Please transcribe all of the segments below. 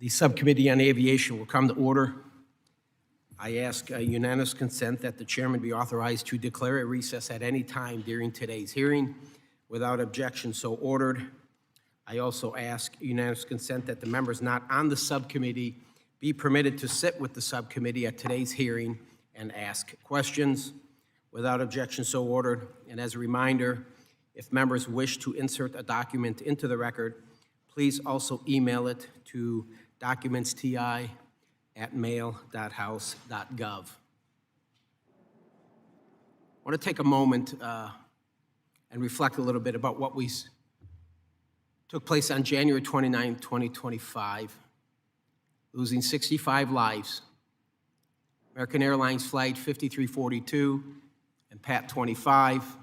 The Subcommittee on Aviation will come to order. I ask unanimous consent that the chairman be authorized to declare a recess at any time during today's hearing. Without objection, so ordered. I also ask unanimous consent that the members not on the subcommittee be permitted to sit with the subcommittee at today's hearing and ask questions. Without objection, so ordered. And as a reminder, if members wish to insert a document into the record, please also email it to documentsti@mail.house.gov. I want to take a moment and reflect a little bit about what took place on January 29, 2025, losing 65 lives. American Airlines Flight 5342 and PAT 25,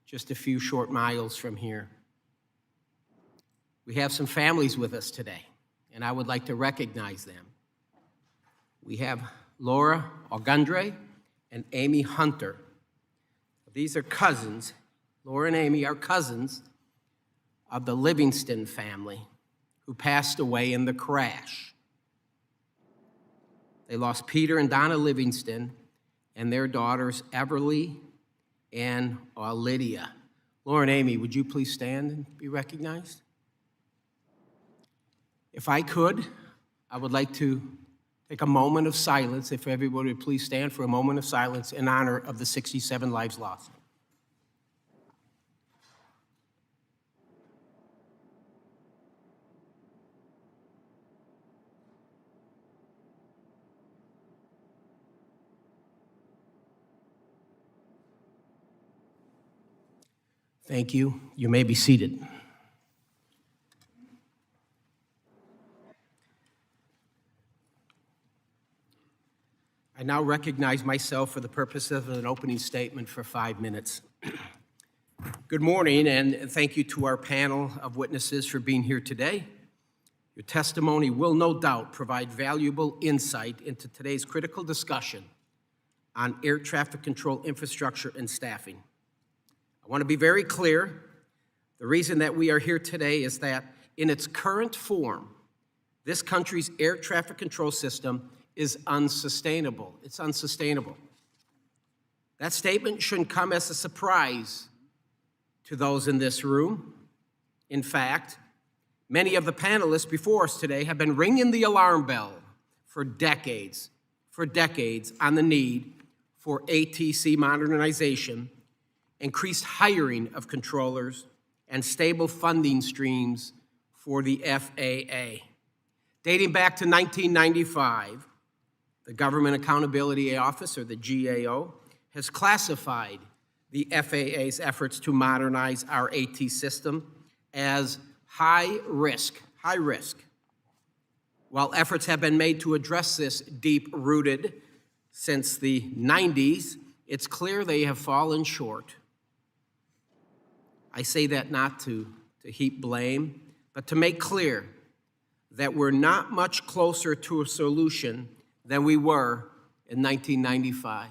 just a few short miles from here. We have some families with us today, and I would like to recognize them. We have Laura Ogundre and Amy Hunter. These are cousins. Laura and Amy are cousins of the Livingston family who passed away in the crash. They lost Peter and Donna Livingston and their daughters, Everly and Lydia. Laura and Amy, would you please stand and be recognized? If I could, I would like to take a moment of silence, if everybody would please stand for a moment of silence in honor of the 67 lives lost. Thank you. You may be seated. I now recognize myself for the purpose of an opening statement for 5 minutes. Good morning, and thank you to our panel of witnesses for being here today. Your testimony will no doubt provide valuable insight into today's critical discussion on air traffic control infrastructure and staffing. I want to be very clear. The reason that we are here today is that in its current form, this country's air traffic control system is unsustainable. It's unsustainable. That statement shouldn't come as a surprise to those in this room. In fact, many of the panelists before us today have been ringing the alarm bell for decades on the need for ATC modernization, increased hiring of controllers, and stable funding streams for the FAA. Dating back to 1995, the Government Accountability Office, or the GAO, has classified the FAA's efforts to modernize our AT system as high risk. While efforts have been made to address this deep-rooted since the 90s, it's clear they have fallen short. I say that not to heap blame, but to make clear that we're not much closer to a solution than we were in 1995.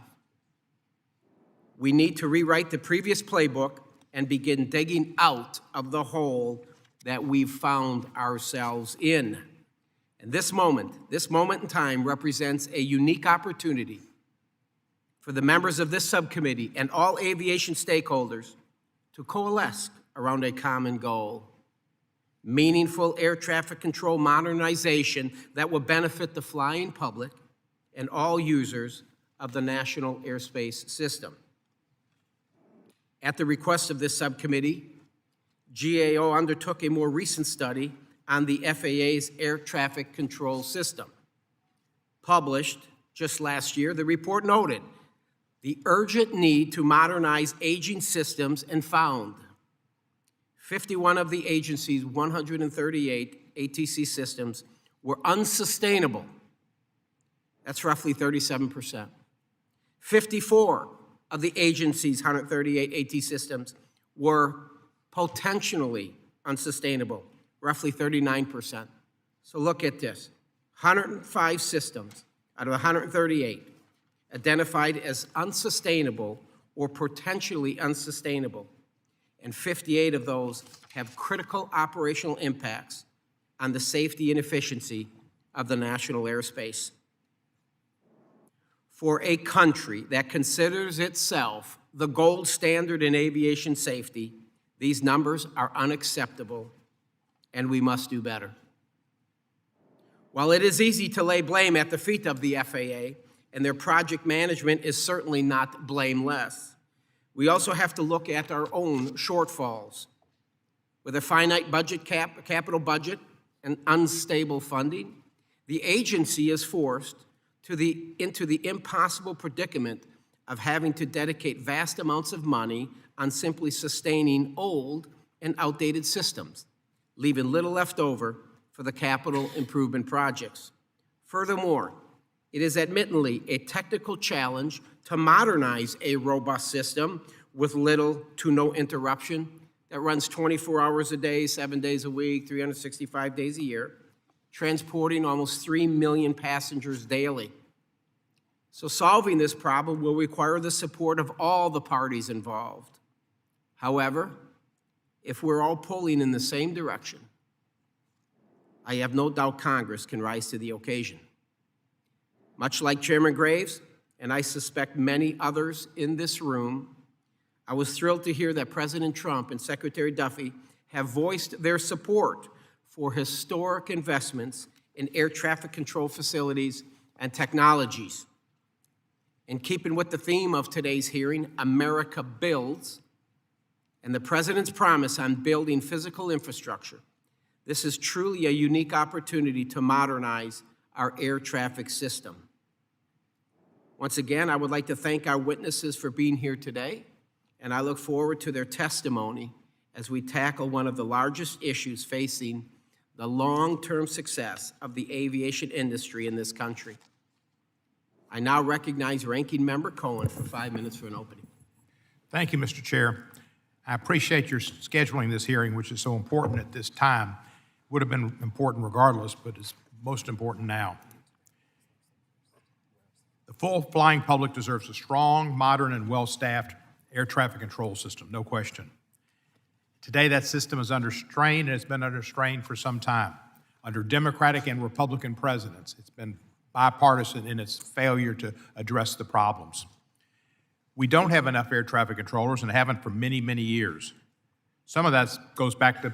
We need to rewrite the previous playbook and begin digging out of the hole that we've found ourselves in. And this moment in time represents a unique opportunity for the members of this subcommittee and all aviation stakeholders to coalesce around a common goal: meaningful air traffic control modernization that will benefit the flying public and all users of the national airspace system. At the request of this subcommittee, GAO undertook a more recent study on the FAA's air traffic control system. Published just last year, the report noted the urgent need to modernize aging systems and found 51 of the agency's 138 ATC systems were unsustainable. That's roughly 37%. 54 of the agency's 138 AT systems were potentially unsustainable, roughly 39%. So look at this. 105 systems out of 138 identified as unsustainable or potentially unsustainable, and 58 of those have critical operational impacts on the safety and efficiency of the national airspace. For a country that considers itself the gold standard in aviation safety, these numbers are unacceptable, and we must do better. While it is easy to lay blame at the feet of the FAA, and their project management is certainly not blameless, we also have to look at our own shortfalls. With a finite capital budget and unstable funding, the agency is forced into the impossible predicament of having to dedicate vast amounts of money on simply sustaining old and outdated systems, leaving little left over for the capital improvement projects. Furthermore, it is admittedly a technical challenge to modernize a robust system with little to no interruption that runs 24 hours a day, 7 days a week, 365 days a year, transporting almost 3 million passengers daily. So solving this problem will require the support of all the parties involved. However, if we're all pulling in the same direction, I have no doubt Congress can rise to the occasion. Much like Chairman Graves, and I suspect many others in this room, I was thrilled to hear that President Trump and Secretary Duffy have voiced their support for historic investments in air traffic control facilities and technologies. In keeping with the theme of today's hearing, America Builds, and the President's promise on building physical infrastructure, this is truly a unique opportunity to modernize our air traffic system. Once again, I would like to thank our witnesses for being here today, and I look forward to their testimony as we tackle one of the largest issues facing the long-term success of the aviation industry in this country. I now recognize Ranking Member Cohen for 5 minutes for an opening. Thank you, Mr. Chair. I appreciate your scheduling this hearing, which is so important at this time. Would have been important regardless, but it's most important now. The full flying public deserves a strong, modern, and well-staffed air traffic control system, no question. Today, that system is under strain, and it's been under strain for some time. Under Democratic and Republican presidents, it's been bipartisan in its failure to address the problems. We don't have enough air traffic controllers and haven't for many, many years. Some of that goes back to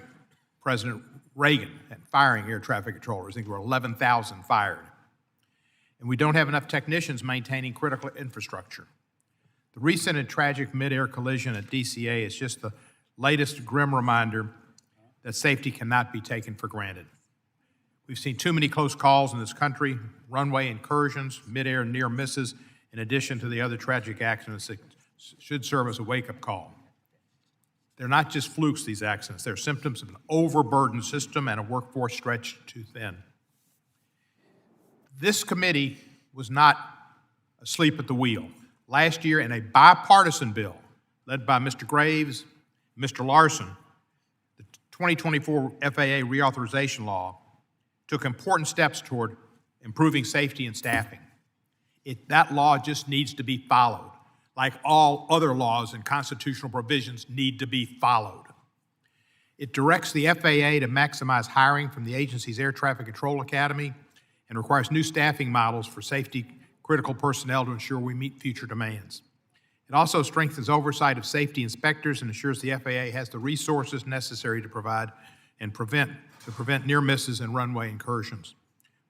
President Reagan and firing air traffic controllers. I think there were 11,000 fired. And we don't have enough technicians maintaining critical infrastructure. The recent and tragic mid-air collision at DCA is just the latest grim reminder that safety cannot be taken for granted. We've seen too many close calls in this country, runway incursions, mid-air near misses, in addition to the other tragic accidents that should serve as a wake-up call. They're not just flukes, these accidents. They're symptoms of an overburdened system and a workforce stretched too thin. This committee was not asleep at the wheel. Last year, in a bipartisan bill led by Mr. Graves, Mr. Larson, the 2024 FAA reauthorization law took important steps toward improving safety and staffing. That law just needs to be followed, like all other laws and constitutional provisions need to be followed. It directs the FAA to maximize hiring from the agency's Air Traffic Control Academy and requires new staffing models for safety-critical personnel to ensure we meet future demands. It also strengthens oversight of safety inspectors and ensures the FAA has the resources necessary to provide and prevent near misses and runway incursions.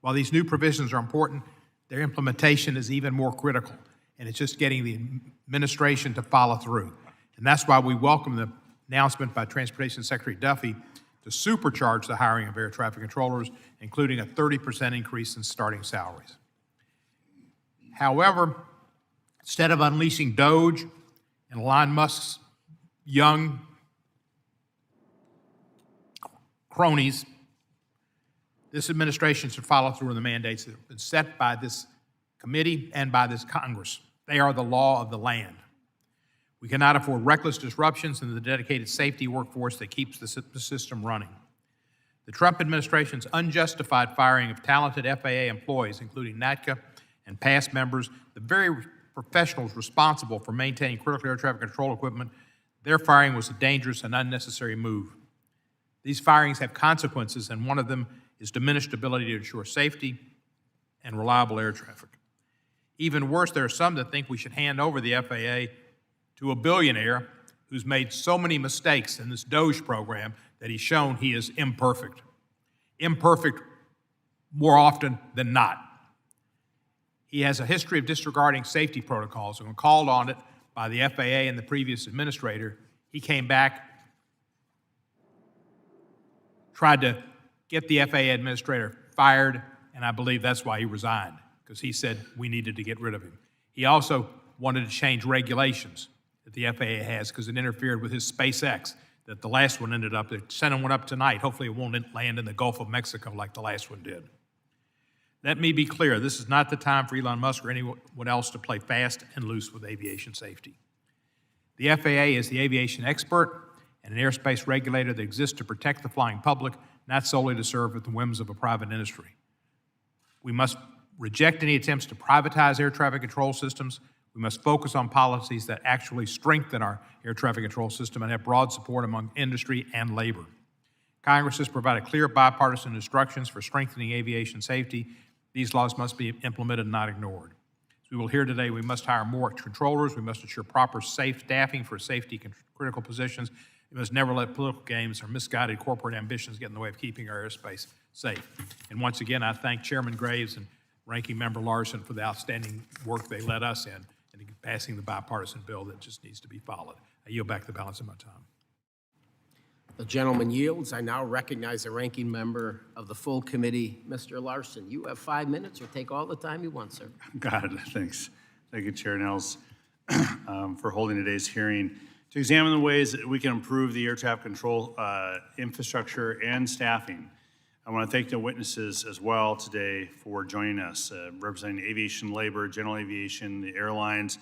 While these new provisions are important, their implementation is even more critical, and it's just getting the administration to follow through. And that's why we welcome the announcement by Transportation Secretary Duffy to supercharge the hiring of air traffic controllers, including a 30% increase in starting salaries. However, instead of unleashing DOGE and Elon Musk's young cronies, this administration should follow through on the mandates that have been set by this committee and by this Congress. They are the law of the land. We cannot afford reckless disruptions in the dedicated safety workforce that keeps the system running. The Trump administration's unjustified firing of talented FAA employees, including NATCA and past members, the very professionals responsible for maintaining critical air traffic control equipment, their firing was a dangerous and unnecessary move. These firings have consequences, and one of them is diminished ability to ensure safety and reliable air traffic. Even worse, there are some that think we should hand over the FAA to a billionaire who's made so many mistakes in this DOGE program that he's shown he is imperfect. Imperfect more often than not. He has a history of disregarding safety protocols, and when called on it by the FAA and the previous administrator, he came back, tried to get the FAA administrator fired, and I believe that's why he resigned, because he said we needed to get rid of him. He also wanted to change regulations that the FAA has because it interfered with his SpaceX, that the last one ended up, they're sending one up tonight. Hopefully it won't land in the Gulf of Mexico like the last one did. Let me be clear, this is not the time for Elon Musk or anyone else to play fast and loose with aviation safety. The FAA is the aviation expert and an airspace regulator that exists to protect the flying public, not solely to serve at the whims of a private industry. We must reject any attempts to privatize air traffic control systems. We must focus on policies that actually strengthen our air traffic control system and have broad support among industry and labor. Congress has provided clear bipartisan instructions for strengthening aviation safety. These laws must be implemented and not ignored. As we will hear today, we must hire more controllers. We must ensure proper safe staffing for safety critical positions. We must never let political games or misguided corporate ambitions get in the way of keeping our airspace safe. And once again, I thank Chairman Graves and Ranking Member Larson for the outstanding work they led us in passing the bipartisan bill that just needs to be followed. I yield back the balance of my time. The gentleman yields. I now recognize the ranking member of the full committee, Mr. Larson. You have 5 minutes, or take all the time you want, sir. Got it. Thanks. Thank you, Chair Nehls, for holding today's hearing to examine the ways that we can improve the air traffic control infrastructure and staffing. I want to thank the witnesses as well today for joining us, representing aviation labor, general aviation, the airlines,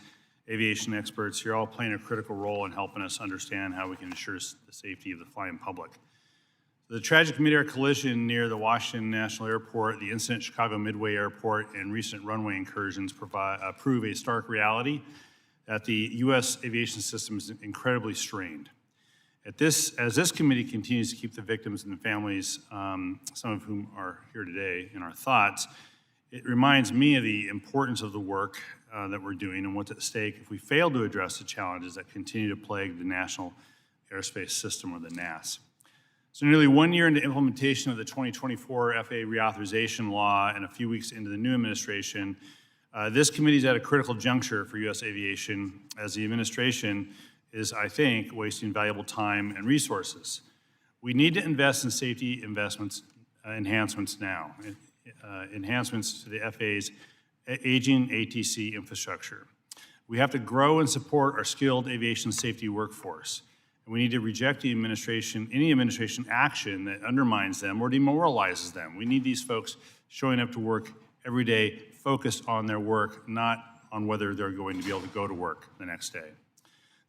aviation experts. You're all playing a critical role in helping us understand how we can ensure the safety of the flying public. The tragic mid-air collision near the Washington National Airport, the incident at Chicago Midway Airport, and recent runway incursions prove a stark reality that the U.S. aviation system is incredibly strained. As this committee continues to keep the victims and the families, some of whom are here today, in our thoughts, it reminds me of the importance of the work that we're doing and what's at stake if we fail to address the challenges that continue to plague the National Airspace System, or the NAS. So nearly 1 year into implementation of the 2024 FAA reauthorization law and a few weeks into the new administration, this committee is at a critical juncture for U.S. aviation, as the administration is, I think, wasting valuable time and resources. We need to invest in safety enhancements now, enhancements to the FAA's aging ATC infrastructure. We have to grow and support our skilled aviation safety workforce. And we need to reject any administration action that undermines them or demoralizes them. We need these folks showing up to work every day, focused on their work, not on whether they're going to be able to go to work the next day.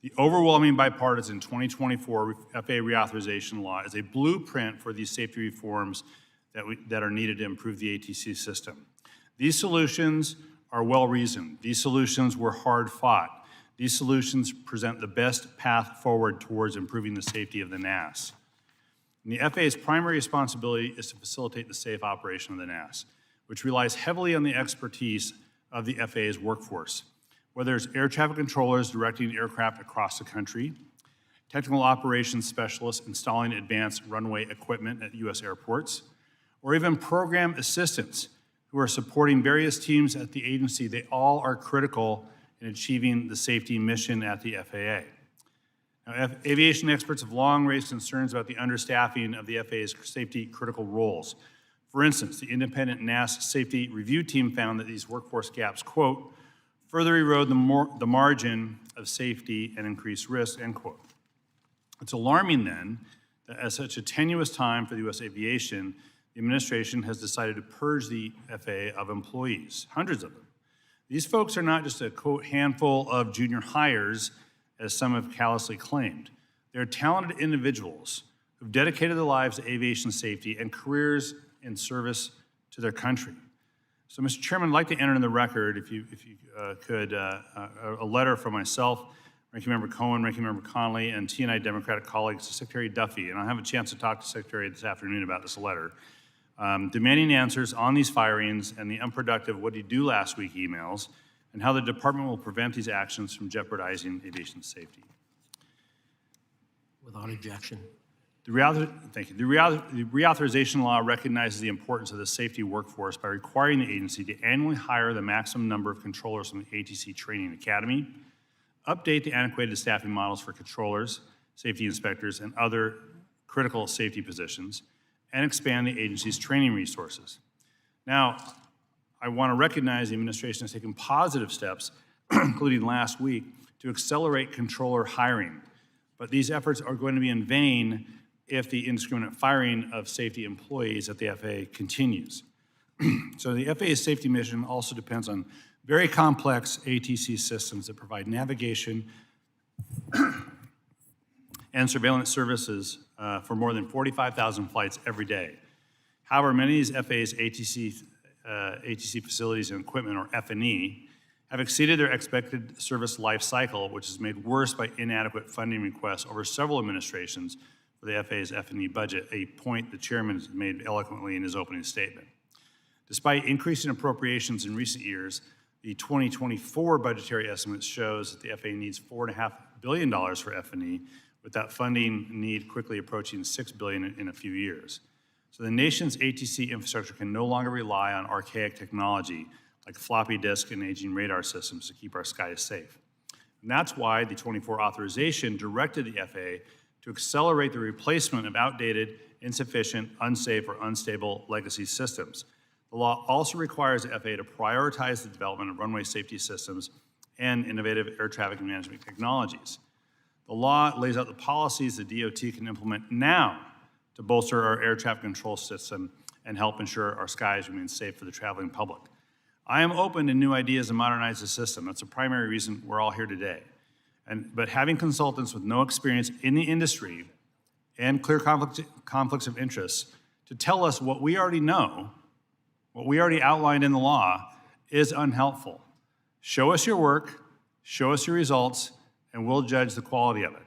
The overwhelming bipartisan 2024 FAA reauthorization law is a blueprint for these safety reforms that are needed to improve the ATC system. These solutions are well-reasoned. These solutions were hard-fought. These solutions present the best path forward towards improving the safety of the NAS. And the FAA's primary responsibility is to facilitate the safe operation of the NAS, which relies heavily on the expertise of the FAA's workforce, whether it's air traffic controllers directing aircraft across the country, technical operations specialists installing advanced runway equipment at U.S. airports, or even program assistants who are supporting various teams at the agency. They all are critical in achieving the safety mission at the FAA. Now, aviation experts have long raised concerns about the understaffing of the FAA's safety critical roles. For instance, the independent NAS safety review team found that these workforce gaps, quote, further erode the margin of safety and increase risk, end quote. It's alarming then that at such a tenuous time for the U.S. aviation, the administration has decided to purge the FAA of employees, hundreds of them. These folks are not just a, quote, handful of junior hires, as some have callously claimed. They're talented individuals who've dedicated their lives to aviation safety and careers in service to their country. So, Mr. Chairman, I'd like to enter in the record, if you could, a letter from myself, Ranking Member Cohen, Ranking Member Conley, and T&I Democratic colleagues to Secretary Duffy, and I'll have a chance to talk to Secretary this afternoon about this letter, demanding answers on these firings and the unproductive "what did you do last week" emails, and how the department will prevent these actions from jeopardizing aviation safety. Without objection. The reauthorization law recognizes the importance of the safety workforce by requiring the agency to annually hire the maximum number of controllers from the ATC Training Academy, update the antiquated staffing models for controllers, safety inspectors, and other critical safety positions, and expand the agency's training resources. Now, I want to recognize the administration has taken positive steps, including last week, to accelerate controller hiring. But these efforts are going to be in vain if the indiscriminate firing of safety employees at the FAA continues. So the FAA's safety mission also depends on very complex ATC systems that provide navigation and surveillance services for more than 45,000 flights every day. However, many of these FAA's ATC facilities and equipment, or F&E, have exceeded their expected service life cycle, which is made worse by inadequate funding requests over several administrations for the FAA's F&E budget, a point the chairman has made eloquently in his opening statement. Despite increasing appropriations in recent years, the 2024 budgetary estimate shows that the FAA needs $4.5 billion for F&E, with that funding need quickly approaching $6 billion in a few years. So the nation's ATC infrastructure can no longer rely on archaic technology like floppy disk and aging radar systems to keep our skies safe. And that's why the 24 authorization directed the FAA to accelerate the replacement of outdated, insufficient, unsafe, or unstable legacy systems. The law also requires the FAA to prioritize the development of runway safety systems and innovative air traffic management technologies. The law lays out the policies the DOT can implement now to bolster our air traffic control system and help ensure our skies remain safe for the traveling public. I am open to new ideas to modernize the system. That's the primary reason we're all here today. But having consultants with no experience in the industry and clear conflicts of interest to tell us what we already know, what we already outlined in the law, is unhelpful. Show us your work, show us your results, and we'll judge the quality of it.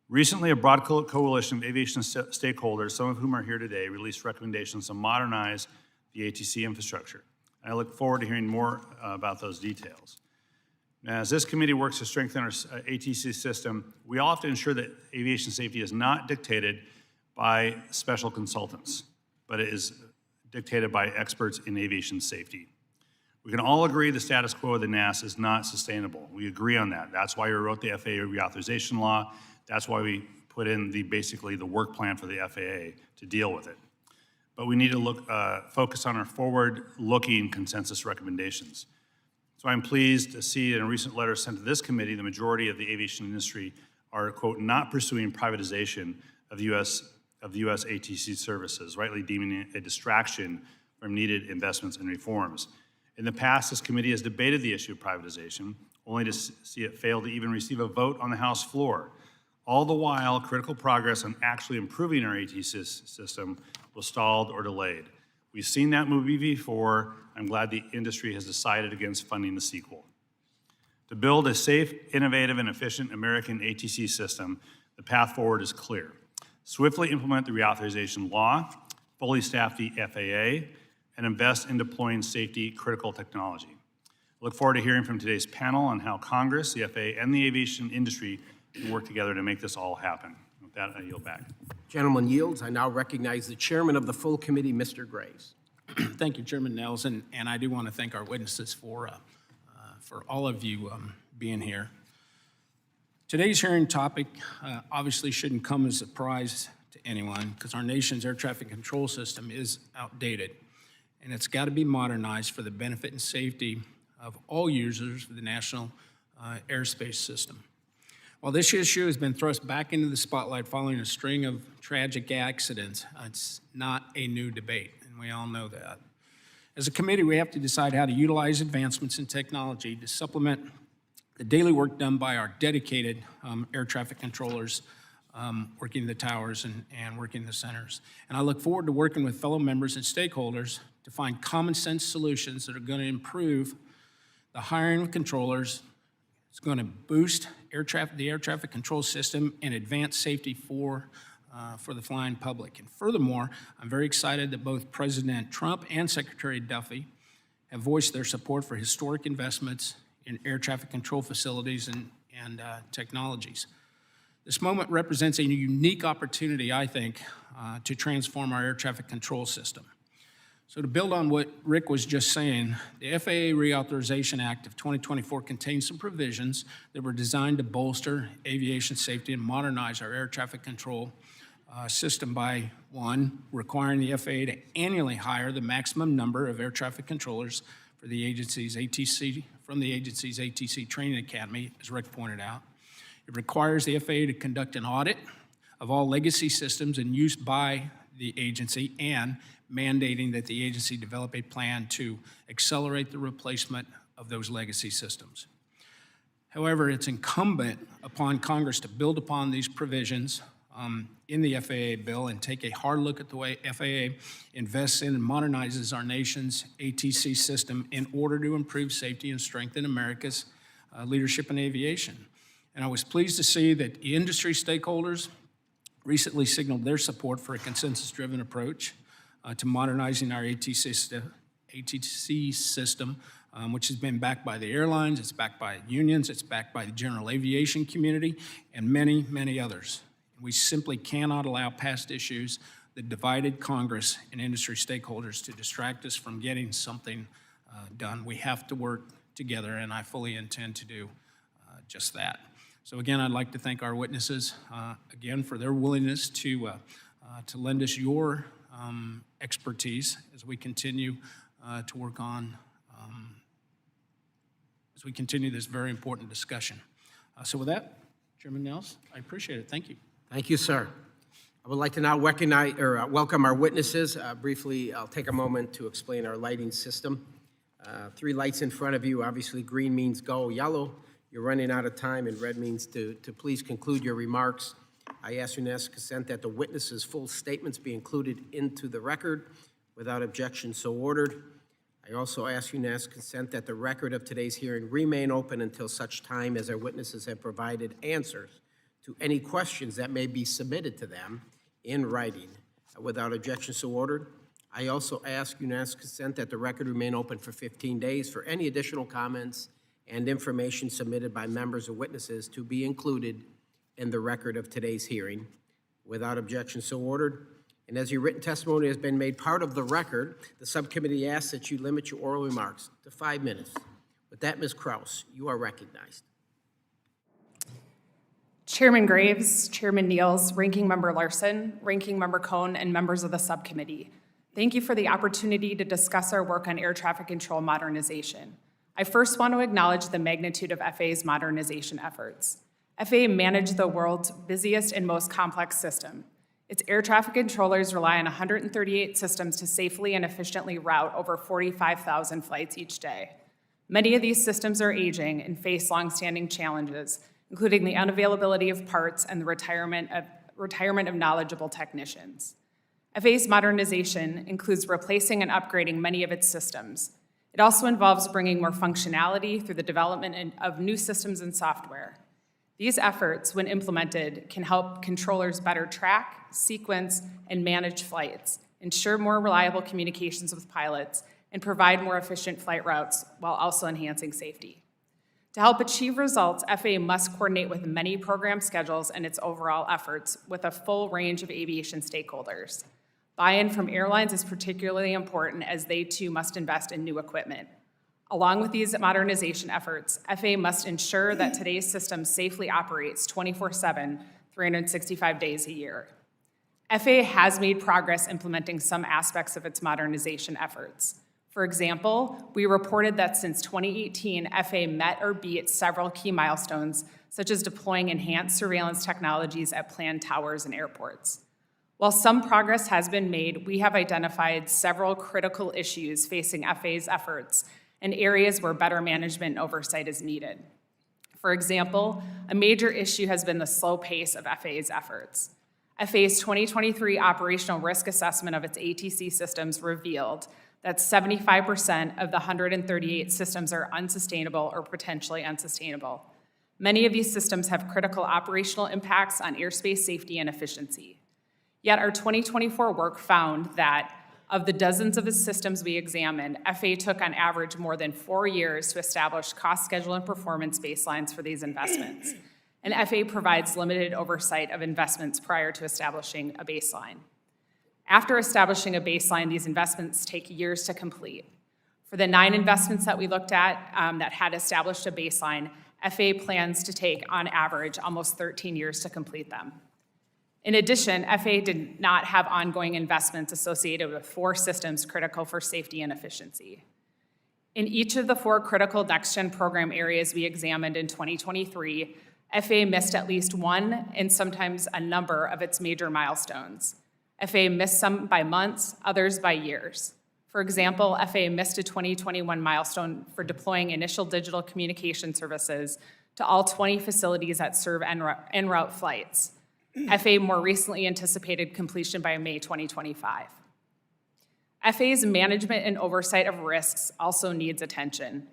Recently, a broad coalition of aviation stakeholders, some of whom are here today, released recommendations to modernize the ATC infrastructure. I look forward to hearing more about those details. Now, as this committee works to strengthen our ATC system, we all have to ensure that aviation safety is not dictated by special consultants, but it is dictated by experts in aviation safety. We can all agree the status quo of the NAS is not sustainable. We agree on that. That's why we wrote the FAA reauthorization law. That's why we put in basically the work plan for the FAA to deal with it. But we need to focus on our forward-looking consensus recommendations. So I'm pleased to see in a recent letter sent to this committee, the majority of the aviation industry are, quote, not pursuing privatization of U.S. ATC services, rightly deeming it a distraction from needed investments and reforms. In the past, this committee has debated the issue of privatization, only to see it fail to even receive a vote on the House floor. All the while, critical progress on actually improving our ATC system was stalled or delayed. We've seen that movie before. I'm glad the industry has decided against funding the sequel. To build a safe, innovative, and efficient American ATC system, the path forward is clear. Swiftly implement the reauthorization law, fully staff the FAA, and invest in deploying safety-critical technology. I look forward to hearing from today's panel on how Congress, the FAA, and the aviation industry can work together to make this all happen. With that, I yield back. Gentleman yields. I now recognize the chairman of the full committee, Mr. Graves. Thank you, Chairman Nehls, and I do want to thank our witnesses for all of you being here. Today's hearing topic obviously shouldn't come as a surprise to anyone because our nation's air traffic control system is outdated, and it's got to be modernized for the benefit and safety of all users of the national airspace system. While this issue has been thrust back into the spotlight following a string of tragic accidents, it's not a new debate, and we all know that. As a committee, we have to decide how to utilize advancements in technology to supplement the daily work done by our dedicated air traffic controllers working the towers and working the centers. And I look forward to working with fellow members and stakeholders to find common sense solutions that are going to improve the hiring of controllers, It's going to boost the air traffic control system and advance safety for the flying public. And furthermore, I'm very excited that both President Trump and Secretary Duffy have voiced their support for historic investments in air traffic control facilities and technologies. This moment represents a unique opportunity, I think, to transform our air traffic control system. So to build on what Rick was just saying, the FAA Reauthorization Act of 2024 contains some provisions that were designed to bolster aviation safety and modernize our air traffic control system by, one, requiring the FAA to annually hire the maximum number of air traffic controllers for the agency's ATC, from the agency's ATC Training Academy, as Rick pointed out. It requires the FAA to conduct an audit of all legacy systems in use by the agency and mandating that the agency develop a plan to accelerate the replacement of those legacy systems. However, it's incumbent upon Congress to build upon these provisions in the FAA bill and take a hard look at the way FAA invests in and modernizes our nation's ATC system in order to improve safety and strengthen America's leadership in aviation. And I was pleased to see that industry stakeholders recently signaled their support for a consensus-driven approach to modernizing our ATC system, which has been backed by the airlines, it's backed by unions, it's backed by the general aviation community, and many, many others. We simply cannot allow past issues that divided Congress and industry stakeholders to distract us from getting something done. We have to work together, and I fully intend to do just that. So again, I'd like to thank our witnesses again for their willingness to lend us your expertise as we continue to work on, as we continue this very important discussion. So with that, Chairman Nehls, I appreciate it. Thank you. Thank you, sir. I would like to now welcome our witnesses. Briefly, I'll take a moment to explain our lighting system. 3 lights in front of you. Obviously, green means go, yellow, you're running out of time, and red means to please conclude your remarks. I ask unanimous consent that the witnesses' full statements be included into the record. Without objection, so ordered. I also ask unanimous consent that the record of today's hearing remain open until such time as our witnesses have provided answers to any questions that may be submitted to them in writing. Without objection, so ordered. I also ask unanimous consent that the record remain open for 15 days for any additional comments and information submitted by members or witnesses to be included in the record of today's hearing. Without objection, so ordered. And as your written testimony has been made part of the record, the subcommittee asks that you limit your oral remarks to 5 minutes. With that, Ms. Kraus, you are recognized. Chairman Graves, Chairman Nehls, Ranking Member Larson, Ranking Member Cohn, and members of the subcommittee, thank you for the opportunity to discuss our work on air traffic control modernization. I first want to acknowledge the magnitude of FAA's modernization efforts. FAA manages the world's busiest and most complex system. Its air traffic controllers rely on 138 systems to safely and efficiently route over 45,000 flights each day. Many of these systems are aging and face longstanding challenges, including the unavailability of parts and the retirement of knowledgeable technicians. FAA's modernization includes replacing and upgrading many of its systems. It also involves bringing more functionality through the development of new systems and software. These efforts, when implemented, can help controllers better track, sequence, and manage flights, ensure more reliable communications with pilots, and provide more efficient flight routes while also enhancing safety. To help achieve results, FAA must coordinate with many program schedules and its overall efforts with a full range of aviation stakeholders. Buy-in from airlines is particularly important as they too must invest in new equipment. Along with these modernization efforts, FAA must ensure that today's system safely operates 24/7, 365 days a year. FAA has made progress implementing some aspects of its modernization efforts. For example, we reported that since 2018, FAA met or beat several key milestones, such as deploying enhanced surveillance technologies at planned towers and airports. While some progress has been made, we have identified several critical issues facing FAA's efforts and areas where better management and oversight is needed. For example, a major issue has been the slow pace of FAA's efforts. FAA's 2023 operational risk assessment of its ATC systems revealed that 75% of the 138 systems are unsustainable or potentially unsustainable. Many of these systems have critical operational impacts on airspace safety and efficiency. Yet our 2024 work found that of the dozens of the systems we examined, FAA took on average more than 4 years to establish cost, schedule, and performance baselines for these investments. And FAA provides limited oversight of investments prior to establishing a baseline. After establishing a baseline, these investments take years to complete. For the 9 investments that we looked at that had established a baseline, FAA plans to take, on average, almost 13 years to complete them. In addition, FAA did not have ongoing investments associated with 4 systems critical for safety and efficiency. In each of the 4 critical next-gen program areas we examined in 2023, FAA missed at least one and sometimes a number of its major milestones. FAA missed some by months, others by years. For example, FAA missed a 2021 milestone for deploying initial digital communication services to all 20 facilities that serve en route flights. FAA more recently anticipated completion by May 2025. FAA's management and oversight of risks also needs attention.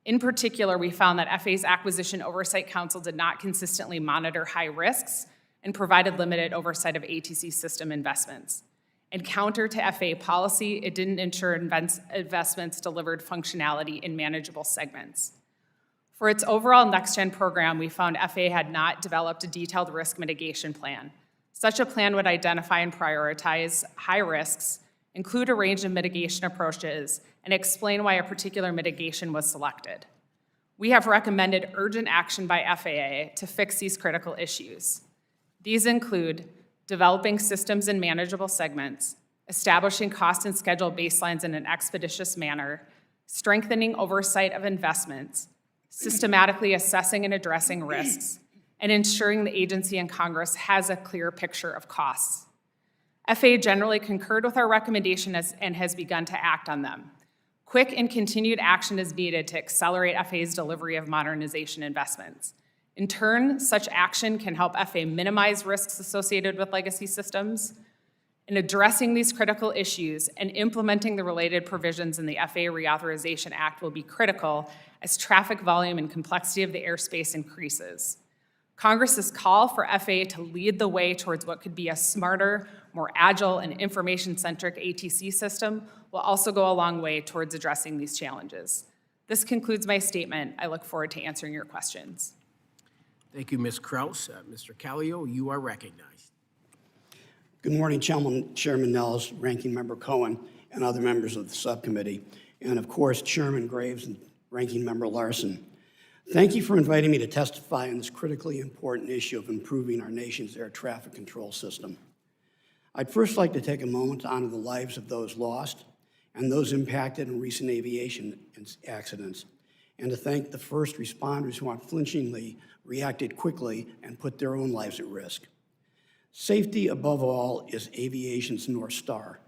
In particular, we found that FAA's Acquisition Oversight Council did not consistently monitor high risks and provided limited oversight of ATC system investments. And counter to FAA policy, it didn't ensure investments delivered functionality in manageable segments. For its overall next-gen program, we found FAA had not developed a detailed risk mitigation plan. Such a plan would identify and prioritize high risks, include a range of mitigation approaches, and explain why a particular mitigation was selected. We have recommended urgent action by FAA to fix these critical issues. These include developing systems in manageable segments, establishing cost and schedule baselines in an expeditious manner, strengthening oversight of investments, systematically assessing and addressing risks, and ensuring the agency and Congress has a clear picture of costs. FAA generally concurred with our recommendation and has begun to act on them. Quick and continued action is needed to accelerate FAA's delivery of modernization investments. In turn, such action can help FAA minimize risks associated with legacy systems. In addressing these critical issues and implementing the related provisions in the FAA Reauthorization Act will be critical as traffic volume and complexity of the airspace increases. Congress's call for FAA to lead the way towards what could be a smarter, more agile, and information-centric ATC system will also go a long way towards addressing these challenges. This concludes my statement. I look forward to answering your questions. Thank you, Ms. Kraus. Mr. Callio, you are recognized. Good morning, Chairman Nehls, Ranking Member Cohen, and other members of the subcommittee, and of course, Chairman Graves and Ranking Member Larson. Thank you for inviting me to testify on this critically important issue of improving our nation's air traffic control system. I'd first like to take a moment to honor the lives of those lost and those impacted in recent aviation accidents, and to thank the first responders who unflinchingly reacted quickly and put their own lives at risk. Safety, above all, is aviation's North Star.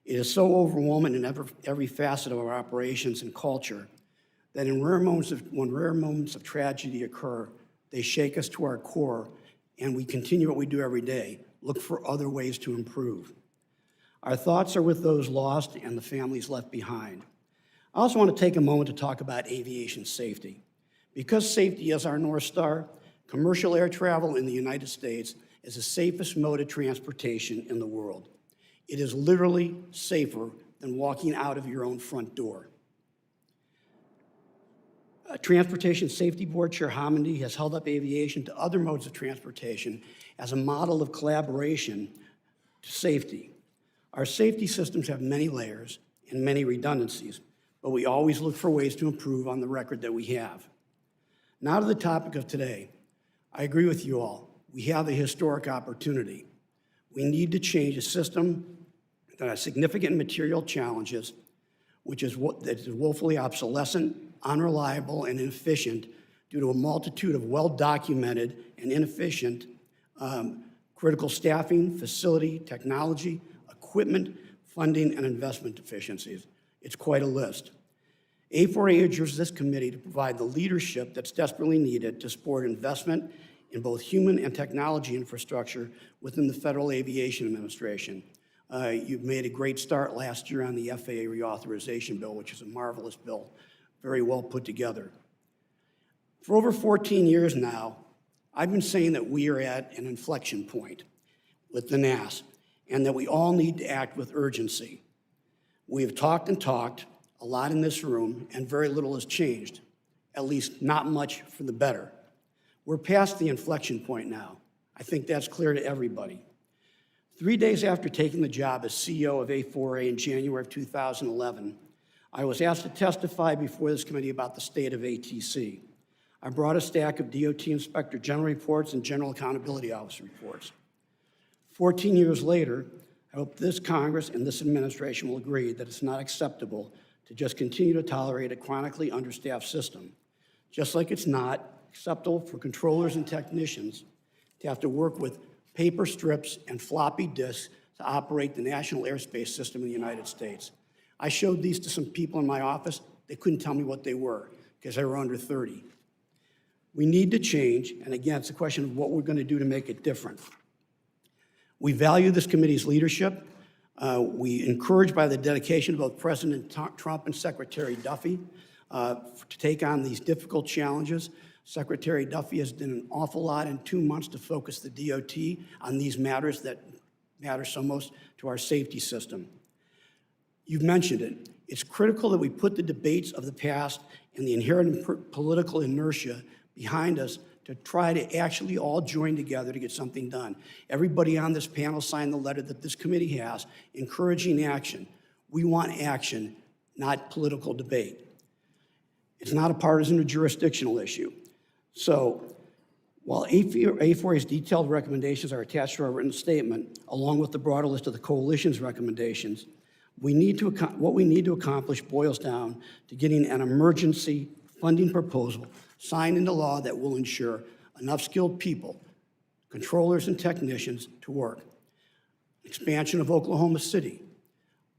It is so overwhelming in every facet of our operations and culture that when rare moments of tragedy occur, they shake us to our core, and we continue what we do every day, look for other ways to improve. Our thoughts are with those lost and the families left behind. I also want to take a moment to talk about aviation safety. Because safety is our North Star, commercial air travel in the United States is the safest mode of transportation in the world. It is literally safer than walking out of your own front door. Transportation Safety Board Chair Homendy has held up aviation to other modes of transportation as a model of collaboration to safety. Our safety systems have many layers and many redundancies, but we always look for ways to improve on the record that we have. Now to the topic of today. I agree with you all. We have a historic opportunity. We need to change a system that has significant material challenges, that is woefully obsolescent, unreliable, and inefficient due to a multitude of well-documented and inefficient critical staffing, facility, technology, equipment, funding, and investment deficiencies. It's quite a list. A4A urges this committee to provide the leadership that's desperately needed to support investment in both human and technology infrastructure within the Federal Aviation Administration. You've made a great start last year on the FAA reauthorization bill, which is a marvelous bill, very well put together. For over 14 years now, I've been saying that we are at an inflection point with the NAS and that we all need to act with urgency. We have talked and talked a lot in this room, and very little has changed, at least not much for the better. We're past the inflection point now. I think that's clear to everybody. 3 days after taking the job as CEO of A4A in January of 2011, I was asked to testify before this committee about the state of ATC. I brought a stack of DOT Inspector General reports and General Accountability Officer reports. 14 years later, I hope this Congress and this administration will agree that it's not acceptable to just continue to tolerate a chronically understaffed system, just like it's not acceptable for controllers and technicians to have to work with paper strips and floppy disks to operate the national airspace system in the United States. I showed these to some people in my office. They couldn't tell me what they were because they were under 30. We need to change, and again, it's a question of what we're going to do to make it different. We value this committee's leadership. We encouraged by the dedication of both President Trump and Secretary Duffy to take on these difficult challenges. Secretary Duffy has done an awful lot in 2 months to focus the DOT on these matters that matter so most to our safety system. You've mentioned it. It's critical that we put the debates of the past and the inherent political inertia behind us to try to actually all join together to get something done. Everybody on this panel signed the letter that this committee has encouraging action. We want action, not political debate. It's not a partisan or jurisdictional issue. So while A4A's detailed recommendations are attached to our written statement, along with the broader list of the coalition's recommendations, what we need to accomplish boils down to getting an emergency funding proposal signed into law that will ensure enough skilled people, controllers and technicians, to work. Expansion of Oklahoma City,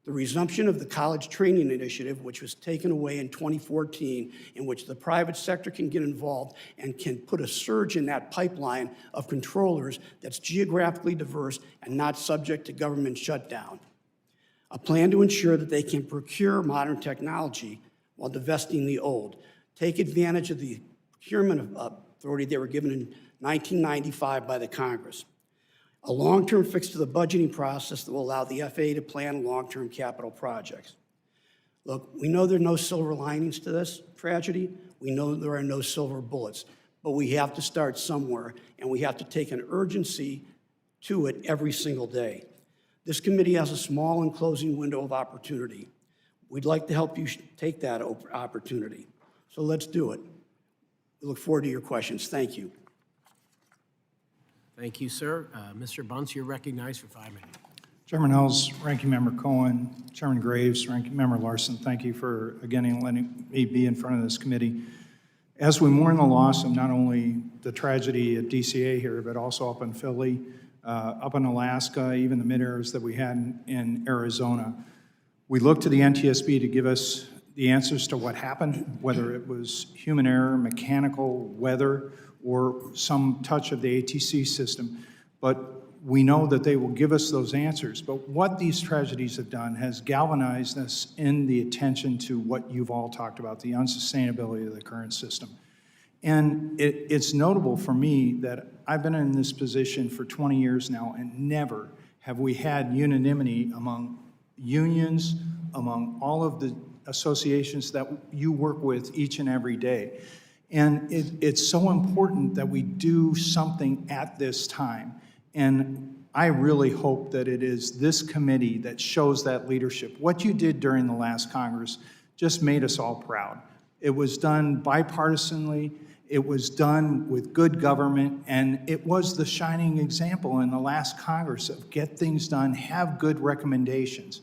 the resumption of the college training initiative, which was taken away in 2014, in which the private sector can get involved and can put a surge in that pipeline of controllers that's geographically diverse and not subject to government shutdown. A plan to ensure that they can procure modern technology while divesting the old. Take advantage of the procurement authority they were given in 1995 by the Congress. A long-term fix to the budgeting process that will allow the FAA to plan long-term capital projects. Look, we know there are no silver linings to this tragedy. We know there are no silver bullets, but we have to start somewhere, and we have to take an urgency to it every single day. This committee has a small and closing window of opportunity. We'd like to help you take that opportunity. So let's do it. We look forward to your questions. Thank you. Thank you, sir. Mr. Bunce, you're recognized for 5 minutes. Chairman Nehls, Ranking Member Cohen, Chairman Graves, Ranking Member Larson, thank you for again letting me be in front of this committee. As we mourn the loss of not only the tragedy at DCA here, but also up in Philly, up in Alaska, even the mid-airs that we had in Arizona, we look to the NTSB to give us the answers to what happened, whether it was human error, mechanical, weather, or some touch of the ATC system. But we know that they will give us those answers. But what these tragedies have done has galvanized us in the attention to what you've all talked about, the unsustainability of the current system. And it's notable for me that I've been in this position for 20 years now, and never have we had unanimity among unions, among all of the associations that you work with each and every day. And it's so important that we do something at this time. And I really hope that it is this committee that shows that leadership. What you did during the last Congress just made us all proud. It was done bipartisanly, it was done with good government, and it was the shining example in the last Congress of get things done, have good recommendations.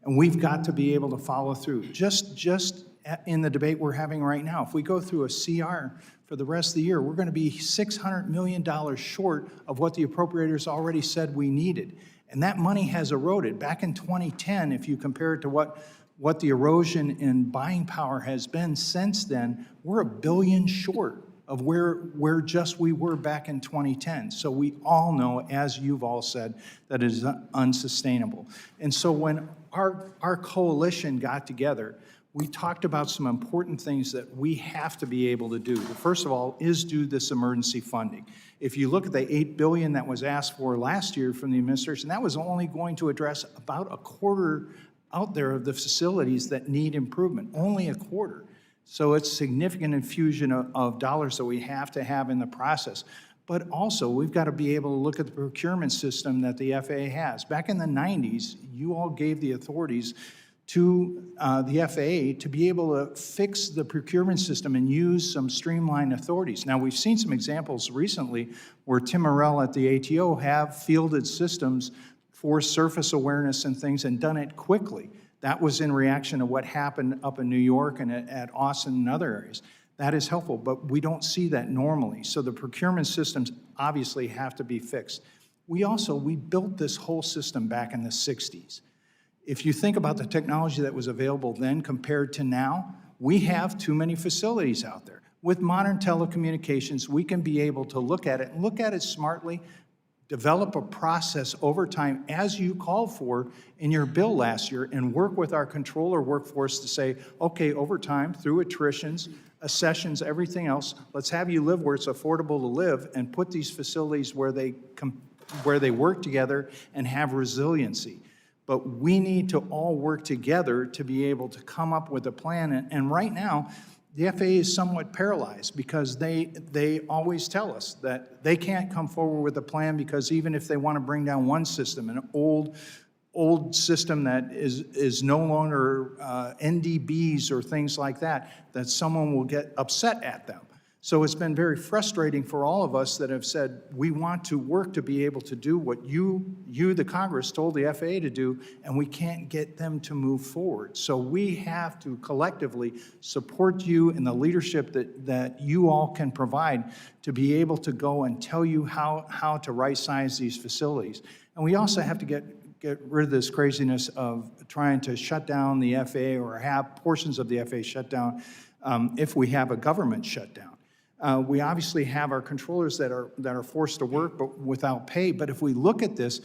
And we've got to be able to follow through. Just in the debate we're having right now, if we go through a CR for the rest of the year, we're going to be $600 million short of what the appropriators already said we needed. And that money has eroded. Back in 2010, if you compare it to what the erosion in buying power has been since then, we're $1 billion short of where just we were back in 2010. So we all know, as you've all said, that it is unsustainable. And so when our coalition got together, we talked about some important things that we have to be able to do. The first of all is do this emergency funding. If you look at the $8 billion that was asked for last year from the administration, that was only going to address about a quarter out there of the facilities that need improvement, only a quarter. So it's significant infusion of dollars that we have to have in the process. But also, we've got to be able to look at the procurement system that the FAA has. Back in the 90s, you all gave the authorities to the FAA to be able to fix the procurement system and use some streamlined authorities. Now, we've seen some examples recently where Tim Morrell at the ATO have fielded systems for surface awareness and things and done it quickly. That was in reaction to what happened up in New York and at Austin and other areas. That is helpful, but we don't see that normally. So the procurement systems obviously have to be fixed. We built this whole system back in the 60s. If you think about the technology that was available then compared to now, we have too many facilities out there. With modern telecommunications, we can be able to look at it smartly, develop a process over time as you called for in your bill last year, and work with our controller workforce to say, okay, over time, through attritions, accessions, everything else, let's have you live where it's affordable to live and put these facilities where they work together and have resiliency. But we need to all work together to be able to come up with a plan. And right now, the FAA is somewhat paralyzed because they always tell us that they can't come forward with a plan because even if they want to bring down one system, an old system that is no longer NDBs or things like that, that someone will get upset at them. So it's been very frustrating for all of us that have said, we want to work to be able to do what you, the Congress, told the FAA to do, and we can't get them to move forward. So we have to collectively support you in the leadership that you all can provide to be able to go and tell you how to right-size these facilities. And we also have to get rid of this craziness of trying to shut down the FAA or have portions of the FAA shut down if we have a government shutdown. We obviously have our controllers that are forced to work but without pay. But if we look at this,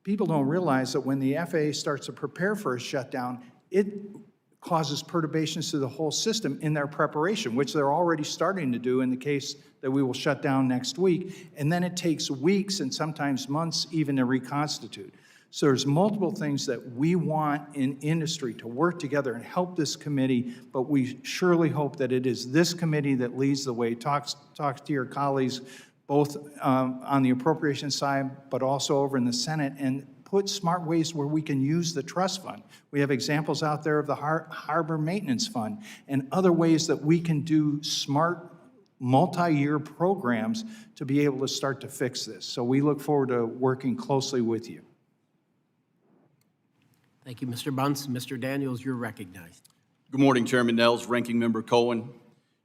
people don't realize that when the FAA starts to prepare for a shutdown, it causes perturbations to the whole system in their preparation, which they're already starting to do in the case that we will shut down next week. And then it takes weeks and sometimes months even to reconstitute. So there's multiple things that we want in industry to work together and help this committee, but we surely hope that it is this committee that leads the way, talks to your colleagues, both on the appropriation side, but also over in the Senate, and put smart ways where we can use the trust fund. We have examples out there of the Harbor Maintenance Fund and other ways that we can do smart multi-year programs to be able to start to fix this. So we look forward to working closely with you. Thank you, Mr. Bunce. Mr. Daniels, you're recognized. Good morning, Chairman Nehls, Ranking Member Cohen,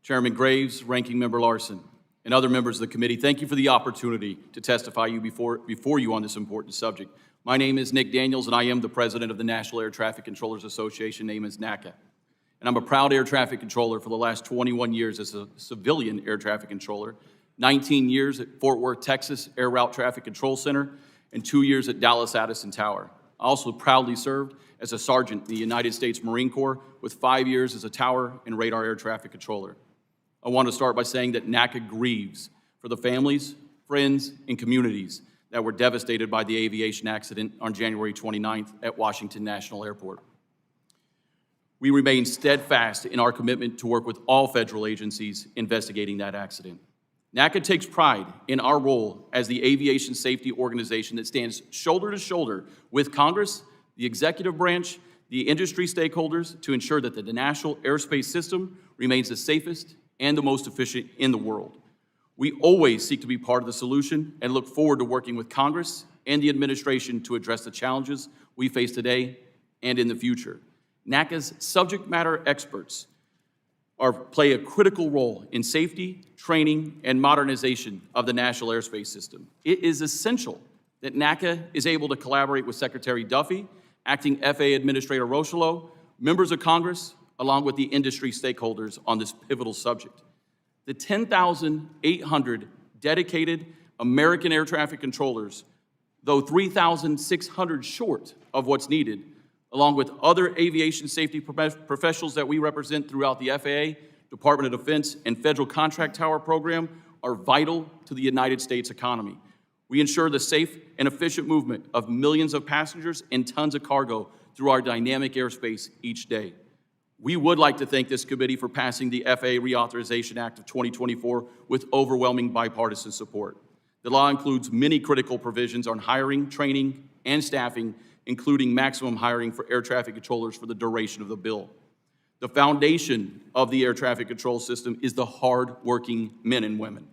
Chairman Graves, Ranking Member Larson, and other members of the committee. Thank you for the opportunity to testify before you on this important subject. My name is Nick Daniels, and I am the president of the National Air Traffic Controllers Association, named as NATCA. And I'm a proud air traffic controller for the last 21 years as a civilian air traffic controller, 19 years at Fort Worth, Texas Air Route Traffic Control Center, and 2 years at Dallas Addison Tower. I also proudly served as a sergeant in the United States Marine Corps with 5 years as a tower and radar air traffic controller. I want to start by saying that NATCA grieves for the families, friends, and communities that were devastated by the aviation accident on January 29th at Washington National Airport. We remain steadfast in our commitment to work with all federal agencies investigating that accident. NATCA takes pride in our role as the aviation safety organization that stands shoulder to shoulder with Congress, the executive branch, the industry stakeholders to ensure that the national airspace system remains the safest and the most efficient in the world. We always seek to be part of the solution and look forward to working with Congress and the administration to address the challenges we face today and in the future. NATCA's subject matter experts play a critical role in safety, training, and modernization of the national airspace system. It is essential that NATCA is able to collaborate with Secretary Duffy, Acting FAA Administrator Rocheleau, members of Congress, along with the industry stakeholders on this pivotal subject. The 10,800 dedicated American air traffic controllers, though 3,600 short of what's needed, along with other aviation safety professionals that we represent throughout the FAA, Department of Defense, and Federal Contract Tower program, are vital to the United States economy. We ensure the safe and efficient movement of millions of passengers and tons of cargo through our dynamic airspace each day. We would like to thank this committee for passing the FAA Reauthorization Act of 2024 with overwhelming bipartisan support. The law includes many critical provisions on hiring, training, and staffing, including maximum hiring for air traffic controllers for the duration of the bill. The foundation of the air traffic control system is the hard-working men and women.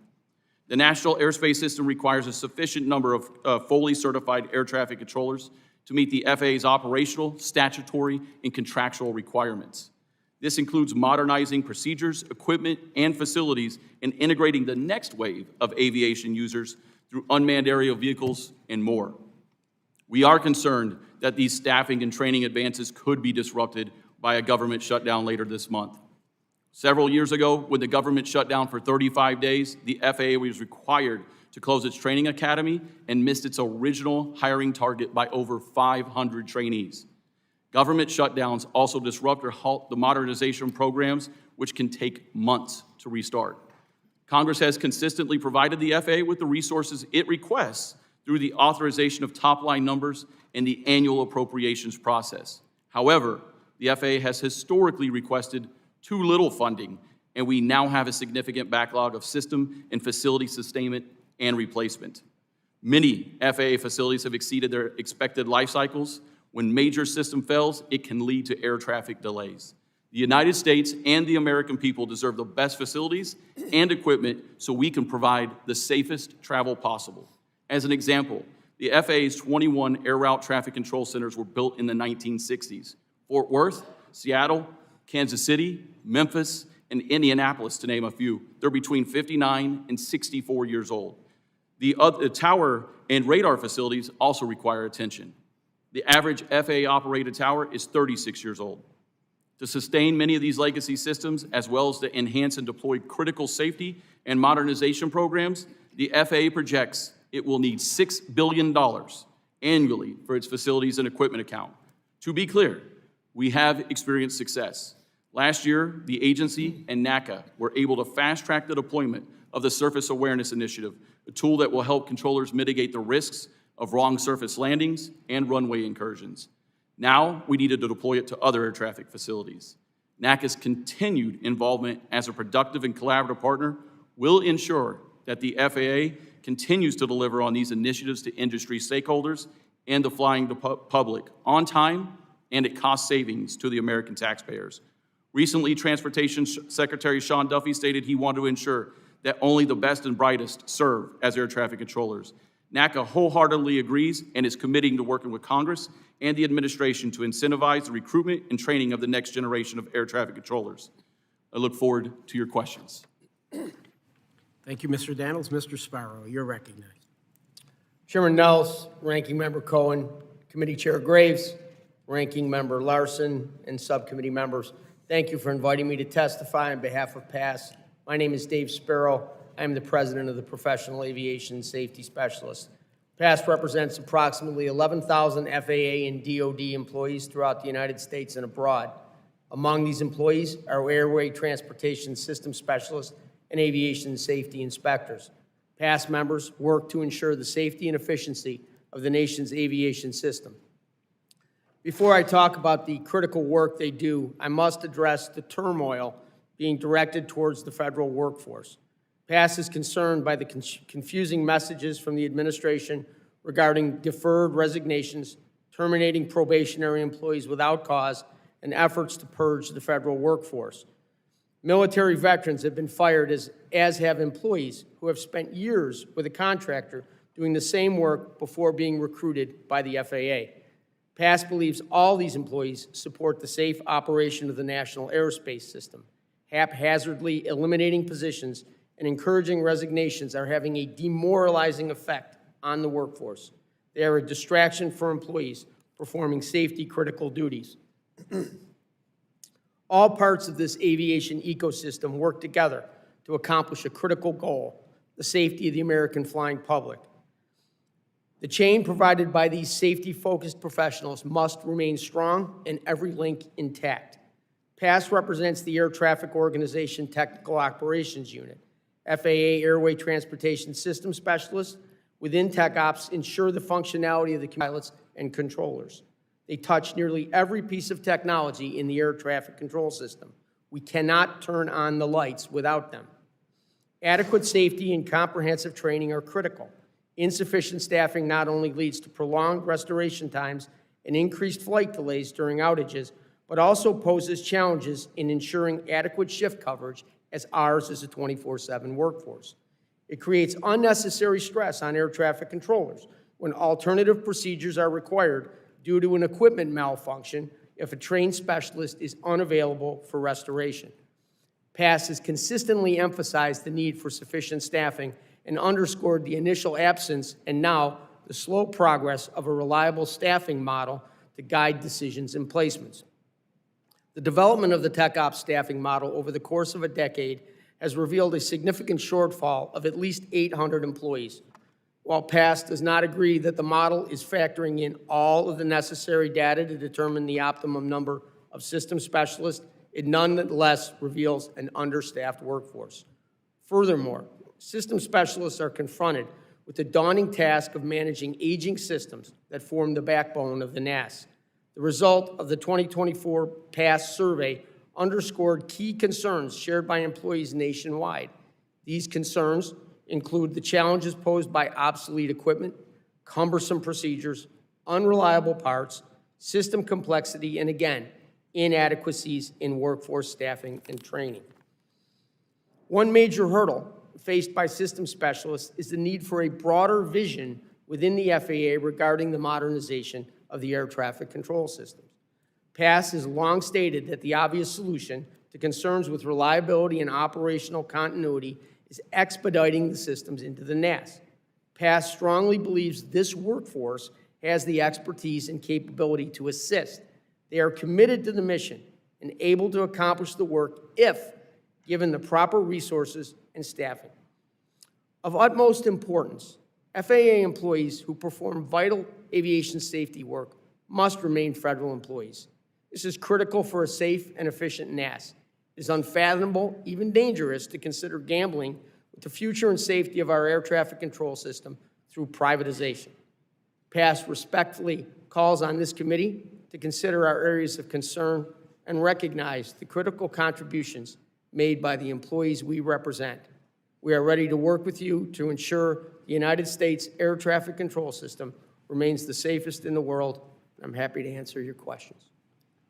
The National Airspace System requires a sufficient number of fully certified air traffic controllers to meet the FAA's operational, statutory, and contractual requirements. This includes modernizing procedures, equipment, and facilities, and integrating the next wave of aviation users through unmanned aerial vehicles and more. We are concerned that these staffing and training advances could be disrupted by a government shutdown later this month. Several years ago, when the government shut down for 35 days, the FAA was required to close its training academy and missed its original hiring target by over 500 trainees. Government shutdowns also disrupt or halt the modernization programs, which can take months to restart. Congress has consistently provided the FAA with the resources it requests through the authorization of top-line numbers and the annual appropriations process. However, the FAA has historically requested too little funding, and we now have a significant backlog of system and facility sustainment and replacement. Many FAA facilities have exceeded their expected life cycles. When major system fails, it can lead to air traffic delays. The United States and the American people deserve the best facilities and equipment so we can provide the safest travel possible. As an example, the FAA's 21 air route traffic control centers were built in the 1960s. Fort Worth, Seattle, Kansas City, Memphis, and Indianapolis, to name a few. They're between 59 and 64 years old. The tower and radar facilities also require attention. The average FAA-operated tower is 36 years old. To sustain many of these legacy systems, as well as to enhance and deploy critical safety and modernization programs, the FAA projects it will need $6 billion annually for its facilities and equipment account. To be clear, we have experienced success. Last year, the agency and NATCA were able to fast-track the deployment of the Surface Awareness Initiative, a tool that will help controllers mitigate the risks of wrong surface landings and runway incursions. Now, we needed to deploy it to other air traffic facilities. NATCA's continued involvement as a productive and collaborative partner will ensure that the FAA continues to deliver on these initiatives to industry stakeholders and the flying public on time and at cost savings to the American taxpayers. Recently, Transportation Secretary Sean Duffy stated he wanted to ensure that only the best and brightest serve as air traffic controllers. NATCA wholeheartedly agrees and is committing to working with Congress and the administration to incentivize the recruitment and training of the next generation of air traffic controllers. I look forward to your questions. Thank you, Mr. Daniels. Mr. Sparrow, you're recognized. Chairman Nehls, Ranking Member Cohen, Committee Chair Graves, Ranking Member Larson, and subcommittee members, thank you for inviting me to testify on behalf of PASS. My name is Dave Sparrow. I am the president of the Professional Aviation Safety Specialists. PASS represents approximately 11,000 FAA and DoD employees throughout the United States and abroad. Among these employees are airway transportation system specialists and aviation safety inspectors. PASS members work to ensure the safety and efficiency of the nation's aviation system. Before I talk about the critical work they do, I must address the turmoil being directed towards the federal workforce. PASS is concerned by the confusing messages from the administration regarding deferred resignations, terminating probationary employees without cause, and efforts to purge the federal workforce. Military veterans have been fired, as have employees who have spent years with a contractor doing the same work before being recruited by the FAA. PASS believes all these employees support the safe operation of the national airspace system. Haphazardly eliminating positions and encouraging resignations are having a demoralizing effect on the workforce. They are a distraction for employees performing safety-critical duties. All parts of this aviation ecosystem work together to accomplish a critical goal, the safety of the American flying public. The chain provided by these safety-focused professionals must remain strong and every link intact. PASS represents the Air Traffic Organization Technical Operations Unit. FAA Airway Transportation System Specialists within TechOps ensure the functionality of the pilots and controllers. They touch nearly every piece of technology in the air traffic control system. We cannot turn on the lights without them. Adequate safety and comprehensive training are critical. Insufficient staffing not only leads to prolonged restoration times and increased flight delays during outages, but also poses challenges in ensuring adequate shift coverage, as ours is a 24/7 workforce. It creates unnecessary stress on air traffic controllers when alternative procedures are required due to an equipment malfunction if a trained specialist is unavailable for restoration. PASS has consistently emphasized the need for sufficient staffing and underscored the initial absence and now the slow progress of a reliable staffing model to guide decisions and placements. The development of the TechOps staffing model over the course of a decade has revealed a significant shortfall of at least 800 employees. While PASS does not agree that the model is factoring in all of the necessary data to determine the optimum number of system specialists, it nonetheless reveals an understaffed workforce. Furthermore, system specialists are confronted with the daunting task of managing aging systems that form the backbone of the NAS. The result of the 2024 PASS survey underscored key concerns shared by employees nationwide. These concerns include the challenges posed by obsolete equipment, cumbersome procedures, unreliable parts, system complexity, and again, inadequacies in workforce staffing and training. One major hurdle faced by system specialists is the need for a broader vision within the FAA regarding the modernization of the air traffic control systems. PASS has long stated that the obvious solution to concerns with reliability and operational continuity is expediting the systems into the NAS. PASS strongly believes this workforce has the expertise and capability to assist. They are committed to the mission and able to accomplish the work if given the proper resources and staffing. Of utmost importance, FAA employees who perform vital aviation safety work must remain federal employees. This is critical for a safe and efficient NAS. It is unfathomable, even dangerous, to consider gambling with the future and safety of our air traffic control system through privatization. PASS respectfully calls on this committee to consider our areas of concern and recognize the critical contributions made by the employees we represent. We are ready to work with you to ensure the United States air traffic control system remains the safest in the world. I'm happy to answer your questions.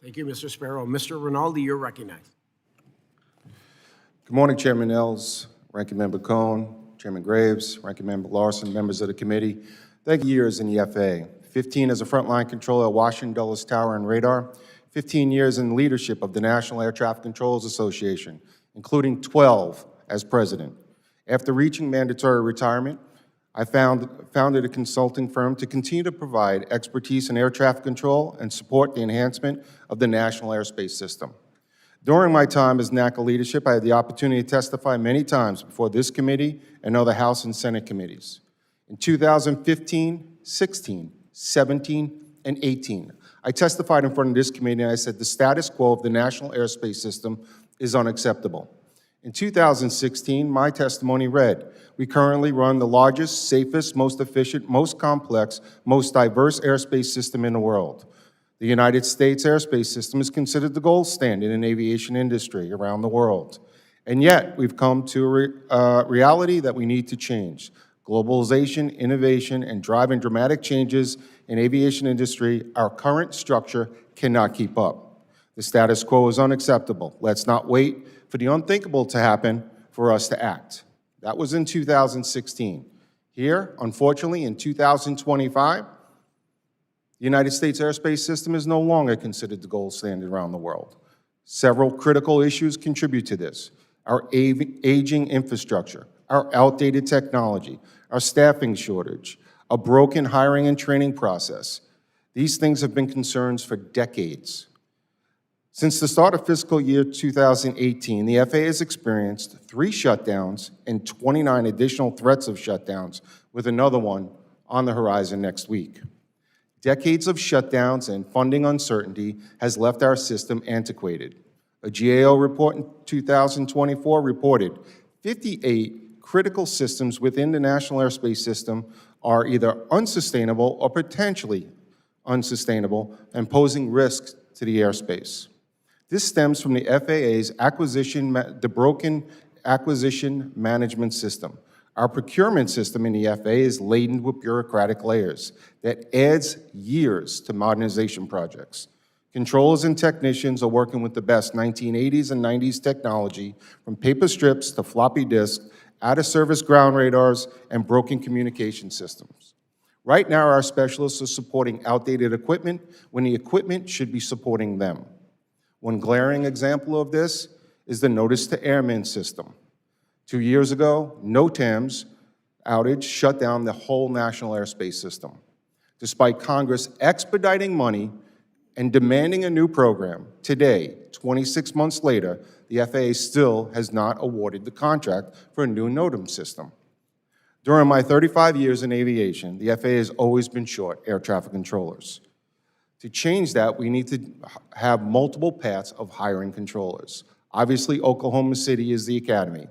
Thank you, Mr. Sparrow. Mr. Rinaldi, you're recognized. Good morning, Chairman Nehls, Ranking Member Cohen, Chairman Graves, Ranking Member Larson, members of the committee. Thank you years in the FAA. 15 as a frontline controller at Washington Dulles Tower and Radar, 15 years in leadership of the National Air Traffic Controllers Association, including 12 as president. After reaching mandatory retirement, I founded a consulting firm to continue to provide expertise in air traffic control and support the enhancement of the national airspace system. During my time as NATCA leadership, I had the opportunity to testify many times before this committee and other House and Senate committees. In 2015, 16, 17, and 18, I testified in front of this committee and I said the status quo of the national airspace system is unacceptable. In 2016, my testimony read, we currently run the largest, safest, most efficient, most complex, most diverse airspace system in the world. The United States airspace system is considered the gold standard in aviation industry around the world. And yet, we've come to a reality that we need to change. Globalization, innovation, and driving dramatic changes in aviation industry, our current structure cannot keep up. The status quo is unacceptable. Let's not wait for the unthinkable to happen for us to act. That was in 2016. Here, unfortunately, in 2025, the United States airspace system is no longer considered the gold standard around the world. Several critical issues contribute to this. Our aging infrastructure, our outdated technology, our staffing shortage, a broken hiring and training process. These things have been concerns for decades. Since the start of fiscal year 2018, the FAA has experienced 3 shutdowns and 29 additional threats of shutdowns, with another one on the horizon next week. Decades of shutdowns and funding uncertainty has left our system antiquated. A GAO report in 2024 reported 58 critical systems within the National Airspace System are either unsustainable or potentially unsustainable and posing risks to the airspace. This stems from the FAA's broken acquisition management system. Our procurement system in the FAA is laden with bureaucratic layers that adds years to modernization projects. Controllers and technicians are working with the best 1980s and 90s technology, from paper strips to floppy disks, out-of-service ground radars, and broken communication systems. Right now, our specialists are supporting outdated equipment when the equipment should be supporting them. One glaring example of this is the Notice to Airmen system. 2 years ago, NOTAM's outage shut down the whole national airspace system. Despite Congress expediting money and demanding a new program, today, 26 months later, the FAA still has not awarded the contract for a new NOTAM system. During my 35 years in aviation, the FAA has always been short air traffic controllers. To change that, we need to have multiple paths of hiring controllers. Obviously, Oklahoma City is the academy.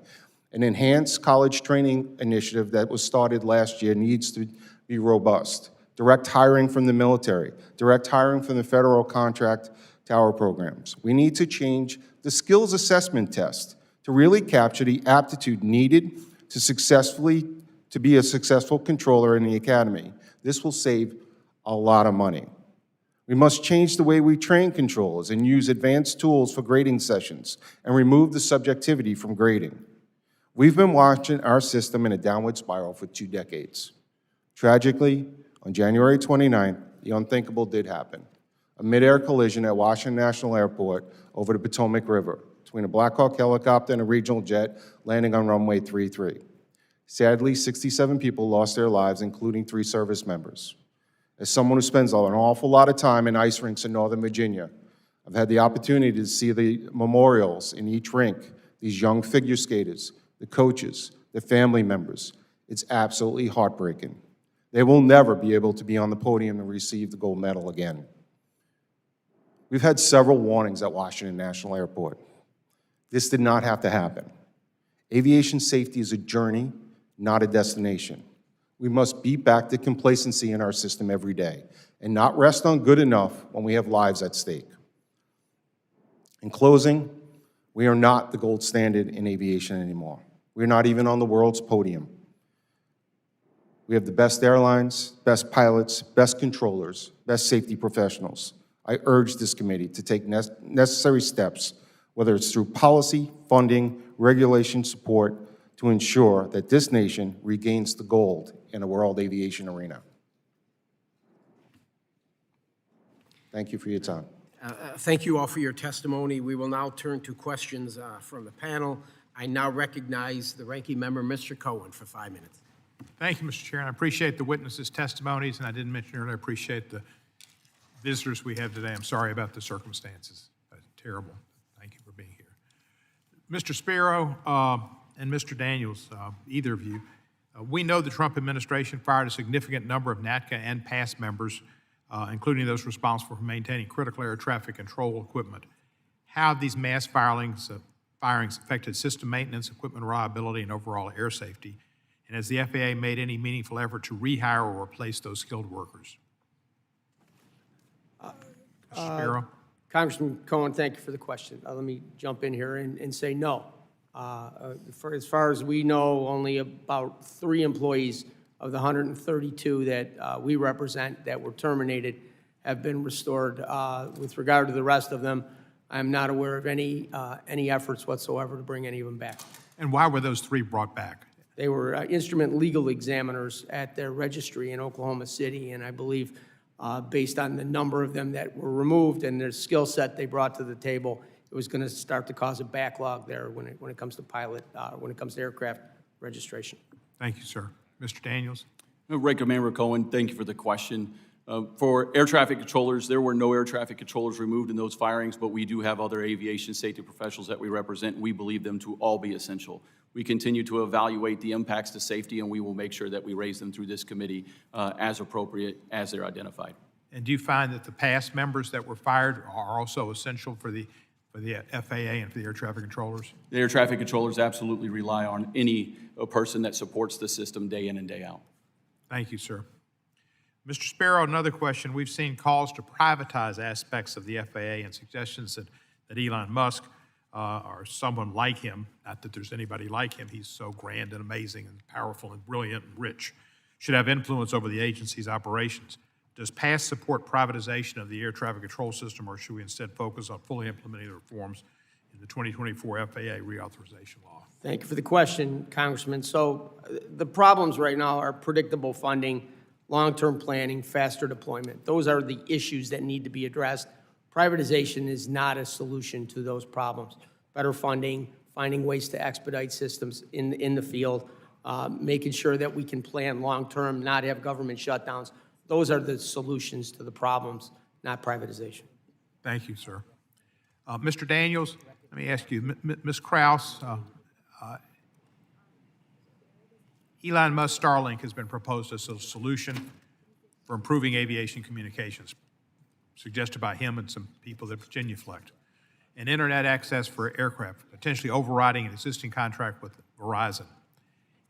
An enhanced college training initiative that was started last year needs to be robust. Direct hiring from the military, direct hiring from the federal contract tower programs. We need to change the skills assessment test to really capture the aptitude needed to be a successful controller in the academy. This will save a lot of money. We must change the way we train controllers and use advanced tools for grading sessions and remove the subjectivity from grading. We've been watching our system in a downward spiral for 2 decades. Tragically, on January 29th, the unthinkable did happen. A mid-air collision at Washington National Airport over the Potomac River between a Black Hawk helicopter and a regional jet landing on runway 33. Sadly, 67 people lost their lives, including 3 service members. As someone who spends an awful lot of time in ice rinks in Northern Virginia, I've had the opportunity to see the memorials in each rink, these young figure skaters, the coaches, the family members. It's absolutely heartbreaking. They will never be able to be on the podium and receive the gold medal again. We've had several warnings at Washington National Airport. This did not have to happen. Aviation safety is a journey, not a destination. We must beat back the complacency in our system every day and not rest on good enough when we have lives at stake. In closing, we are not the gold standard in aviation anymore. We're not even on the world's podium. We have the best airlines, best pilots, best controllers, best safety professionals. I urge this committee to take necessary steps, whether it's through policy, funding, regulation support, to ensure that this nation regains the gold in the world aviation arena. Thank you for your time. Thank you all for your testimony. We will now turn to questions from the panel. I now recognize the ranking member, Mr. Cohen, for 5 minutes. Thank you, Mr. Chair, and I appreciate the witnesses' testimonies, and I didn't mention earlier, I appreciate the visitors we have today. I'm sorry about the circumstances. Terrible. Thank you for being here. Mr. Spiro and Mr. Daniels, either of you, we know the Trump administration fired a significant number of NATCA and past members, including those responsible for maintaining critical air traffic control equipment. How have these mass firings affected system maintenance, equipment reliability, and overall air safety? And has the FAA made any meaningful effort to rehire or replace those skilled workers? Mr. Spiro? Congressman Cohen, thank you for the question. Let me jump in here and say no. As far as we know, only about 3 employees of the 132 that we represent that were terminated have been restored. With regard to the rest of them, I'm not aware of any efforts whatsoever to bring any of them back. And why were those 3 brought back? They were instrument legal examiners at their registry in Oklahoma City, and I believe based on the number of them that were removed and their skill set they brought to the table, it was going to start to cause a backlog there when it comes to when it comes to aircraft registration. Thank you, sir. Mr. Daniels? Ranking Member Cohen, thank you for the question. For air traffic controllers, there were no air traffic controllers removed in those firings, but we do have other aviation safety professionals that we represent. We believe them to all be essential. We continue to evaluate the impacts to safety, and we will make sure that we raise them through this committee as appropriate as they're identified. And do you find that the past members that were fired are also essential for the FAA and for the air traffic controllers? The air traffic controllers absolutely rely on any person that supports the system day in and day out. Thank you, sir. Mr. Sparrow, another question. We've seen calls to privatize aspects of the FAA and suggestions that Elon Musk or someone like him, not that there's anybody like him, he's so grand and amazing and powerful and brilliant and rich, should have influence over the agency's operations. Does PASS support privatization of the air traffic control system, or should we instead focus on fully implementing the reforms in the 2024 FAA reauthorization law? Thank you for the question, Congressman. So the problems right now are predictable funding, long-term planning, faster deployment. Those are the issues that need to be addressed. Privatization is not a solution to those problems. Better funding, finding ways to expedite systems in the field, making sure that we can plan long-term, not have government shutdowns. Those are the solutions to the problems, not privatization. Thank you, sir. Mr. Daniels, let me ask you, Ms. Kraus, Elon Musk Starlink has been proposed as a solution for improving aviation communications, suggested by him and some people at Virginia Flex, and internet access for aircraft, potentially overriding an existing contract with Verizon.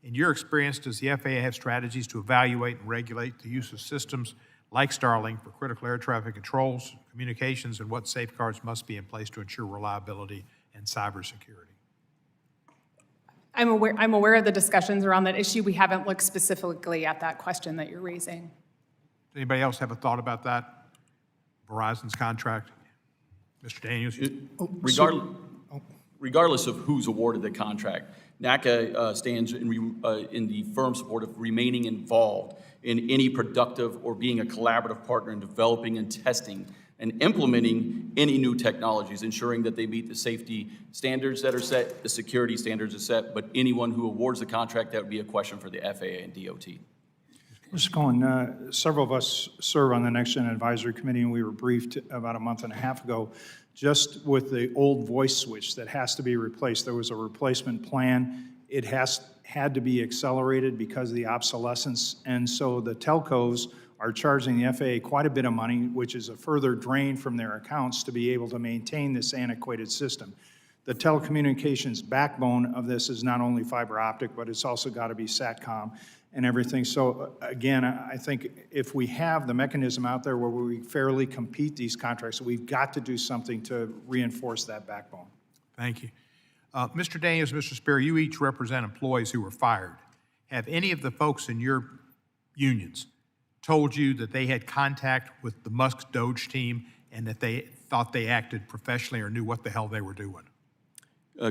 In your experience, does the FAA have strategies to evaluate and regulate the use of systems like Starlink for critical air traffic controls, communications, and what safeguards must be in place to ensure reliability and cybersecurity? I'm aware of the discussions around that issue. We haven't looked specifically at that question that you're raising. Does anybody else have a thought about that? Verizon's contract? Mr. Daniels? Regardless of who's awarded the contract, NATCA stands in the firm support of remaining involved in any productive or being a collaborative partner in developing and testing and implementing any new technologies, ensuring that they meet the safety standards that are set, the security standards are set, but anyone who awards the contract, that would be a question for the FAA and DOT. Mr. Cohen, several of us serve on the Next Gen Advisory Committee, and we were briefed about a month and a half ago just with the old voice switch that has to be replaced. There was a replacement plan. It had to be accelerated because of the obsolescence, and so the telcos are charging the FAA quite a bit of money, which is a further drain from their accounts to be able to maintain this antiquated system. The telecommunications backbone of this is not only fiber optic, but it's also got to be SATCOM and everything. So again, I think if we have the mechanism out there where we fairly compete these contracts, we've got to do something to reinforce that backbone. Thank you. Mr. Daniels, Mr. Spear, you each represent employees who were fired. Have any of the folks in your unions told you that they had contact with the Musk Doge team and that they thought they acted professionally or knew what the hell they were doing?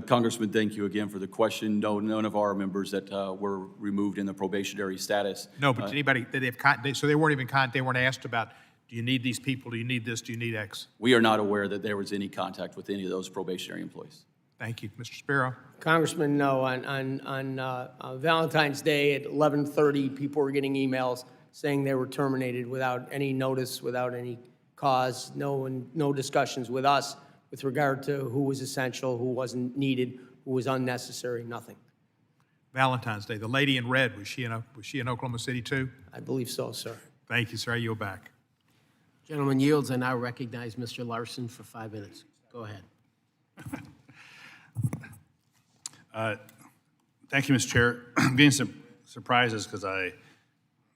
Congressman, thank you again for the question. No, none of our members that were removed in the probationary status. No, but anybody that so they weren't even they weren't asked about, do you need these people? Do you need this? Do you need X? We are not aware that there was any contact with any of those probationary employees. Thank you. Mr. Sparrow? Congressman, no. On Valentine's Day at 11:30, people were getting emails saying they were terminated without any notice, without any cause, no discussions with us with regard to who was essential, who wasn't needed, who was unnecessary, nothing. Valentine's Day. The lady in red, was she in Oklahoma City too? I believe so, sir. Thank you, sir. I yield back. Gentleman yields. I now recognize Mr. Larson for 5 minutes. Go ahead. Thank you, Mr. Chair. Being surprised is because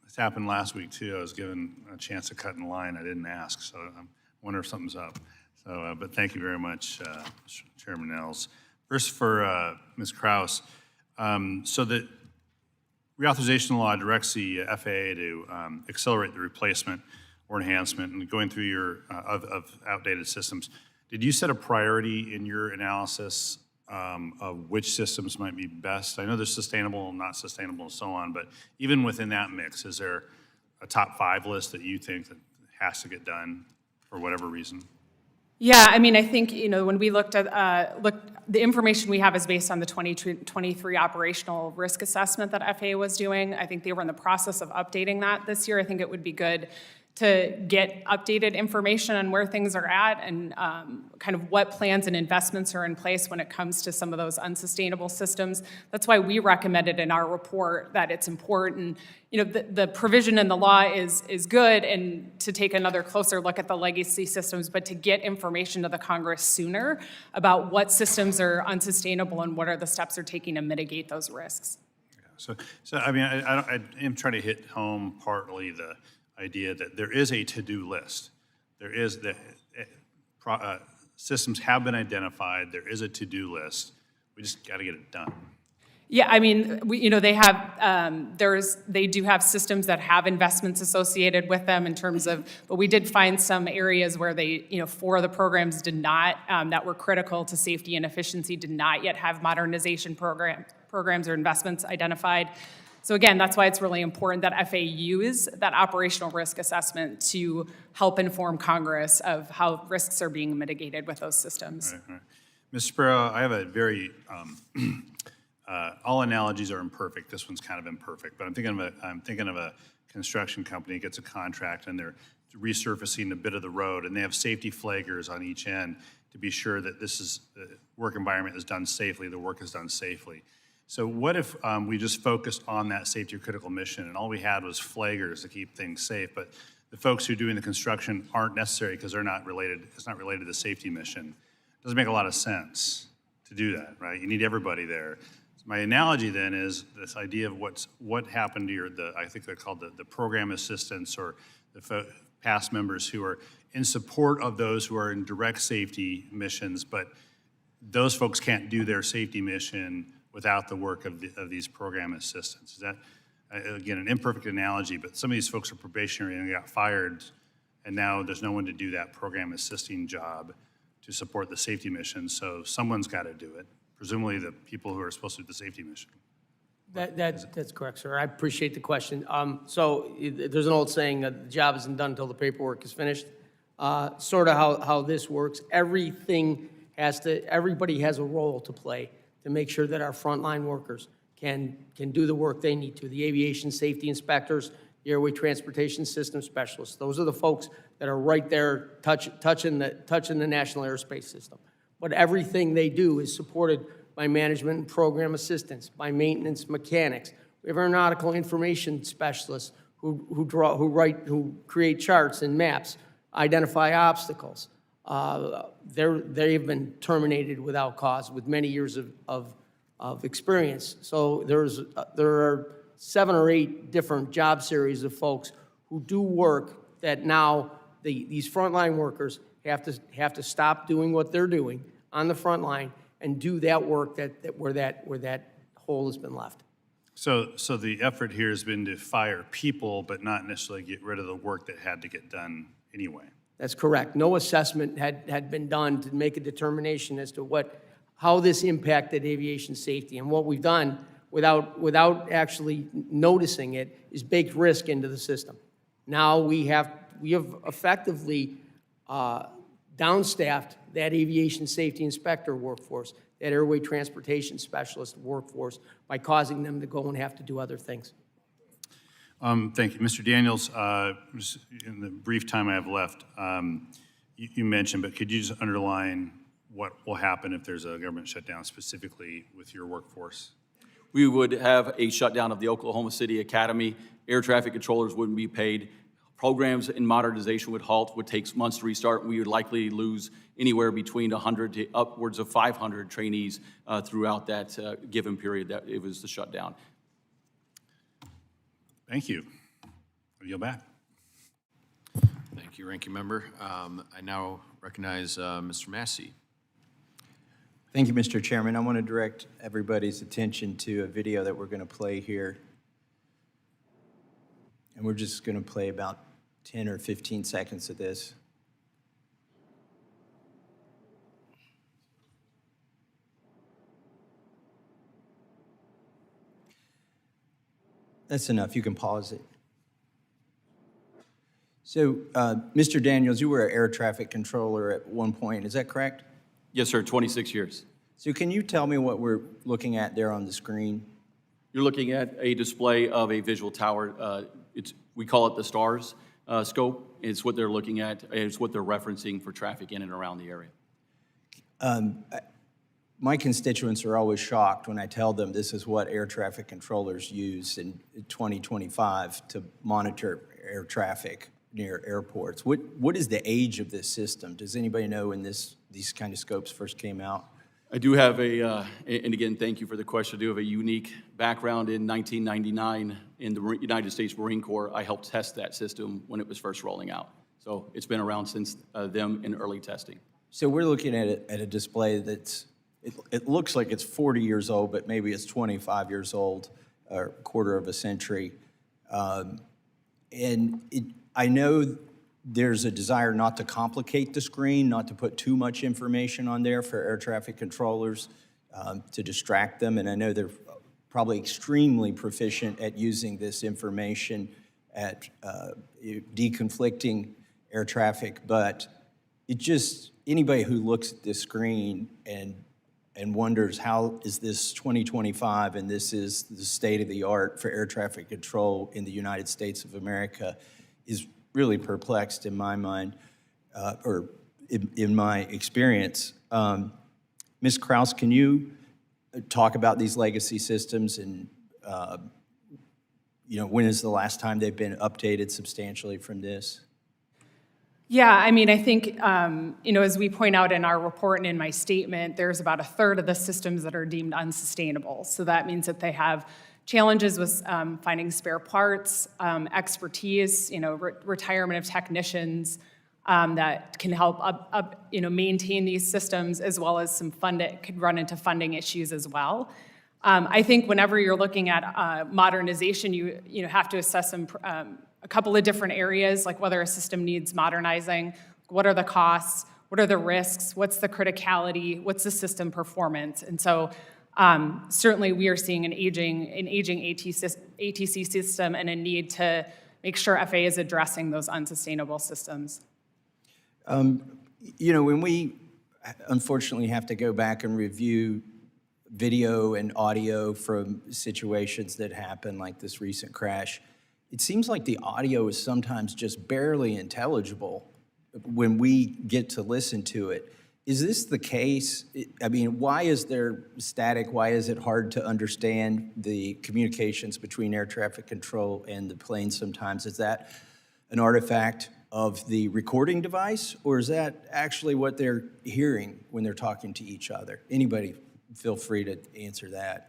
this happened last week too. I was given a chance to cut in line. I didn't ask, so I wonder if something's up. So, but thank you very much, Chairman Nehls. First for Ms. Kraus. So the reauthorization law directs the FAA to accelerate the replacement or enhancement and going through your of outdated systems. Did you set a priority in your analysis of which systems might be best? I know there's sustainable and not sustainable and so on, but even within that mix, is there a top 5 list that you think that has to get done for whatever reason? Yeah, I mean, I think, when we looked at, the information we have is based on the 2023 operational risk assessment that FAA was doing. I think they were in the process of updating that this year. I think it would be good to get updated information on where things are at and kind of what plans and investments are in place when it comes to some of those unsustainable systems. That's why we recommended in our report that it's important. You know, the provision in the law is good, and to take another closer look at the legacy systems, but to get information to the Congress sooner about what systems are unsustainable and what are the steps they're taking to mitigate those risks. So I mean, I am trying to hit home partly the idea that there is a to-do list. There is systems have been identified. There is a to-do list. We just got to get it done. Yeah, I mean, they have, they do have systems that have investments associated with them in terms of, but we did find some areas where they, 4 of the programs did not, that were critical to safety and efficiency, did not yet have modernization programs or investments identified. So again, that's why it's really important that FAA use that operational risk assessment to help inform Congress of how risks are being mitigated with those systems. Right. Ms. Sparrow, I have a very, all analogies are imperfect. This one's kind of imperfect, but I'm thinking of a construction company that gets a contract and they're resurfacing a bit of the road, and they have safety flaggers on each end to be sure that the work environment is done safely, the work is done safely. So what if we just focused on that safety or critical mission and all we had was flaggers to keep things safe, but the folks who are doing the construction aren't necessary because they're not related, it's not related to the safety mission. It doesn't make a lot of sense to do that, right? You need everybody there. So my analogy then is this idea of what happened to I think they're called the program assistants or the past members who are in support of those who are in direct safety missions, but those folks can't do their safety mission without the work of these program assistants. Is that, again, an imperfect analogy, but some of these folks are probationary and got fired, and now there's no one to do that program assisting job to support the safety mission, so someone's got to do it, presumably the people who are supposed to do the safety mission. That's correct, sir. I appreciate the question. So there's an old saying that the job isn't done until the paperwork is finished. Sort of how this works. Everybody has a role to play to make sure that our frontline workers can do the work they need to. The aviation safety inspectors, the airway transportation system specialists, those are the folks that are right there touching the national airspace system. But everything they do is supported by management and program assistants, by maintenance mechanics. We have aeronautical information specialists who create charts and maps, identify obstacles. They've been terminated without cause with many years of experience. So there are 7 or 8 different job series of folks who do work that now these frontline workers have to stop doing what they're doing on the front line and do that work where that hole has been left. So the effort here has been to fire people, but not necessarily get rid of the work that had to get done anyway. That's correct. No assessment had been done to make a determination as to how this impacted aviation safety. And what we've done, without actually noticing it, is baked risk into the system. Now we have effectively downstaffed that aviation safety inspector workforce, that airway transportation specialist workforce, by causing them to go and have to do other things. Thank you. Mr. Daniels, just in the brief time I have left, you mentioned, but could you just underline what will happen if there's a government shutdown specifically with your workforce? We would have a shutdown of the Oklahoma City Academy. Air traffic controllers wouldn't be paid. Programs in modernization would halt, would take months to restart. We would likely lose anywhere between 100 to upwards of 500 trainees throughout that given period that it was the shutdown. Thank you. I'll yield back. Thank you, Ranking Member. I now recognize Mr. Massey. Thank you, Mr. Chairman. I want to direct everybody's attention to a video that we're going to play here. And we're just going to play about 10 or 15 seconds of this. That's enough. You can pause it. So, Mr. Daniels, you were an air traffic controller at one point. Is that correct? Yes, sir, 26 years. So can you tell me what we're looking at there on the screen? You're looking at a display of a visual tower. We call it the STARS. scope. It's what they're looking at, and it's what they're referencing for traffic in and around the area. My constituents are always shocked when I tell them this is what air traffic controllers use in 2025 to monitor air traffic near airports. What is the age of this system? Does anybody know when these kind of scopes first came out? I do have and again, thank you for the question. I do have a unique background. In 1999 in the United States Marine Corps. I helped test that system when it was first rolling out. So it's been around since them in early testing. So we're looking at a display that's, it looks like it's 40 years old, but maybe it's 25 years old, or a quarter of a century. I know there's a desire not to complicate the screen, not to put too much information on there for air traffic controllers to distract them. And I know they're probably extremely proficient at using this information at deconflicting air traffic. But it just, anybody who looks at this screen and wonders how is this 2025 and this is the state of the art for air traffic control in the United States of America is really perplexed in my mind, or in my experience. Ms. Kraus, can you talk about these legacy systems and when is the last time they've been updated substantially from this? Yeah, I mean, I think, as we point out in our report and in my statement, there's about a third of the systems that are deemed unsustainable. So that means that they have challenges with finding spare parts, expertise, retirement of technicians that can help maintain these systems, as well as some could run into funding issues as well. I think whenever you're looking at modernization, you have to assess a couple of different areas, like whether a system needs modernizing, what are the costs, what are the risks, what's the criticality, what's the system performance. And so certainly we are seeing an aging ATC system and a need to make sure FAA is addressing those unsustainable systems. When we unfortunately have to go back and review video and audio from situations that happen, like this recent crash, it seems like the audio is sometimes just barely intelligible when we get to listen to it. Is this the case? I mean, why is there static? Why is it hard to understand the communications between air traffic control and the plane sometimes? Is that an artifact of the recording device, or is that actually what they're hearing when they're talking to each other? Anybody feel free to answer that.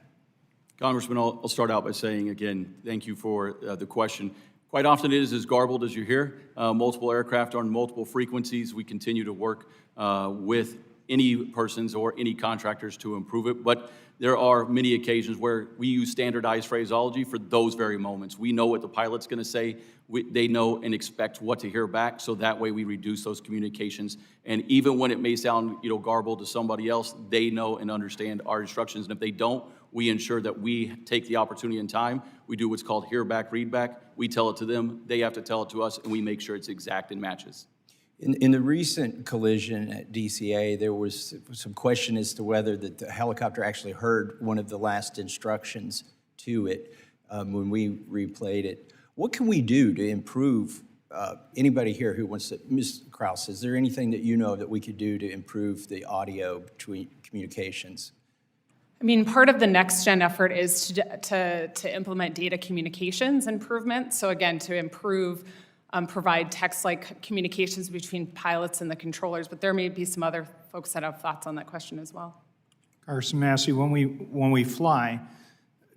Congressman, I'll start out by saying, again, thank you for the question. Quite often it is as garbled as you hear. Multiple aircraft on multiple frequencies. We continue to work with any persons or any contractors to improve it, but there are many occasions where we use standardized phraseology for those very moments. We know what the pilot's gonna say. They know and expect what to hear back, so that way we reduce those communications. And even when it may sound garbled to somebody else, they know and understand our instructions. And if they don't, we ensure that we take the opportunity and time. We do what's called hear back, read back. We tell it to them, they have to tell it to us, and we make sure it's exact and matches. In the recent collision at DCA, there was some question as to whether the helicopter actually heard one of the last instructions to it when we replayed it. What can we do to improve, anybody here who wants to, Ms. Kraus, is there anything that you know that we could do to improve the audio between communications? I mean, part of the next-gen effort is to implement data communications improvements. So again, to improve, provide text-like communications between pilots and the controllers, but there may be some other folks that have thoughts on that question as well. Carson Massey, when we fly,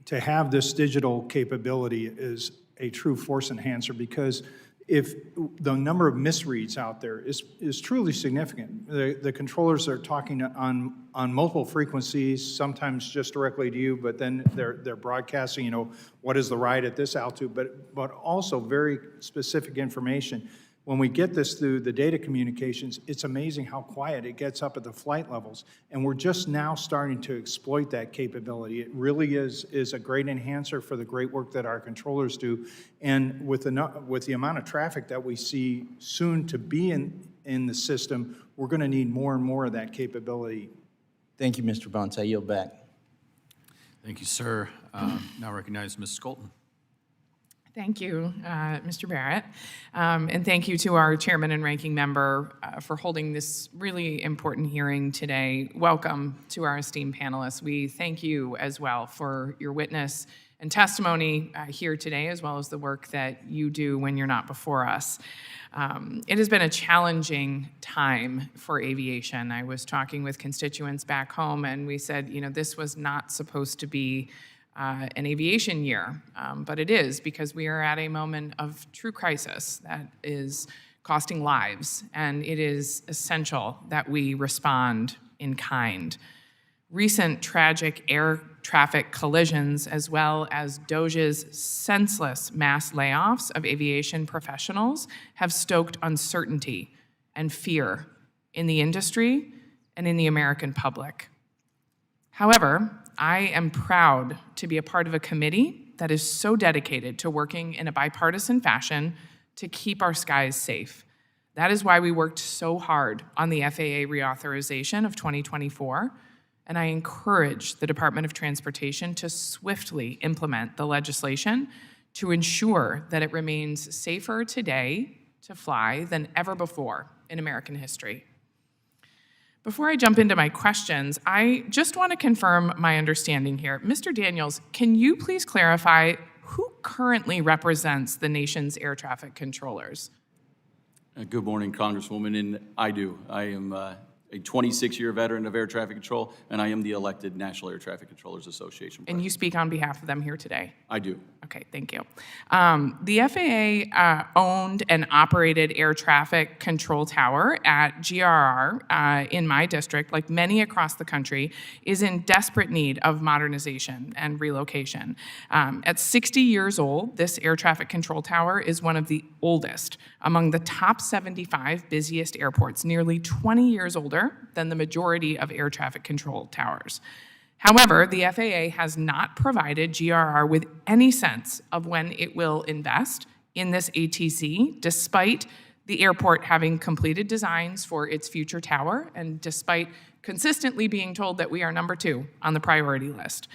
to have this digital capability is a true force enhancer, because if the number of misreads out there is truly significant. The controllers are talking on multiple frequencies, sometimes just directly to you, but then they're broadcasting, what is the ride at this altitude, but also very specific information. When we get this through the data communications, it's amazing how quiet it gets up at the flight levels. And we're just now starting to exploit that capability. It really is a great enhancer for the great work that our controllers do. And with the amount of traffic that we see soon to be in the system, we're going to need more and more of that capability. Thank you, Mr. Bunce. I yield back. Thank you, sir. Now recognize Ms. Skolton. Thank you, Mr. Barrett. And thank you to our chairman and ranking member for holding this really important hearing today. Welcome to our esteemed panelists. We thank you as well for your witness and testimony here today, as well as the work that you do when you're not before us. It has been a challenging time for aviation. I was talking with constituents back home, and we said, you know, this was not supposed to be an aviation year, but it is, because we are at a moment of true crisis that is costing lives, and it is essential that we respond in kind. Recent tragic air traffic collisions, as well as DOGE's senseless mass layoffs of aviation professionals, have stoked uncertainty and fear in the industry and in the American public. However, I am proud to be a part of a committee that is so dedicated to working in a bipartisan fashion to keep our skies safe. That is why we worked so hard on the FAA reauthorization of 2024, and I encourage the Department of Transportation to swiftly implement the legislation to ensure that it remains safer today to fly than ever before in American history. Before I jump into my questions, I just want to confirm my understanding here. Mr. Daniels, can you please clarify who currently represents the nation's air traffic controllers? Good morning, Congresswoman, and I do. I am a 26-year veteran of air traffic control, and I am the elected National Air Traffic Controllers Association president. And you speak on behalf of them here today? I do. Okay, thank you. The FAA owned and operated air traffic control tower at GRR in my district, like many across the country, is in desperate need of modernization and relocation. At 60 years old, this air traffic control tower is one of the oldest among the top 75 busiest airports, nearly 20 years older than the majority of air traffic control towers. However, the FAA has not provided GRR with any sense of when it will invest in this ATC, despite the airport having completed designs for its future tower and despite consistently being told that we are number 2 on the priority list.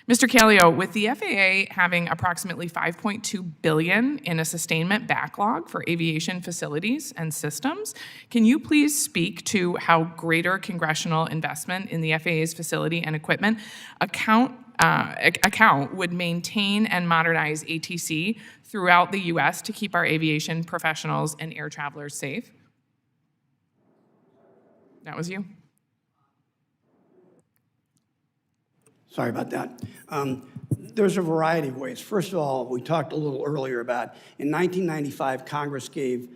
Mr. Callio, with the FAA having approximately $5.2 billion in a sustainment backlog for aviation facilities and systems, can you please speak to how greater congressional investment in the FAA's facility and equipment account would maintain and modernize ATC throughout the U.S. to keep our aviation professionals and air travelers safe? That was you. Sorry about that. There's a variety of ways. First of all, we talked a little earlier about, in 1995, Congress gave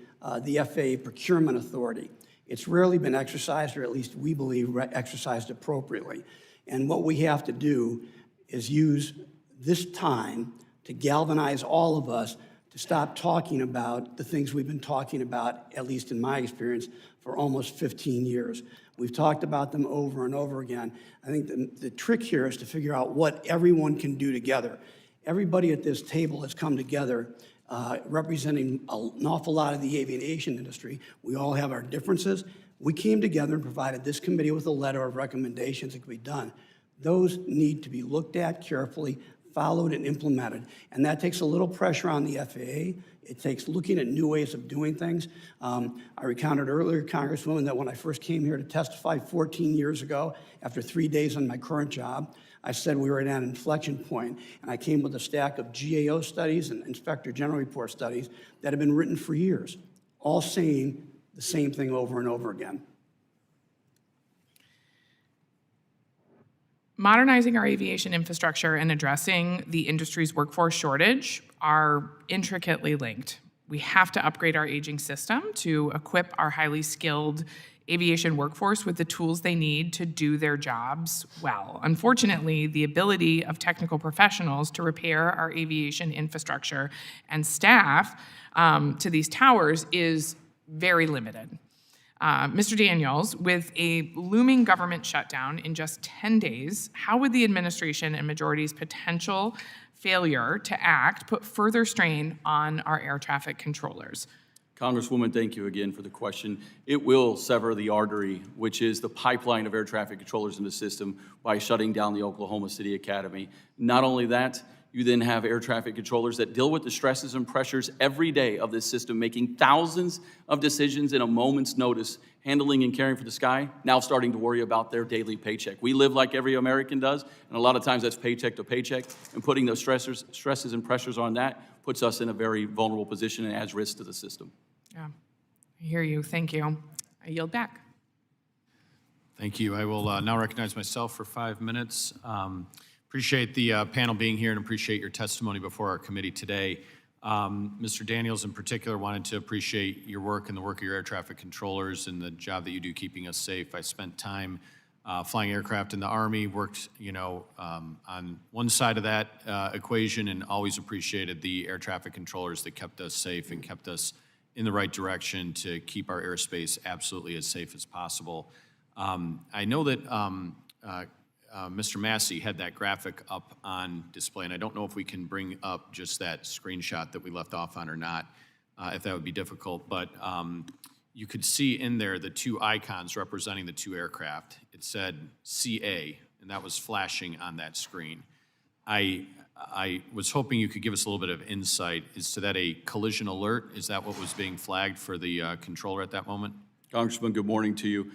the FAA procurement authority. It's rarely been exercised, or at least we believe exercised appropriately. And what we have to do is use this time to galvanize all of us to stop talking about the things we've been talking about, at least in my experience, for almost 15 years. We've talked about them over and over again. I think the trick here is to figure out what everyone can do together. Everybody at this table has come together representing an awful lot of the aviation industry. We all have our differences. We came together and provided this committee with a letter of recommendations that could be done. Those need to be looked at carefully, followed, and implemented. And that takes a little pressure on the FAA. It takes looking at new ways of doing things. I recounted earlier, Congresswoman, that when I first came here to testify 14 years ago, after 3 days on my current job, I said we were at an inflection point, and I came with a stack of GAO studies and Inspector General Report studies that have been written for years, all saying the same thing over and over again. Modernizing our aviation infrastructure and addressing the industry's workforce shortage are intricately linked. We have to upgrade our aging system to equip our highly skilled aviation workforce with the tools they need to do their jobs well. Unfortunately, the ability of technical professionals to repair our aviation infrastructure and staff to these towers is very limited. Mr. Daniels, with a looming government shutdown in just 10 days, how would the administration and majority's potential failure to act put further strain on our air traffic controllers? Congresswoman, thank you again for the question. It will sever the artery, which is the pipeline of air traffic controllers in the system, by shutting down the Oklahoma City Academy. Not only that, You then have air traffic controllers that deal with the stresses and pressures every day of this system, making thousands of decisions in a moment's notice, handling and caring for the sky, now starting to worry about their daily paycheck. We live like every American does, and a lot of times that's paycheck to paycheck, and putting those stresses and pressures on that puts us in a very vulnerable position and adds risk to the system. Yeah, I hear you. Thank you. I yield back. Thank you. I will now recognize myself for 5 minutes. Appreciate the panel being here and appreciate your testimony before our committee today. Mr. Daniels in particular wanted to appreciate your work and the work of your air traffic controllers and the job that you do keeping us safe. I spent time flying aircraft in the Army, worked, on one side of that equation, and always appreciated the air traffic controllers that kept us safe and kept us in the right direction to keep our airspace absolutely as safe as possible. I know that Mr. Massey had that graphic up on display, and I don't know if we can bring up just that screenshot that we left off on or not, if that would be difficult, but you could see in there the two icons representing the two aircraft. It said CA, and that was flashing on that screen. I was hoping you could give us a little bit of insight. Is to that a collision alert? Is that what was being flagged for the controller at that moment? Congressman, good morning to you.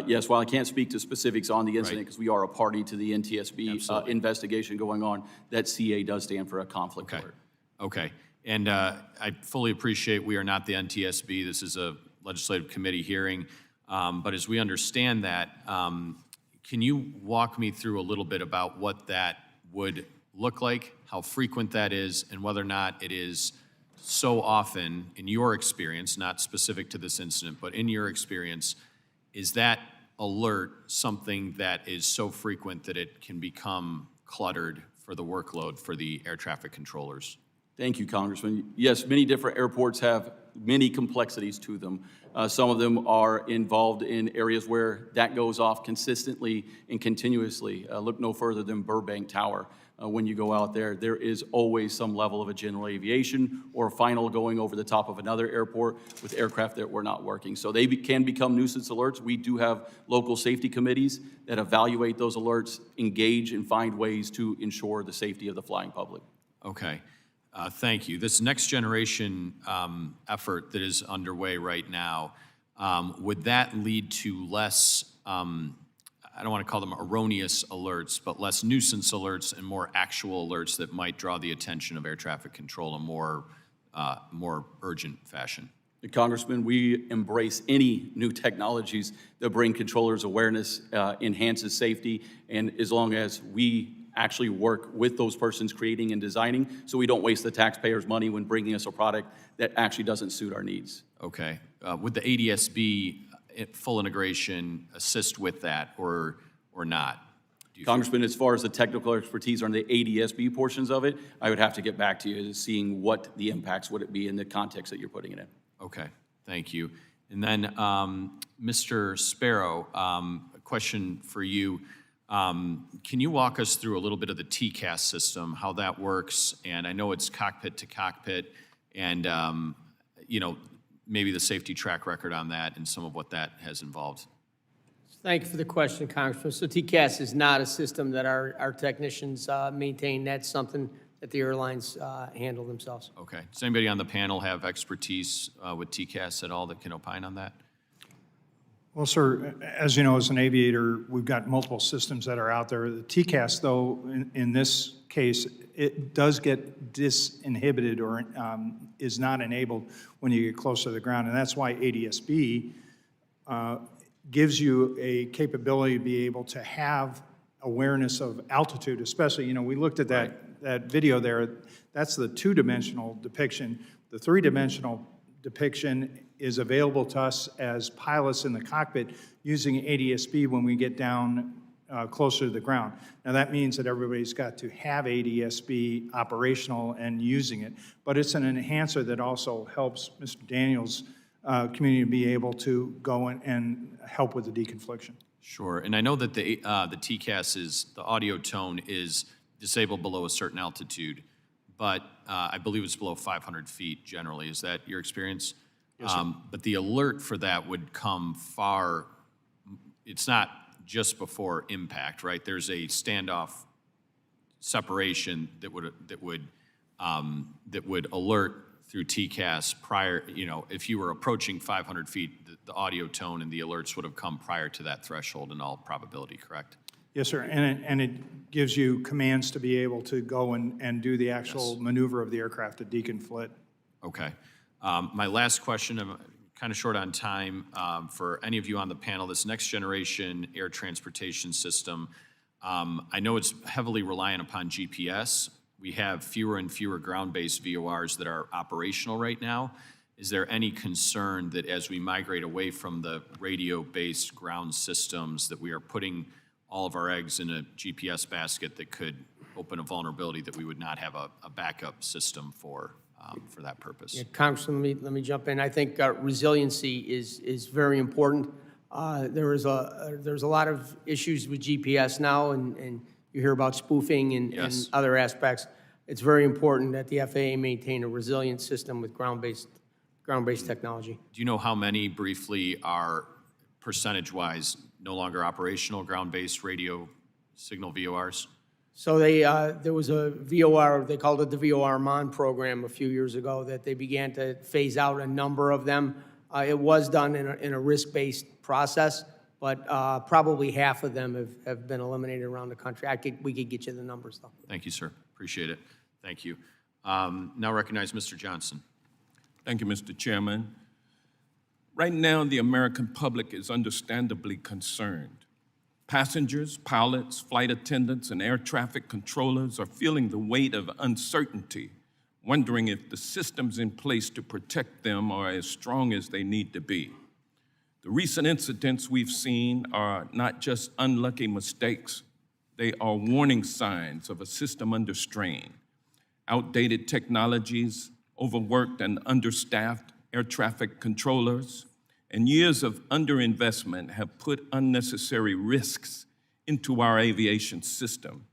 Yes, while I can't speak to specifics on the incident because we are a party to the NTSB investigation going on, that CA does stand for a conflict alert. Okay. And I fully appreciate we are not the NTSB. This is a legislative committee hearing. But as we understand that, can you walk me through a little bit about what that would look like, how frequent that is, and whether or not it is so often, in your experience, not specific to this incident, but in your experience, is that alert something that is so frequent that it can become cluttered for the workload for the air traffic controllers? Thank you, Congressman. Yes, many different airports have many complexities to them. Some of them are involved in areas where that goes off consistently and continuously. Look no further than Burbank Tower. When you go out there, there is always some level of a general aviation or a final going over the top of another airport with aircraft that were not working. So they can become nuisance alerts. We do have local safety committees that evaluate those alerts, engage, and find ways to ensure the safety of the flying public. Okay. Thank you. This next generation effort that is underway right now, would that lead to less, I don't want to call them erroneous alerts, but less nuisance alerts and more actual alerts that might draw the attention of air traffic control in more urgent fashion? Congressman, we embrace any new technologies that bring controllers awareness, enhances safety, and as long as we actually work with those persons creating and designing so we don't waste the taxpayers' money when bringing us a product that actually doesn't suit our needs. Okay. Would the ADSB full integration assist with that or not? Congressman, as far as the technical expertise on the ADSB portions of it, I would have to get back to you seeing what the impacts would it be in the context that you're putting it in. Okay, thank you. And then Mr. Sparrow, a question for you. Can you walk us through a little bit of the TCAS system, how that works? And I know it's cockpit to cockpit and, maybe the safety track record on that and some of what that has involved. Thank you for the question, Congressman. So TCAS is not a system that our technicians maintain. That's something that the airlines handle themselves. Okay. Does anybody on the panel have expertise with TCAS at all that can opine on that? Well, sir, as you know, as an aviator, we've got multiple systems that are out there. The TCAS, though, in this case, it does get disinhibited or is not enabled when you get close to the ground, and that's why ADSB gives you a capability to be able to have awareness of altitude, especially, we looked at that video there. That's the two-dimensional depiction. The three-dimensional depiction is available to us as pilots in the cockpit using ADSB when we get down closer to the ground. Now that means that everybody's got to have ADSB operational and using it, but it's an enhancer that also helps Mr. Daniels' community be able to go and help with the deconfliction. Sure, and I know that the TCAS is, the audio tone is disabled below a certain altitude, but I believe it's below 500 feet generally. Is that your experience? Yes, sir. But the alert for that would come far, it's not just before impact, right? There's a standoff separation that would alert through TCAS prior, if you were approaching 500 feet, the audio tone and the alerts would have come prior to that threshold in all probability, correct? Yes, sir, and it gives you commands to be able to go and do the actual maneuver of the aircraft to deconflict. Okay. My last question, I'm kind of short on time. For any of you on the panel, this next generation air transportation system, I know it's heavily reliant upon GPS. We have fewer and fewer ground-based VORs that are operational right now. Is there any concern that as we migrate away from the radio-based ground systems that we are putting all of our eggs in a GPS basket that could open a vulnerability that we would not have a backup system for that purpose? Yeah, Congressman, let me jump in. I think resiliency is very important. There's a lot of issues with GPS now, and you hear about spoofing and other aspects. It's very important that the FAA maintain a resilient system with ground-based technology. Do you know how many briefly are percentage-wise no longer operational ground-based radio signal VORs? So there was a VOR, they called it the VOR MON program a few years ago, that they began to phase out a number of them. It was done in a risk-based process, but probably half of them have been eliminated around the country. We could get you the numbers, though. Thank you, sir. Appreciate it. Thank you. Now recognize Mr. Johnson. Thank you, Mr. Chairman. Right now, the American public is understandably concerned. Passengers, pilots, flight attendants, and air traffic controllers are feeling the weight of uncertainty, wondering if the systems in place to protect them are as strong as they need to be. The recent incidents we've seen are not just unlucky mistakes, they are warning signs of a system under strain. Outdated technologies, overworked and understaffed air traffic controllers, and years of underinvestment have put unnecessary risks into our aviation system.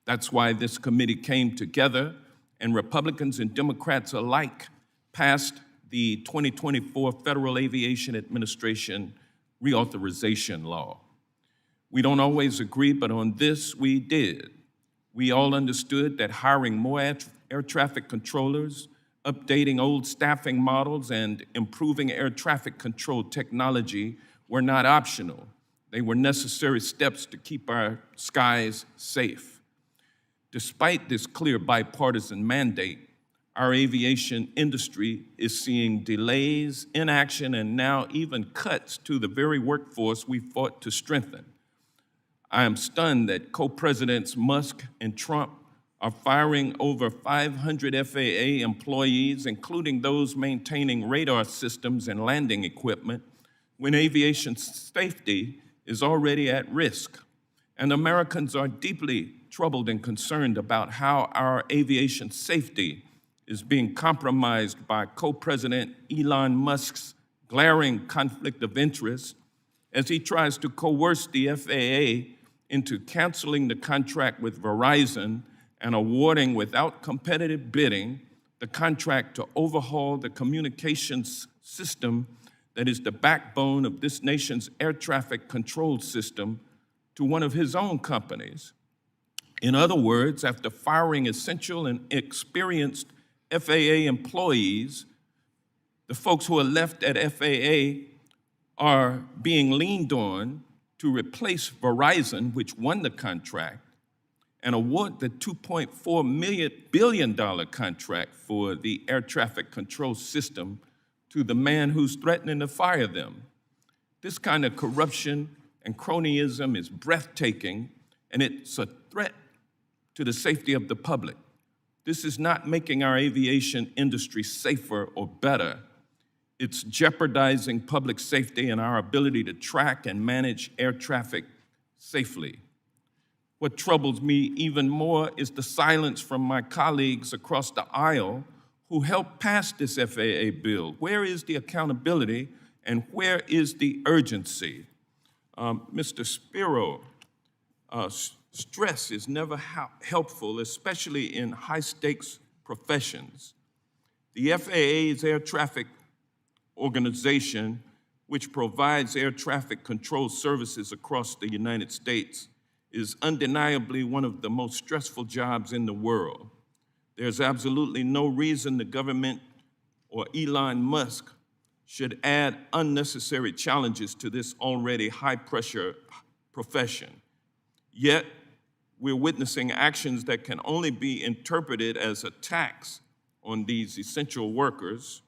That's why this committee came together, and Republicans and Democrats alike passed the 2024 Federal Aviation Administration Reauthorization Law. We don't always agree, but on this we did. We all understood that hiring more air traffic controllers, updating old staffing models, and improving air traffic control technology were not optional. They were necessary steps to keep our skies safe. Despite this clear bipartisan mandate, our aviation industry is seeing delays, inaction, and now even cuts to the very workforce we fought to strengthen. I am stunned that co-presidents Musk and Trump are firing over 500 FAA employees, including those maintaining radar systems and landing equipment, when aviation safety is already at risk. And Americans are deeply troubled and concerned about how our aviation safety is being compromised by co-president Elon Musk's glaring conflict of interest as he tries to coerce the FAA into canceling the contract with Verizon and awarding without competitive bidding the contract to overhaul the communications system that is the backbone of this nation's air traffic control system to one of his own companies. In other words, after firing essential and experienced FAA employees, the folks who are left at FAA are being leaned on to replace Verizon, which won the contract, and award the $2.4 billion contract for the air traffic control system to the man who's threatening to fire them. This kind of corruption and cronyism is breathtaking, and it's a threat to the safety of the public. This is not making our aviation industry safer or better. It's jeopardizing public safety and our ability to track and manage air traffic safely. What troubles me even more is the silence from my colleagues across the aisle who helped pass this FAA bill. Where is the accountability and where is the urgency? Mr. Spiro, stress is never helpful, especially in high-stakes professions. The FAA's air traffic organization, which provides air traffic control services across the United States, is undeniably one of the most stressful jobs in the world. There's absolutely no reason the government or Elon Musk should add unnecessary challenges to this already high-pressure profession. Yet, we're witnessing actions that can only be interpreted as attacks on these essential workers,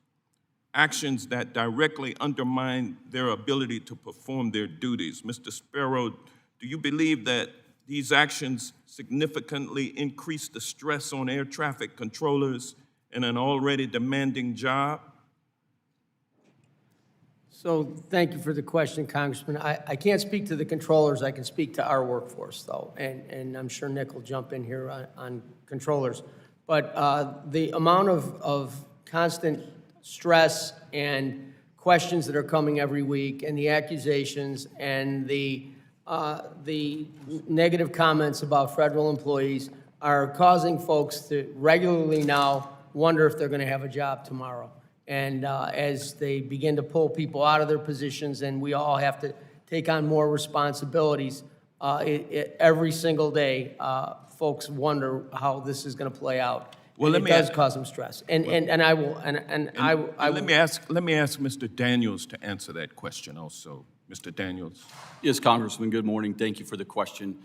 actions that directly undermine their ability to perform their duties. Mr. Sparrow, do you believe that these actions significantly increase the stress on air traffic controllers in an already demanding job? So thank you for the question, Congressman. I can't speak to the controllers. I can speak to our workforce, though, and I'm sure Nick will jump in here on controllers. But the amount of constant stress and questions that are coming every week, and the accusations, and the negative comments about federal employees are causing folks to regularly now wonder if they're going to have a job tomorrow. And as they begin to pull people out of their positions and we all have to take on more responsibilities, every single day, folks wonder how this is going to play out. Well, and it does cause them stress. Let me ask Mr. Daniels to answer that question also. Mr. Daniels. Yes, Congressman, good morning. Thank you for the question.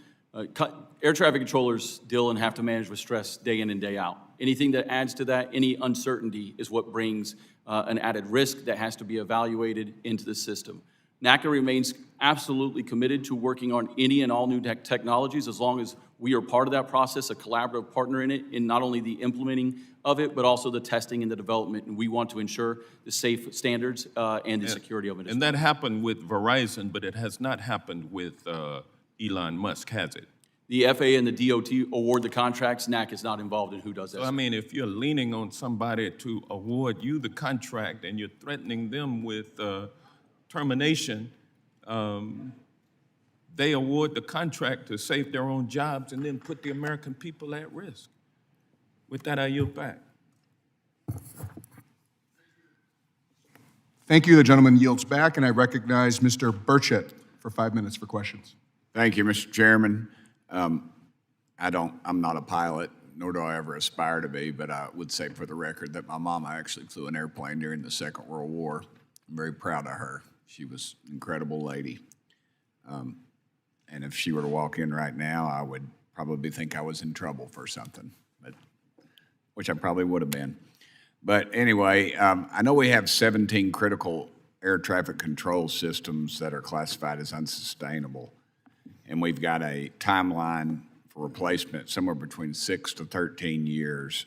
Air traffic controllers deal and have to manage with stress day in and day out. Anything that adds to that, any uncertainty is what brings an added risk that has to be evaluated into the system. NATCA remains absolutely committed to working on any and all new technologies as long as we are part of that process, a collaborative partner in it, in not only the implementing of it, but also the testing and the development. And we want to ensure the safe standards and the security of it. And that happened with Verizon, but it has not happened with Elon Musk, has it? The FAA and the DOT award the contracts. NACA is not involved in who does that. So, I mean, if you're leaning on somebody to award you the contract and you're threatening them with termination, they award the contract to save their own jobs and then put the American people at risk. With that, I yield back. Thank you. The gentleman yields back, and I recognize Mr. Burchett for 5 minutes for questions. Thank you, Mr. Chairman. I'm not a pilot, nor do I ever aspire to be, but I would say for the record that my mama actually flew an airplane during the Second World War. I'm very proud of her. She was an incredible lady. And if she were to walk in right now, I would probably think I was in trouble for something, which I probably would have been. But anyway, I know we have 17 critical air traffic control systems that are classified as unsustainable. And we've got a timeline for replacement somewhere between 6 to 13 years.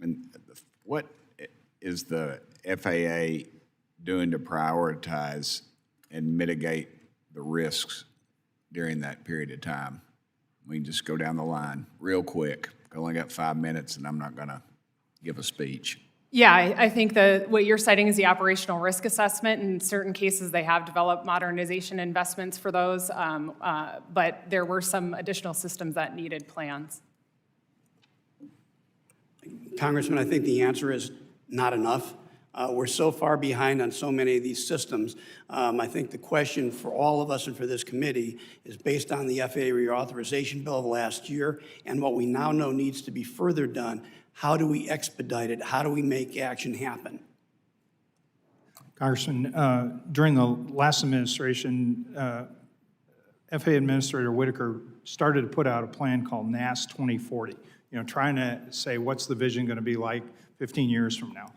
And what is the FAA doing to prioritize and mitigate the risks during that period of time? We can just go down the line real quick. I only got 5 minutes, and I'm not going to give a speech. Yeah, I think what you're citing is the operational risk assessment. In certain cases, they have developed modernization investments for those, but there were some additional systems that needed plans. Congressman, I think the answer is not enough. We're so far behind on so many of these systems. I think the question for all of us and for this committee is based on the FAA reauthorization bill of last year and what we now know needs to be further done. How do we expedite it? How do we make action happen? Congressman, during the last administration, FAA Administrator Whitaker started to put out a plan called NAS 2040, trying to say what's the vision going to be like 15 years from now.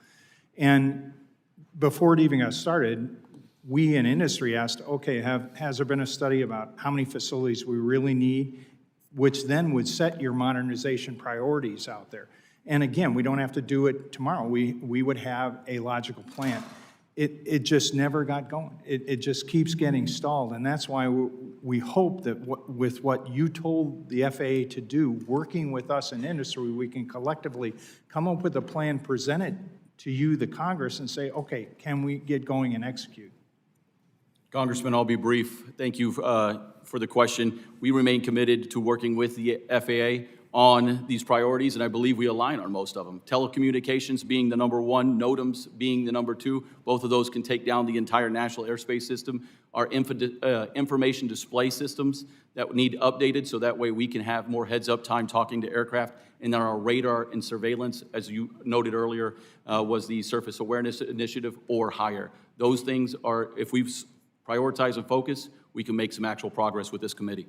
And before it even got started, we in industry asked, okay, has there been a study about how many facilities we really need, which then would set your modernization priorities out there. And again, we don't have to do it tomorrow. We would have a logical plan. It just never got going. It just keeps getting stalled. And that's why we hope that with what you told the FAA to do, working with us in industry, we can collectively come up with a plan, present it to you, the Congress, and say, okay, can we get going and execute? Congressman, I'll be brief. Thank you for the question. We remain committed to working with the FAA on these priorities, and I believe we align on most of them. Telecommunications being the number one, NOTAMs being the number two. Both of those can take down the entire national airspace system. Our information display systems that need updated so that way we can have more heads-up time talking to aircraft. And then our radar and surveillance, as you noted earlier, was the Surface Awareness Initiative or higher. Those things are, if we prioritize and focus, we can make some actual progress with this committee.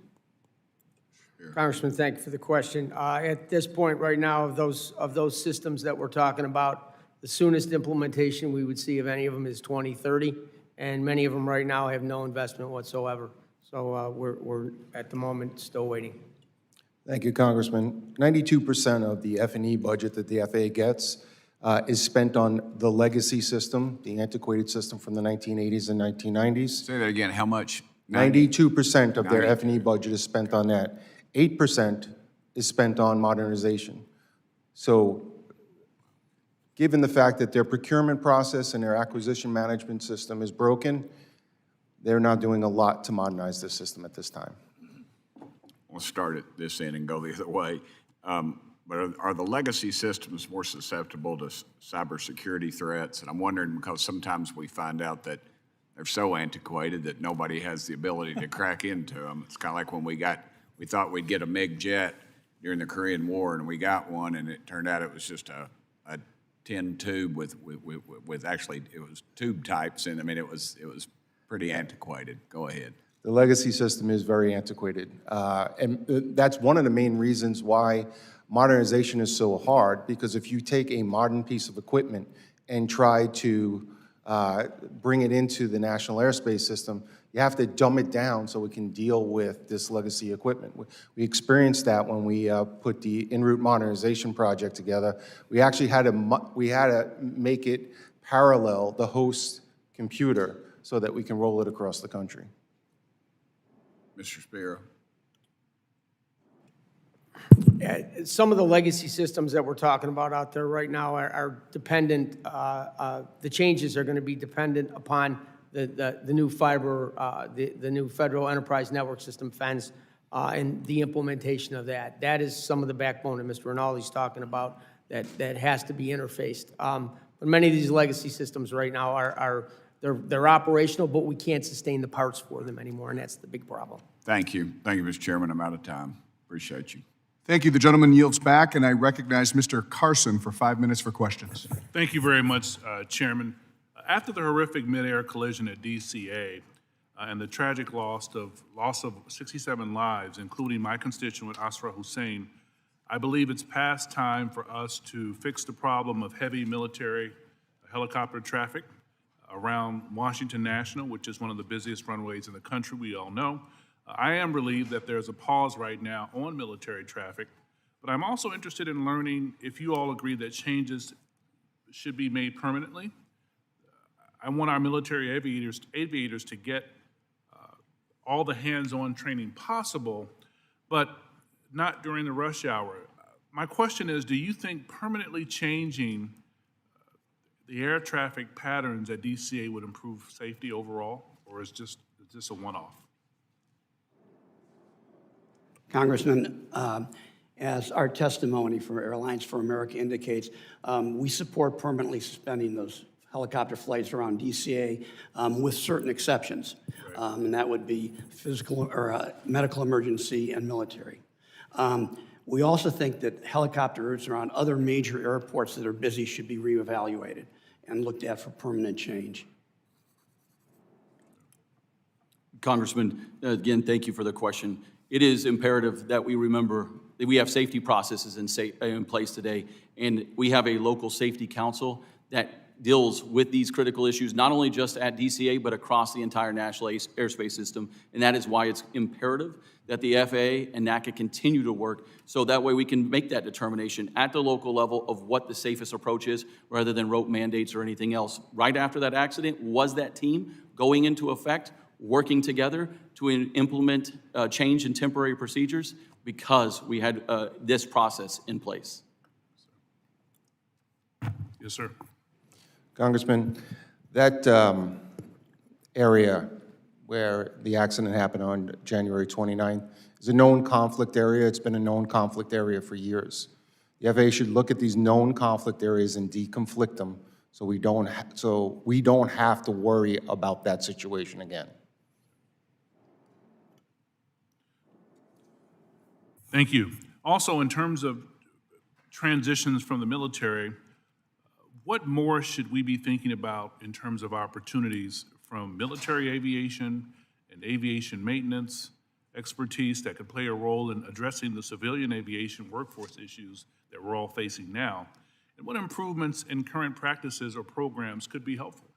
Congressman, thank you for the question. At this point right now, of those systems that we're talking about, the soonest implementation we would see of any of them is 2030, and many of them right now have no investment whatsoever. So we're at the moment still waiting. Thank you, Congressman. 92% of the F&E budget that the FAA gets is spent on the legacy system, the antiquated system from the 1980s and 1990s. Say that again, how much? 92% of their F&E budget is spent on that. 8% is spent on modernization. So given the fact that their procurement process and their acquisition management system is broken, they're not doing a lot to modernize this system at this time. We'll start at this end and go the other way. But are the legacy systems more susceptible to cybersecurity threats? And I'm wondering because sometimes we find out that they're so antiquated that nobody has the ability to crack into them. It's kind of like when we thought we'd get a MiG jet during the Korean War, and we got one, and it turned out it was just a tin tube with actually, it was tube types, and I mean, it was pretty antiquated. Go ahead. The legacy system is very antiquated. And that's one of the main reasons why modernization is so hard, because if you take a modern piece of equipment and try to bring it into the national airspace system, you have to dumb it down so it can deal with this legacy equipment. We experienced that when we put the en route modernization project together. We actually had to make it parallel the host computer so that we can roll it across the country. Mr. Spiro. Some of the legacy systems that we're talking about out there right now are dependent, the changes are going to be dependent upon the new fiber, the new Federal Enterprise Network System FENS, and the implementation of that. That is some of the backbone that Mr. Rinaldi's talking about that has to be interfaced. But many of these legacy systems right now they're operational, but we can't sustain the parts for them anymore, and that's the big problem. Thank you. Thank you, Mr. Chairman. I'm out of time. Appreciate you. Thank you. The gentleman yields back, and I recognize Mr. Carson for 5 minutes for questions. Thank you very much, Chairman. After the horrific mid-air collision at DCA and the tragic loss of 67 lives, including my constituent Asra Hussein, I believe it's past time for us to fix the problem of heavy military helicopter traffic around Washington National, which is one of the busiest runways in the country, we all know. I am relieved that there's a pause right now on military traffic, but I'm also interested in learning if you all agree that changes should be made permanently. I want our military aviators to get all the hands-on training possible, but not during the rush hour. My question is, do you think permanently changing the air traffic patterns at DCA would improve safety overall, or is this a one-off? Congressman, as our testimony from Airlines for America indicates, we support permanently suspending those helicopter flights around DCA with certain exceptions, and that would be physical or medical emergency and military. We also think that helicopter routes around other major airports that are busy should be reevaluated and looked at for permanent change. Congressman, again, thank you for the question. It is imperative that we remember that we have safety processes in place today, and we have a local safety council that deals with these critical issues, not only just at DCA, but across the entire national airspace system. And that is why it's imperative that the FAA and NATCA continue to work so that way we can make that determination at the local level of what the safest approach is rather than rote mandates or anything else. Right after that accident was that team going into effect, working together to implement change in temporary procedures because we had this process in place. Yes, sir. Congressman, that area where the accident happened on January 29th It's a known conflict area. It's been a known conflict area for years. The FAA should look at these known conflict areas and deconflict them so we don't have to worry about that situation again. Thank you. Also, in terms of transitions from the military, what more should we be thinking about in terms of opportunities from military aviation and aviation maintenance expertise that could play a role in addressing the civilian aviation workforce issues that we're all facing now? And what improvements in current practices or programs could be helpful?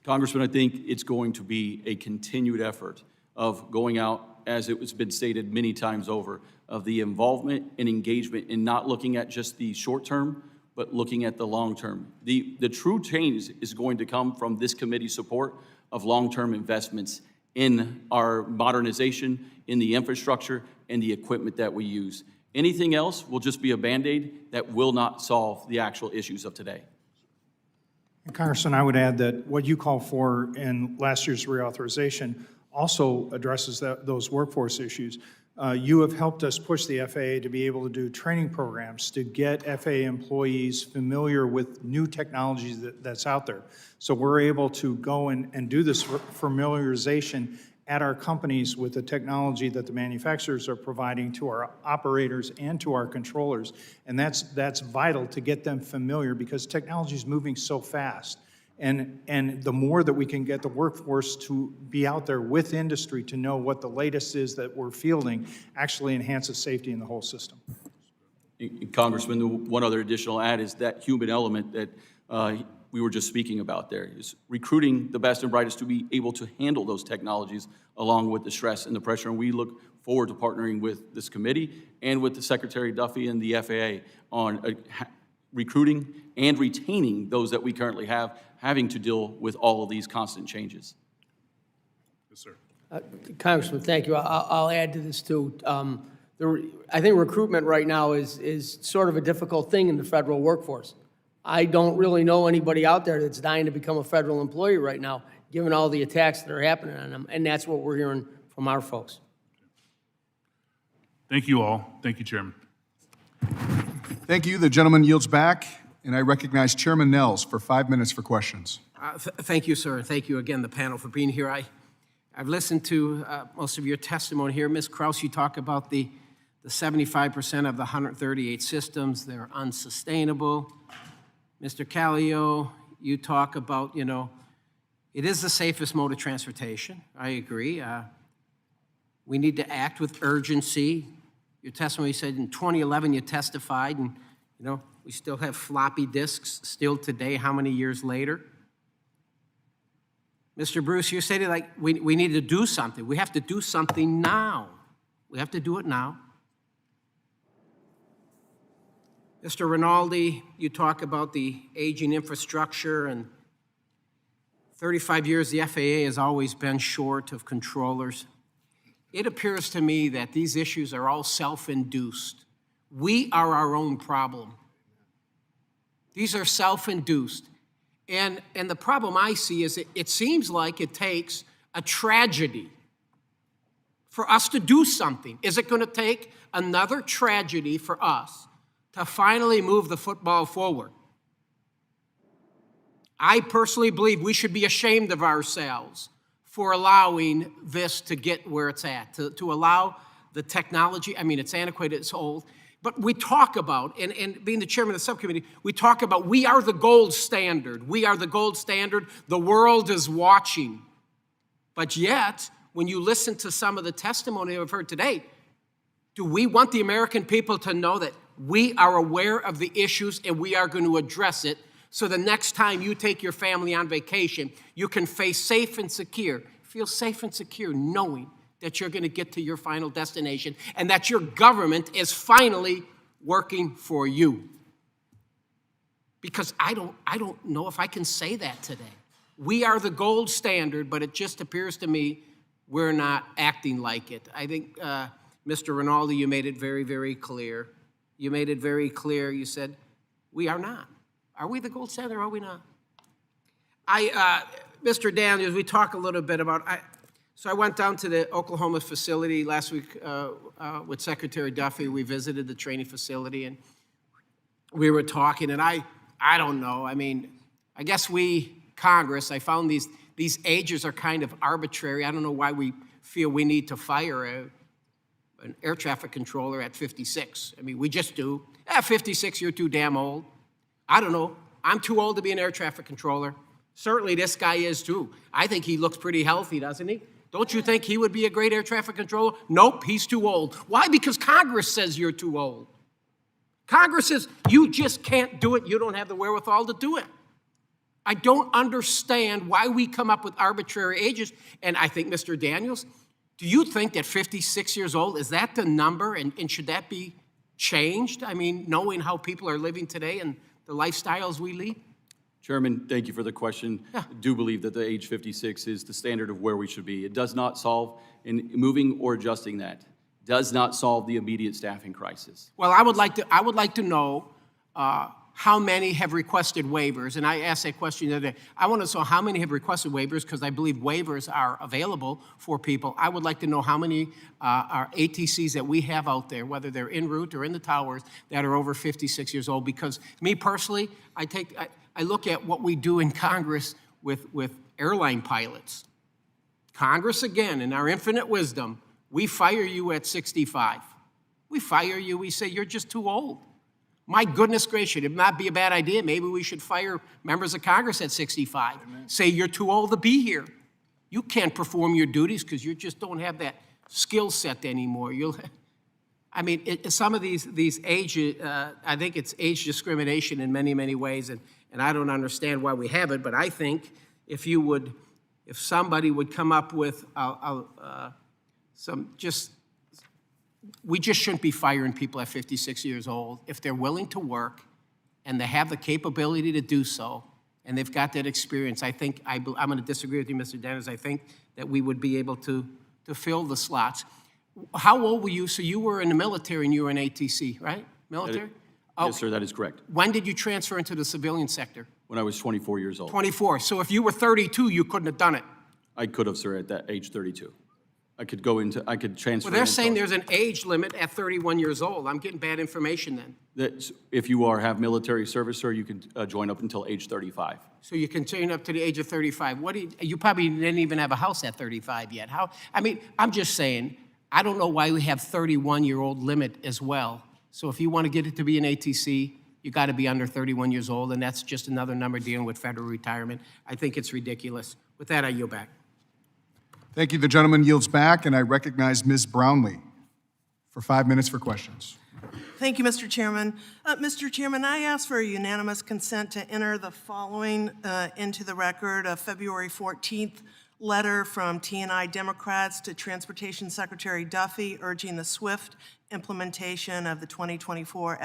Congressman, I think it's going to be a continued effort of going out, as it has been stated many times over, of the involvement and engagement in not looking at just the short term, but looking at the long term. The true change is going to come from this committee's support of long-term investments in our modernization, in the infrastructure, and the equipment that we use. Anything else will just be a Band-Aid that will not solve the actual issues of today. Congressman, I would add that what you call for in last year's reauthorization also addresses those workforce issues. You have helped us push the FAA to be able to do training programs to get FAA employees familiar with new technologies that's out there. So we're able to go and do this familiarization at our companies with the technology that the manufacturers are providing to our operators and to our controllers. And that's vital to get them familiar because technology is moving so fast. And the more that we can get the workforce to be out there with industry to know what the latest is that we're fielding actually enhances safety in the whole system. Congressman, the one other additional add is that human element that we were just speaking about there, is recruiting the best and brightest to be able to handle those technologies along with the stress and the pressure. And we look forward to partnering with this committee and with the Secretary Duffy and the FAA on recruiting and retaining those that we currently have, having to deal with all of these constant changes. Yes, sir. Congressman, thank you. I'll add to this too. I think recruitment right now is sort of a difficult thing in the federal workforce. I don't really know anybody out there that's dying to become a federal employee right now, given all the attacks that are happening on them, and that's what we're hearing from our folks. Thank you all. Thank you, Chairman. Thank you. The gentleman yields back, and I recognize Chairman Nehls for 5 minutes for questions. Thank you, sir. Thank you again, the panel, for being here. I've listened to most of your testimony here. Ms. Krause, you talk about the 75% of the 138 systems, they're unsustainable. Mr. Callio, you talk about, it is the safest mode of transportation. I agree. We need to act with urgency. Your testimony said in 2011 you testified, and we still have floppy disks still today, how many years later? Mr. Bruce, you stated like we need to do something. We have to do something now. We have to do it now. Mr. Rinaldi, you talk about the aging infrastructure, and 35 years the FAA has always been short of controllers. It appears to me that these issues are all self-induced. We are our own problem. These are self-induced. And the problem I see is it seems like it takes a tragedy for us to do something. Is it going to take another tragedy for us to finally move the football forward? I personally believe we should be ashamed of ourselves for allowing this to get where it's at, to allow the technology. I mean, it's antiquated, it's old. But we talk about, and being the chairman of the subcommittee, we talk about we are the gold standard. We are the gold standard. The world is watching. But yet, when you listen to some of the testimony I've heard today, do we want the American people to know that we are aware of the issues and we are going to address it so the next time you take your family on vacation, you can feel safe and secure knowing that you're going to get to your final destination and that your government is finally working for you? Because I don't know if I can say that today. We are the gold standard, but it just appears to me we're not acting like it. I think, Mr. Rinaldi, you made it very, very clear. You made it very clear. You said, we are not. Are we the gold standard or are we not? Mr. Daniels, we talk a little bit about, so I went down to the Oklahoma facility last week with Secretary Duffy. We visited the training facility, and we were talking, and I don't know. I mean, I guess Congress, I found these ages are kind of arbitrary. I don't know why we feel we need to fire an air traffic controller at 56. I mean, we just do. At 56, you're too damn old. I don't know. I'm too old to be an air traffic controller. Certainly this guy is too. I think he looks pretty healthy, doesn't he? Don't you think he would be a great air traffic controller? Nope, he's too old. Why? Because Congress says you're too old. Congress says you just can't do it. You don't have the wherewithal to do it. I don't understand why we come up with arbitrary ages. And I think, Mr. Daniels, do you think that 56 years old, is that the number? And should that be changed? I mean, knowing how people are living today and the lifestyles we lead? Chairman, thank you for the question. I do believe that the age 56 is the standard of where we should be. It does not solve, in moving or adjusting that, does not solve the immediate staffing crisis. Well, I would like to know how many have requested waivers, and I asked that question the other day. I want to know how many have requested waivers, because I believe waivers are available for people. I would like to know how many are ATCs that we have out there, whether they're en route or in the towers, that are over 56 years old, because me personally, I look at what we do in Congress with airline pilots. Congress, again, in our infinite wisdom, we fire you at 65. We fire you, we say, you're just too old. My goodness gracious, it might be a bad idea. Maybe we should fire members of Congress at 65. Amen. Say you're too old to be here. You can't perform your duties because you just don't have that skill set anymore. I mean, some of these age, I think it's age discrimination in many, many ways, and I don't understand why we have it, but I think if somebody would come up with we just shouldn't be firing people at 56 years old. If they're willing to work and they have the capability to do so, and they've got that experience, I'm going to disagree with you, Mr. Daniels. I think that we would be able to fill the slots. How old were you? So you were in the military and you were in ATC, right? Military? Yes, sir, that is correct. When did you transfer into the civilian sector? When I was 24 years old. 24. So if you were 32, you couldn't have done it. I could have, sir, at that age 32. I could transfer. Well, they're saying there's an age limit at 31 years old. I'm getting bad information then. That if you have military service, sir, you can join up until age 35. So you can join up to the age of 35. You probably didn't even have a house at 35 yet. I'm just saying, I don't know why we have 31-year-old limit as well. So if you want to get it to be an ATC, you got to be under 31 years old, and that's just another number dealing with federal retirement. I think it's ridiculous. With that, I yield back. Thank you. The gentleman yields back, and I recognize Ms. Brownlee for 5 minutes for questions. Thank you, Mr. Chairman. Mr. Chairman, I ask for unanimous consent to enter the following into the record: a February 14th letter from T&I Democrats to Transportation Secretary Duffy urging the swift implementation of the 2024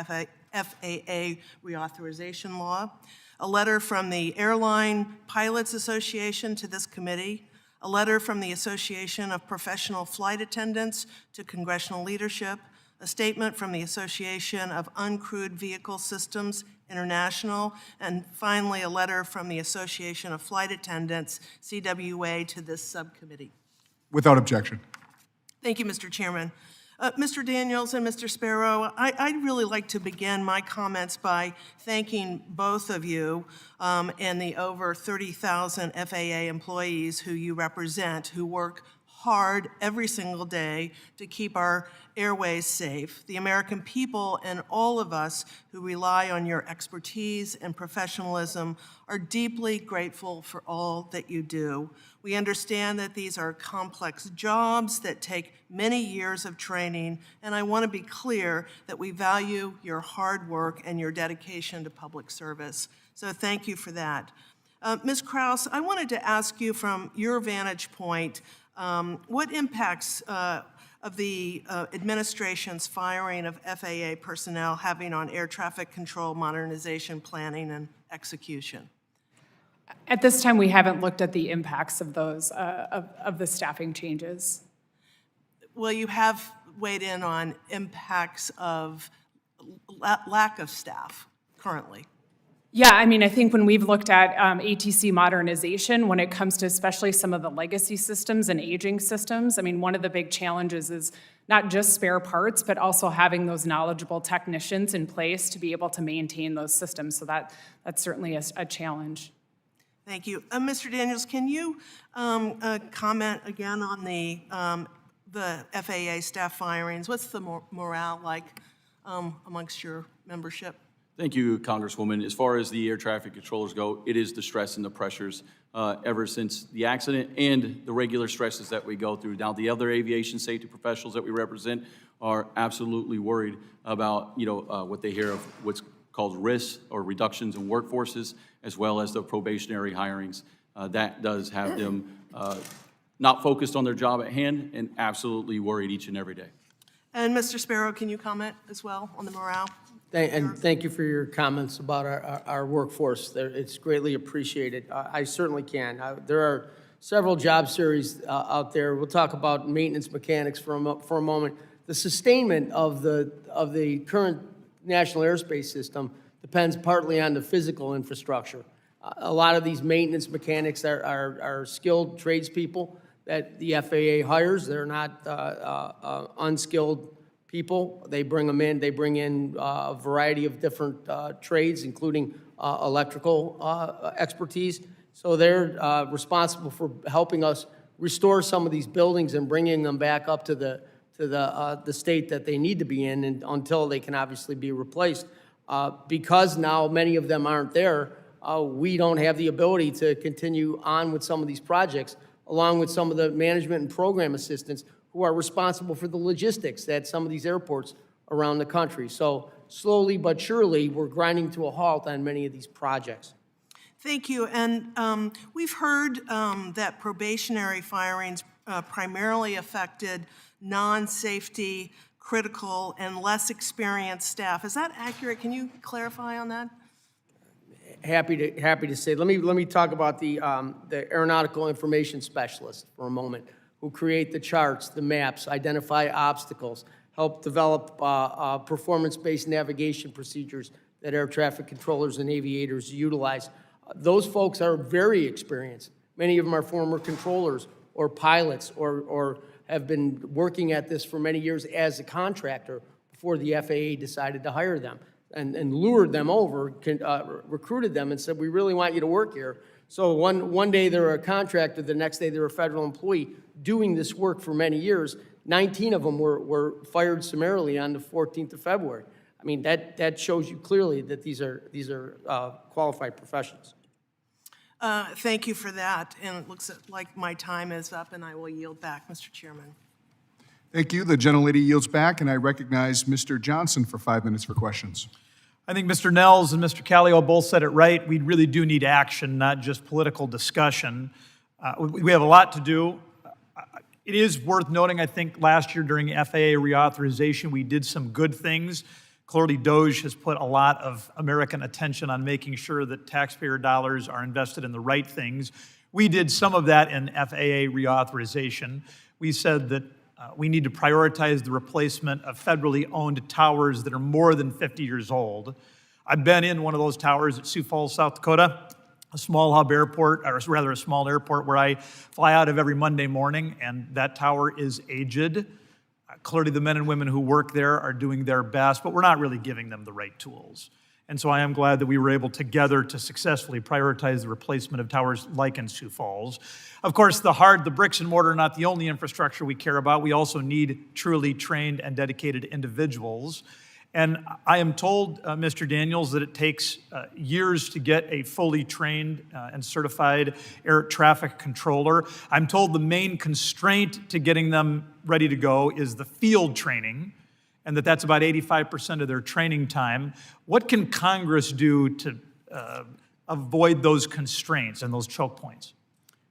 FAA reauthorization law, a letter from the Airline Pilots Association to this committee, a letter from the Association of Professional Flight Attendants to congressional leadership, a statement from the Association of Uncrewed Vehicle Systems International, and finally, a letter from the Association of Flight Attendants, CWA, to this subcommittee. Without objection. Thank you, Mr. Chairman. Mr. Daniels and Mr. Sparrow, I'd really like to begin my comments by thanking both of you and the over 30,000 FAA employees who you represent, who work hard every single day to keep our airways safe. The American people and all of us who rely on your expertise and professionalism are deeply grateful for all that you do. We understand that these are complex jobs that take many years of training, and I want to be clear that we value your hard work and your dedication to public service. So thank you for that. Ms. Krause, I wanted to ask you from your vantage point, what impacts of the administration's firing of FAA personnel having on air traffic control modernization planning and execution? At this time, we haven't looked at the impacts of those, of the staffing changes. Well, you have weighed in on impacts of lack of staff currently. Yeah, I mean, I think when we've looked at ATC modernization, when it comes to especially some of the legacy systems and aging systems, I mean, one of the big challenges is not just spare parts, but also having those knowledgeable technicians in place to be able to maintain those systems. So that's certainly a challenge. Thank you. Mr. Daniels, can you comment again on the FAA staff firings? What's the morale like amongst your membership? Thank you, Congresswoman. As far as the air traffic controllers go, it is the stress and the pressures ever since the accident and the regular stresses that we go through. Now, the other aviation safety professionals that we represent are absolutely worried about, what they hear of what's called risks or reductions in workforces, as well as the probationary hirings. That does have them not focused on their job at hand and absolutely worried each and every day. And Mr. Sparrow, can you comment as well on the morale? And thank you for your comments about our workforce. It's greatly appreciated. I certainly can. There are several job series out there. We'll talk about maintenance mechanics for a moment. The sustainment of the current national airspace system depends partly on the physical infrastructure. A lot of these maintenance mechanics are skilled tradespeople that the FAA hires. They're not unskilled people. They bring them in. They bring in a variety of different trades, including electrical expertise. So they're responsible for helping us restore some of these buildings and bringing them back up to the state that they need to be in, and until they can obviously be replaced. Because now many of them aren't there, we don't have the ability to continue on with some of these projects, along with some of the management and program assistants who are responsible for the logistics at some of these airports around the country. So slowly but surely, we're grinding to a halt on many of these projects. Thank you. And we've heard that probationary firings primarily affected non-safety, critical, and less experienced staff. Is that accurate? Can you clarify on that? Happy to say. Let me talk about the aeronautical information specialists for a moment, who create the charts, the maps, identify obstacles, help develop performance-based navigation procedures that air traffic controllers and aviators utilize. Those folks are very experienced. Many of them are former controllers or pilots or have been working at this for many years as a contractor before the FAA decided to hire them and lured them over, recruited them and said, we really want you to work here. So one day they're a contractor, the next day they're a federal employee doing this work for many years. 19 of them were fired summarily on the 14th of February. I mean, that shows you clearly that these are qualified professionals. Thank you for that. And it looks like my time is up, and I will yield back, Mr. Chairman. Thank you. The gentlelady yields back, and I recognize Mr. Johnson for 5 minutes for questions. I think Mr. Nehls and Mr. Callio both said it right. We really do need action, not just political discussion. We have a lot to do. It is worth noting, I think, last year during FAA reauthorization, we did some good things. Clearly, DOGE has put a lot of American attention on making sure that taxpayer dollars are invested in the right things. We did some of that in FAA reauthorization. We said that we need to prioritize the replacement of federally owned towers that are more than 50 years old. I've been in one of those towers at Sioux Falls, South Dakota, a small hub airport, or rather a small airport where I fly out of every Monday morning, and that tower is aged. Clearly, the men and women who work there are doing their best, but we're not really giving them the right tools. And so I am glad that we were able together to successfully prioritize the replacement of towers like in Sioux Falls. Of course, the bricks and mortar are not the only infrastructure we care about. We also need truly trained and dedicated individuals. And I am told, Mr. Daniels, that it takes years to get a fully trained and certified air traffic controller. I'm told the main constraint to getting them ready to go is the field training, and that's about 85% of their training time. What can Congress do to avoid those constraints and those choke points?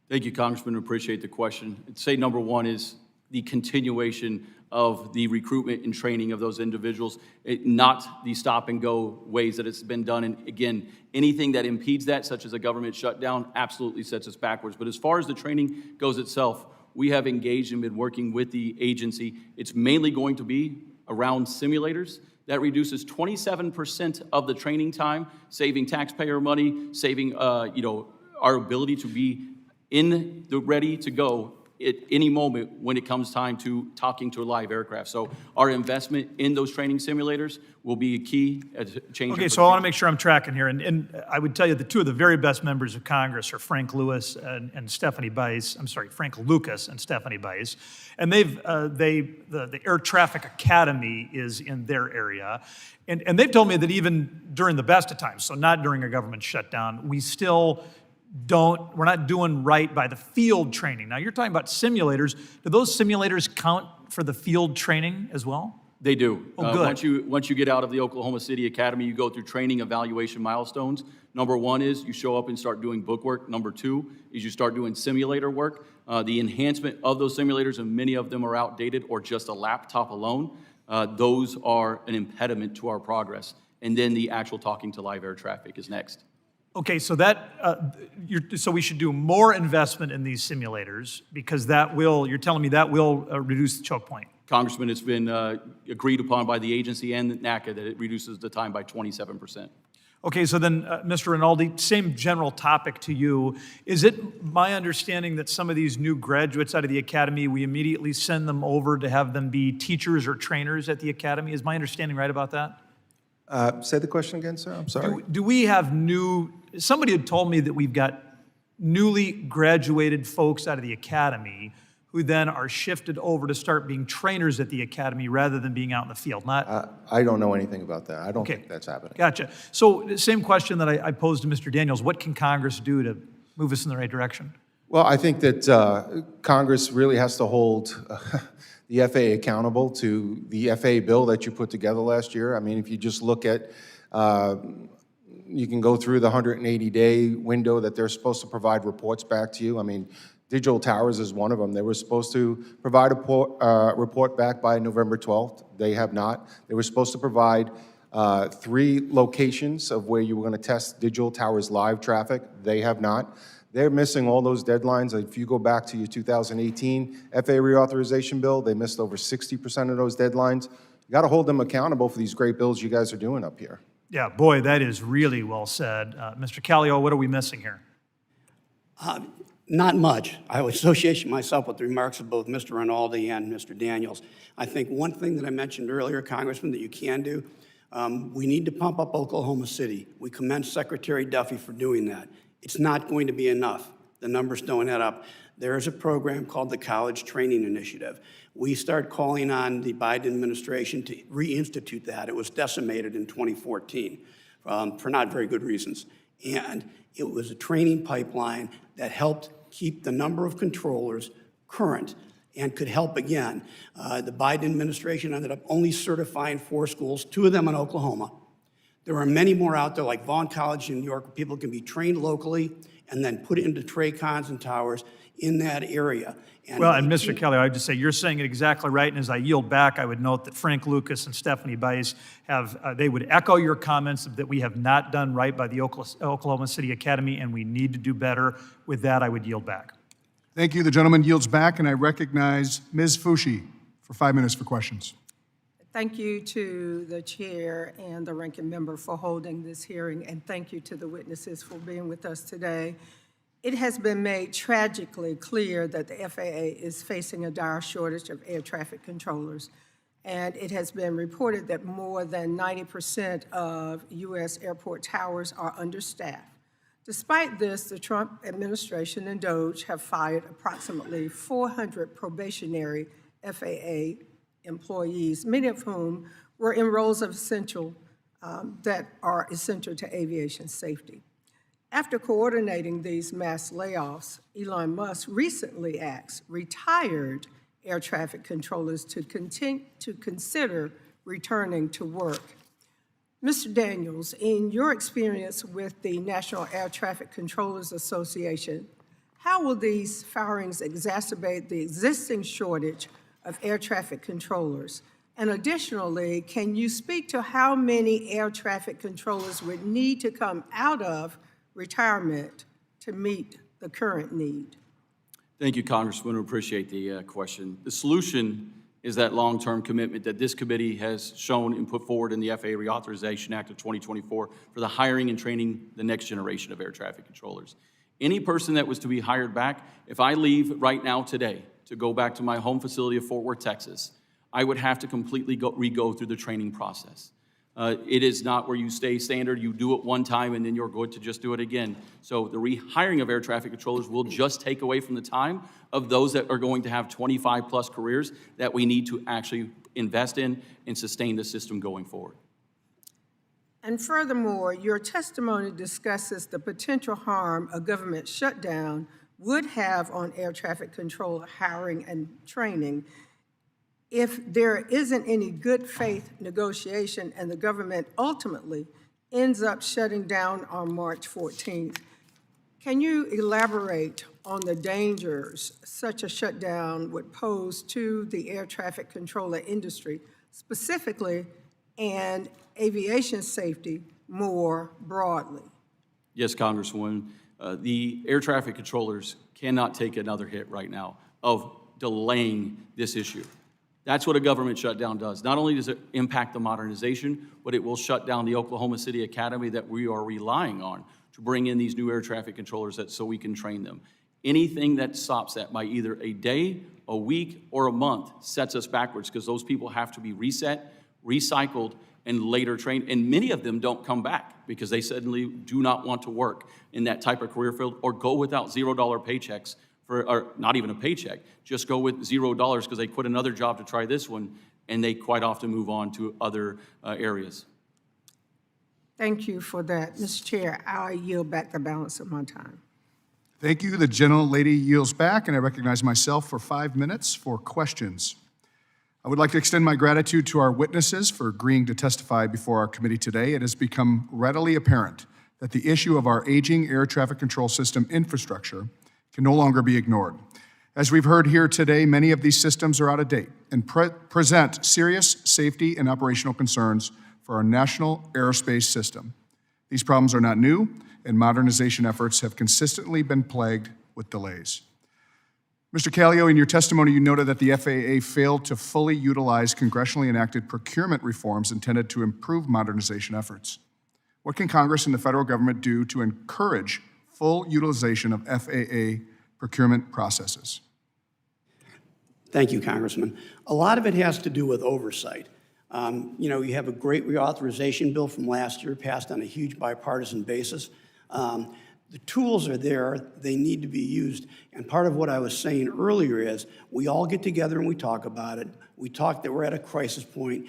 Thank you, Congressman. Appreciate the question. I'd say number one is the continuation of the recruitment and training of those individuals, not the stop-and-go ways that it's been done. And again, anything that impedes that, such as a government shutdown, absolutely sets us backwards. But as far as the training goes itself, we have engaged and been working with the agency. It's mainly going to be around simulators. That reduces 27% of the training time, saving taxpayer money, saving our ability to be ready to go at any moment when it comes time to talking to a live aircraft. So our investment in those training simulators will be a key change. Okay, so I want to make sure I'm tracking here, and I would tell you the two of the very best members of Congress are Frank Lucas and Stephanie Bice, and Stephanie Bice, and the Air Traffic Academy is in their area, and they've told me that even during the best of times, so not during a government shutdown, we're not doing right by the field training. Now, you're talking about simulators. Do those simulators count for the field training as well? They do. Oh, good. Once you get out of the Oklahoma City Academy, you go through training evaluation milestones. Number one is you show up and start doing book work. Number two is you start doing simulator work. The enhancement of those simulators, and many of them are outdated or just a laptop alone, those are an impediment to our progress. And then the actual talking to live air traffic is next. Okay, so so we should do more investment in these simulators because you're telling me that will reduce the choke point. Congressman, it's been agreed upon by the agency and NATCA that it reduces the time by 27%. Okay, so then, Mr. Rinaldi, same general topic to you. Is it my understanding that some of these new graduates out of the academy, we immediately send them over to have them be teachers or trainers at the academy? Is my understanding right about that? Say the question again, sir. I'm sorry. Do we have somebody had told me that we've got newly graduated folks out of the academy who then are shifted over to start being trainers at the academy rather than being out in the field. I don't know anything about that. I don't think that's happening. Gotcha. So the same question that I posed to Mr. Daniels, what can Congress do to move us in the right direction? Well, I think that Congress really has to hold the FAA accountable to the FAA bill that you put together last year. I mean, if you just look at, you can go through the 180-day window that they're supposed to provide reports back to you. I mean, Digital Towers is one of them. They were supposed to provide a report back by November 12th. They have not. They were supposed to provide 3 locations of where you were going to test Digital Towers live traffic. They have not. They're missing all those deadlines. If you go back to your 2018 FAA reauthorization bill, they missed over 60% of those deadlines. You got to hold them accountable for these great bills you guys are doing up here. Yeah, boy, that is really well said. Mr. Callio, what are we missing here? Not much. I would associate myself with the remarks of both Mr. Rinaldi and Mr. Daniels. I think one thing that I mentioned earlier, Congressman, that you can do, we need to pump up Oklahoma City. We commend Secretary Duffy for doing that. It's not going to be enough. The numbers don't add up. There is a program called the College Training Initiative. We start calling on the Biden administration to reinstitute that. It was decimated in 2014 for not very good reasons. And it was a training pipeline that helped keep the number of controllers current and could help again. The Biden administration ended up only certifying 4 schools, 2 of them in Oklahoma. There are many more out there, like Vaughn College in New York, where people can be trained locally and then put into TRACONs and towers in that area. And Mr. Kelly, I would just say you're saying it exactly right. And as I yield back, I would note that Frank Lucas and Stephanie Bice they would echo your comments that we have not done right by the Oklahoma City Academy, and we need to do better. With that, I would yield back. Thank you. The gentleman yields back, and I recognize Ms. Fushi for 5 minutes for questions. Thank you to the chair and the ranking member for holding this hearing, and thank you to the witnesses for being with us today. It has been made tragically clear that the FAA is facing a dire shortage of air traffic controllers, and it has been reported that more than 90% of U.S. airport towers are understaffed. Despite this, the Trump administration and DOGE have fired approximately 400 probationary FAA employees, many of whom were in roles of that are essential to aviation safety. After coordinating these mass layoffs, Elon Musk recently asked retired air traffic controllers to consider returning to work. Mr. Daniels, in your experience with the National Air Traffic Controllers Association, how will these firings exacerbate the existing shortage of air traffic controllers? And additionally, can you speak to how many air traffic controllers would need to come out of retirement to meet the current need? Thank you, Congressman. I appreciate the question. The solution is that long-term commitment that this committee has shown and put forward in the FAA Reauthorization Act of 2024 for the hiring and training the next generation of air traffic controllers. Any person that was to be hired back, if I leave right now today to go back to my home facility of Fort Worth, Texas, I would have to completely re-go through the training process. It is not where you stay standard, you do it one time and then you're going to just do it again. So the rehiring of air traffic controllers will just take away from the time of those that are going to have 25 plus careers that we need to actually invest in and sustain the system going forward. And furthermore, your testimony discusses the potential harm a government shutdown would have on air traffic controller hiring and training if there isn't any good faith negotiation and the government ultimately ends up shutting down on March 14th. Can you elaborate on the dangers such a shutdown would pose to the air traffic controller industry specifically and aviation safety more broadly? Yes, Congresswoman. The air traffic controllers cannot take another hit right now of delaying this issue. That's what a government shutdown does. Not only does it impact the modernization, but it will shut down the Oklahoma City Academy that we are relying on to bring in these new air traffic controllers so we can train them. Anything that stops that by either a day, a week, or a month sets us backwards because those people have to be reset, recycled, and later trained. And many of them don't come back because they suddenly do not want to work in that type of career field or go without $0 paychecks. Or not even a paycheck, just go with $0 because they quit another job to try this one, and they quite often move on to other areas. Thank you for that. Mr. Chair, I yield back the balance of my time. Thank you. The gentlelady yields back, and I recognize myself for 5 minutes for questions. I would like to extend my gratitude to our witnesses for agreeing to testify before our committee today. It has become readily apparent that the issue of our aging air traffic control system infrastructure can no longer be ignored. As we've heard here today, many of these systems are out of date and present serious safety and operational concerns for our national aerospace system. These problems are not new, and modernization efforts have consistently been plagued with delays. Mr. Callio, in your testimony, you noted that the FAA failed to fully utilize congressionally enacted procurement reforms intended to improve modernization efforts. What can Congress and the federal government do to encourage full utilization of FAA procurement processes? Thank you, Congressman. A lot of it has to do with oversight. You have a great reauthorization bill from last year passed on a huge bipartisan basis. The tools are there, they need to be used. And part of what I was saying earlier is we all get together and we talk about it. We talk that we're at a crisis point.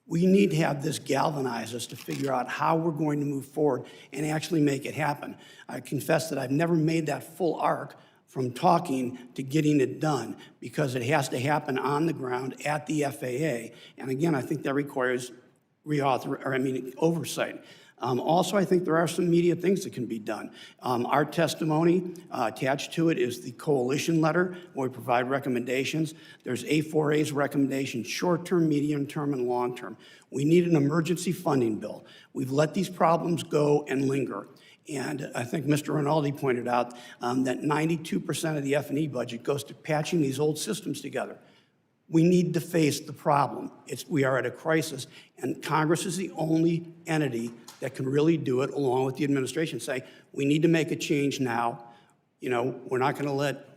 We need to have this galvanize us to figure out how we're going to move forward and actually make it happen. I confess that I've never made that full arc from talking to getting it done because it has to happen on the ground at the FAA. And again, I think that requires oversight. Also, I think there are some immediate things that can be done. Our testimony attached to it is the coalition letter where we provide recommendations. There's A4A's recommendations, short-term, medium-term, and long-term. We need an emergency funding bill. We've let these problems go and linger. And I think Mr. Rinaldi pointed out that 92% of the F&E budget goes to patching these old systems together. We need to face the problem. We are at a crisis, and Congress is the only entity that can really do it, along with the administration. Say, we need to make a change now. We're not going to let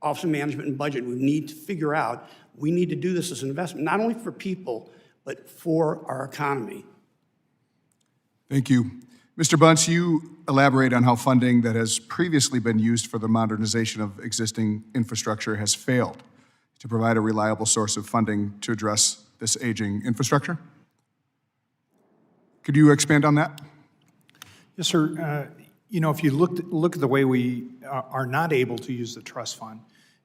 Office of Management and Budget, we need to figure out, we need to do this as an investment, not only for people, but for our economy. Thank you. Mr. Bunce, you elaborate on how funding that has previously been used for the modernization of existing infrastructure has failed to provide a reliable source of funding to address this aging infrastructure. Could you expand on that? Yes, sir. If you look at the way we are not able to use the trust fund,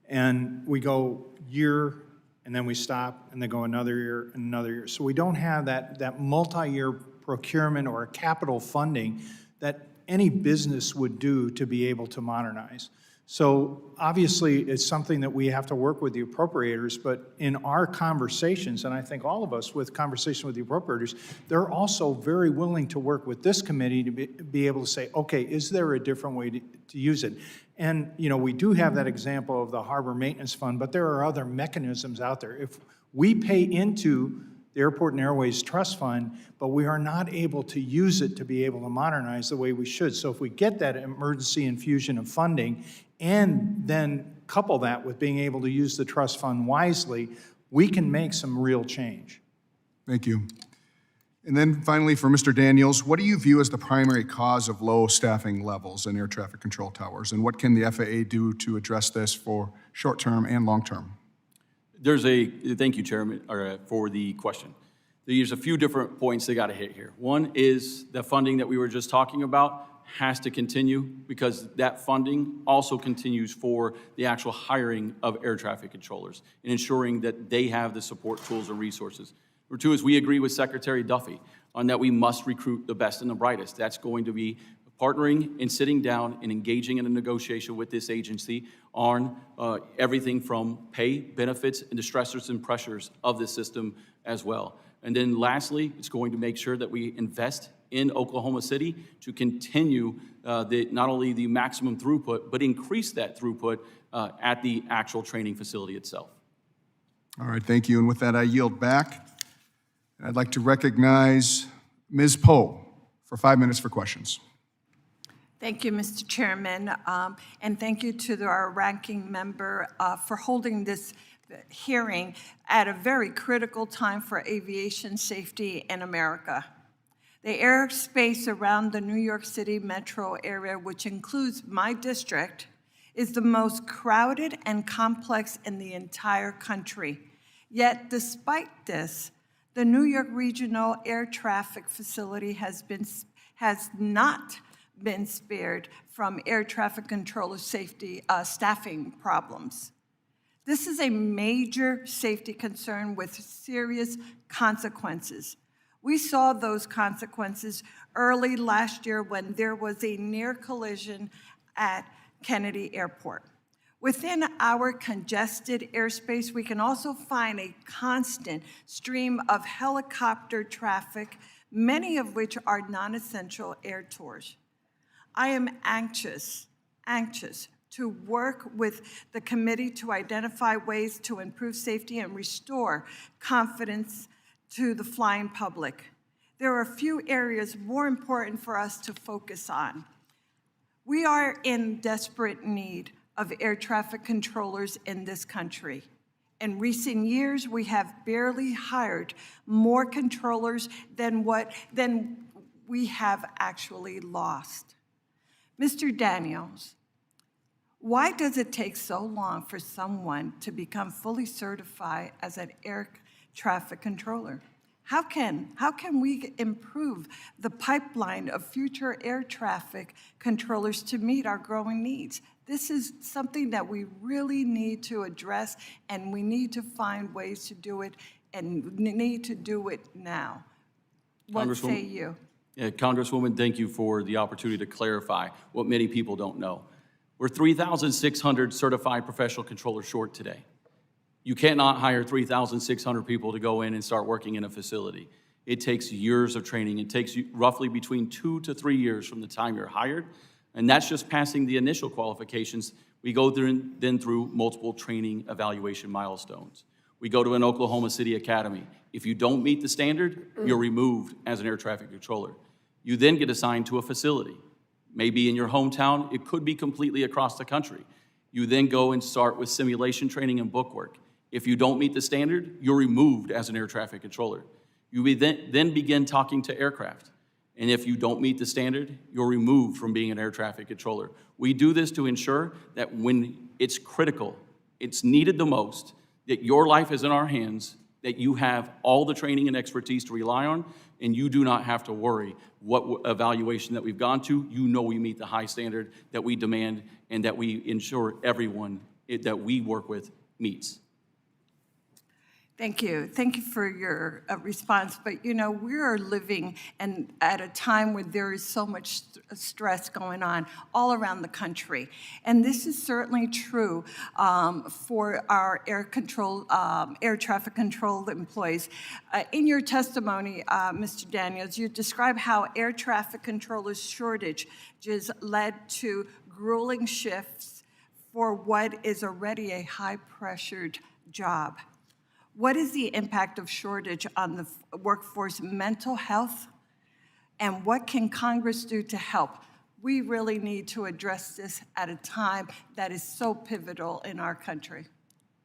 and we go year, and then we stop, and then go another year and another year. So we don't have that multi-year procurement or capital funding that any business would do to be able to modernize. So obviously, it's something that we have to work with the appropriators, but in our conversations, and I think all of us with conversation with the appropriators, they're also very willing to work with this committee to be able to say, okay, is there a different way to use it? And, you know, we do have that example of the Harbor Maintenance Fund, but there are other mechanisms out there. If we pay into the Airport and Airways Trust Fund, but we are not able to use it to be able to modernize the way we should. So if we get that emergency infusion of funding and then couple that with being able to use the trust fund wisely, we can make some real change. Thank you. And then finally, for Mr. Daniels, what do you view as the primary cause of low staffing levels in air traffic control towers? And what can the FAA do to address this for short-term and long-term? Thank you, Chairman, for the question. There's a few different points they got to hit here. One is the funding that we were just talking about has to continue because that funding also continues for the actual hiring of air traffic controllers and ensuring that they have the support tools and resources. Number two is we agree with Secretary Duffy on that we must recruit the best and the brightest. That's going to be partnering and sitting down and engaging in a negotiation with this agency on everything from pay, benefits, and the stressors and pressures of the system as well. And then lastly, it's going to make sure that we invest in Oklahoma City to continue not only the maximum throughput, but increase that throughput at the actual training facility itself. All right, thank you. And with that, I yield back. I'd like to recognize Ms. Poe for 5 minutes for questions. Thank you, Mr. Chairman, and thank you to our ranking member for holding this hearing at a very critical time for aviation safety in America. The airspace around the New York City metro area, which includes my district, is the most crowded and complex in the entire country. Yet, despite this, the New York Regional Air Traffic Facility has not been spared from air traffic controller safety staffing problems. This is a major safety concern with serious consequences. We saw those consequences early last year when there was a near collision at Kennedy Airport. Within our congested airspace, we can also find a constant stream of helicopter traffic, many of which are non-essential air tours. I am anxious to work with the committee to identify ways to improve safety and restore confidence to the flying public. There are a few areas more important for us to focus on. We are in desperate need of air traffic controllers in this country. In recent years, we have barely hired more controllers than we have actually lost. Mr. Daniels, why does it take so long for someone to become fully certified as an air traffic controller? How can we improve the pipeline of future air traffic controllers to meet our growing needs? This is something that we really need to address, and we need to find ways to do it, and need to do it now. What say you? Yeah, Congresswoman, thank you for the opportunity to clarify what many people don't know. We're 3,600 certified professional controllers short today. You cannot hire 3,600 people to go in and start working in a facility. It takes years of training. It takes you roughly between 2 to 3 years from the time you're hired, and that's just passing the initial qualifications. We go through multiple training evaluation milestones. We go to an Oklahoma City academy. If you don't meet the standard, you're removed as an air traffic controller. You then get assigned to a facility. Maybe in your hometown, it could be completely across the country. You then go and start with simulation training and bookwork. If you don't meet the standard, you're removed as an air traffic controller. You then begin talking to aircraft. And if you don't meet the standard, you're removed from being an air traffic controller. We do this to ensure that when it's critical, it's needed the most, that your life is in our hands, that you have all the training and expertise to rely on, and you do not have to worry what evaluation that we've gone to. You know we meet the high standard that we demand and that we ensure everyone that we work with meets. Thank you. Thank you for your response. But, you know, we are living at a time where there is so much stress going on all around the country. And this is certainly true for our air traffic control employees. In your testimony, Mr. Daniels, you describe how air traffic controllers' shortages led to grueling shifts for what is already a high-pressured job? What is the impact of shortage on the workforce mental health? And what can Congress do to help? We really need to address this at a time that is so pivotal in our country.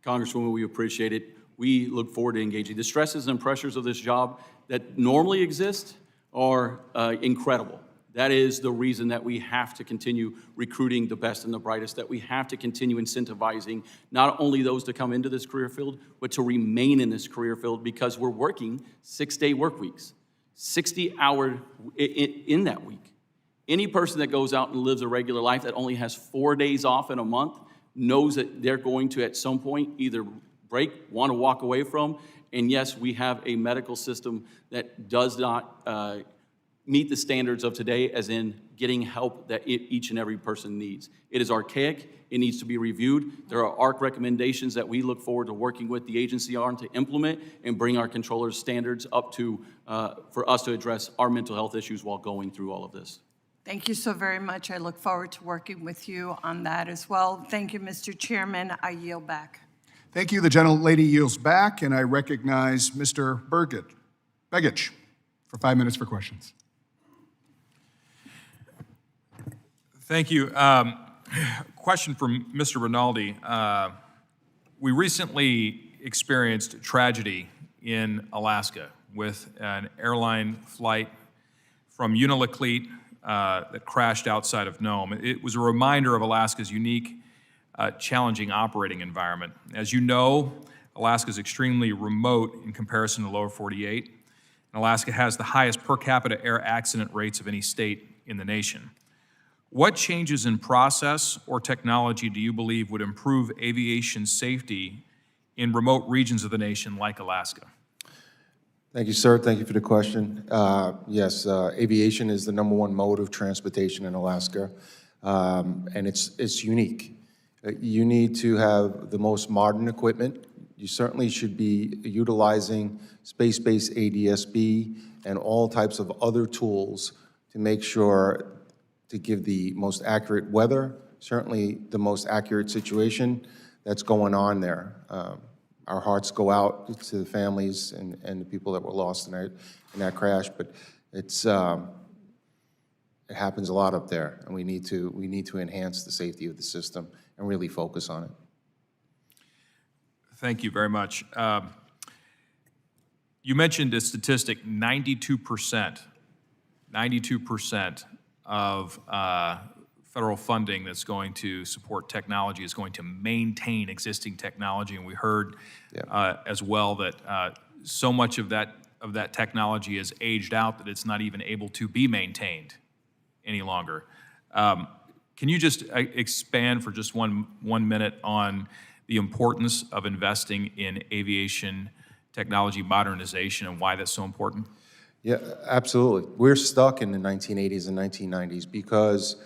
Congresswoman, we appreciate it. We look forward to engaging. The stresses and pressures of this job that normally exist are incredible. That is the reason that we have to continue recruiting the best and the brightest, that we have to continue incentivizing not only those to come into this career field, but to remain in this career field, because we're working 6-day work weeks, 60 hours in that week. Any person that goes out and lives a regular life that only has 4 days off in a month knows that they're going to, at some point, either break, want to walk away from. And yes, we have a medical system that does not meet the standards of today, as in getting help that each and every person needs. It is archaic. It needs to be reviewed. There are ARC recommendations that we look forward to working with the agency on to implement and bring our controllers' standards up to, for us to address our mental health issues while going through all of this. Thank you so very much. I look forward to working with you on that as well. Thank you, Mr. Chairman. I yield back. Thank you. The gentlelady yields back, and I recognize Mr. Begich for 5 minutes for questions. Thank you. Question from Mr. Rinaldi. We recently experienced tragedy in Alaska with an airline flight from Unalakleet that crashed outside of Nome. It was a reminder of Alaska's unique, challenging operating environment. As you know, Alaska is extremely remote in comparison to the lower 48. And Alaska has the highest per capita air accident rates of any state in the nation. What changes in process or technology do you believe would improve aviation safety in remote regions of the nation like Alaska? Thank you, sir. Thank you for the question. Yes, aviation is the #1 mode of transportation in Alaska, and it's unique. You need to have the most modern equipment. You certainly should be utilizing space-based ADSB and all types of other tools to make sure to give the most accurate weather, certainly the most accurate situation that's going on there. Our hearts go out to the families and the people that were lost in that crash, but it happens a lot up there, and we need to enhance the safety of the system and really focus on it. Thank you very much. You mentioned a statistic, 92% of federal funding that's going to support technology is going to maintain existing technology, and we heard as well that so much of that technology is aged out that it's not even able to be maintained any longer. Can you just expand for just one minute on the importance of investing in aviation technology modernization and why that's so important? Yeah, absolutely. We're stuck in the 1980s and 1990s because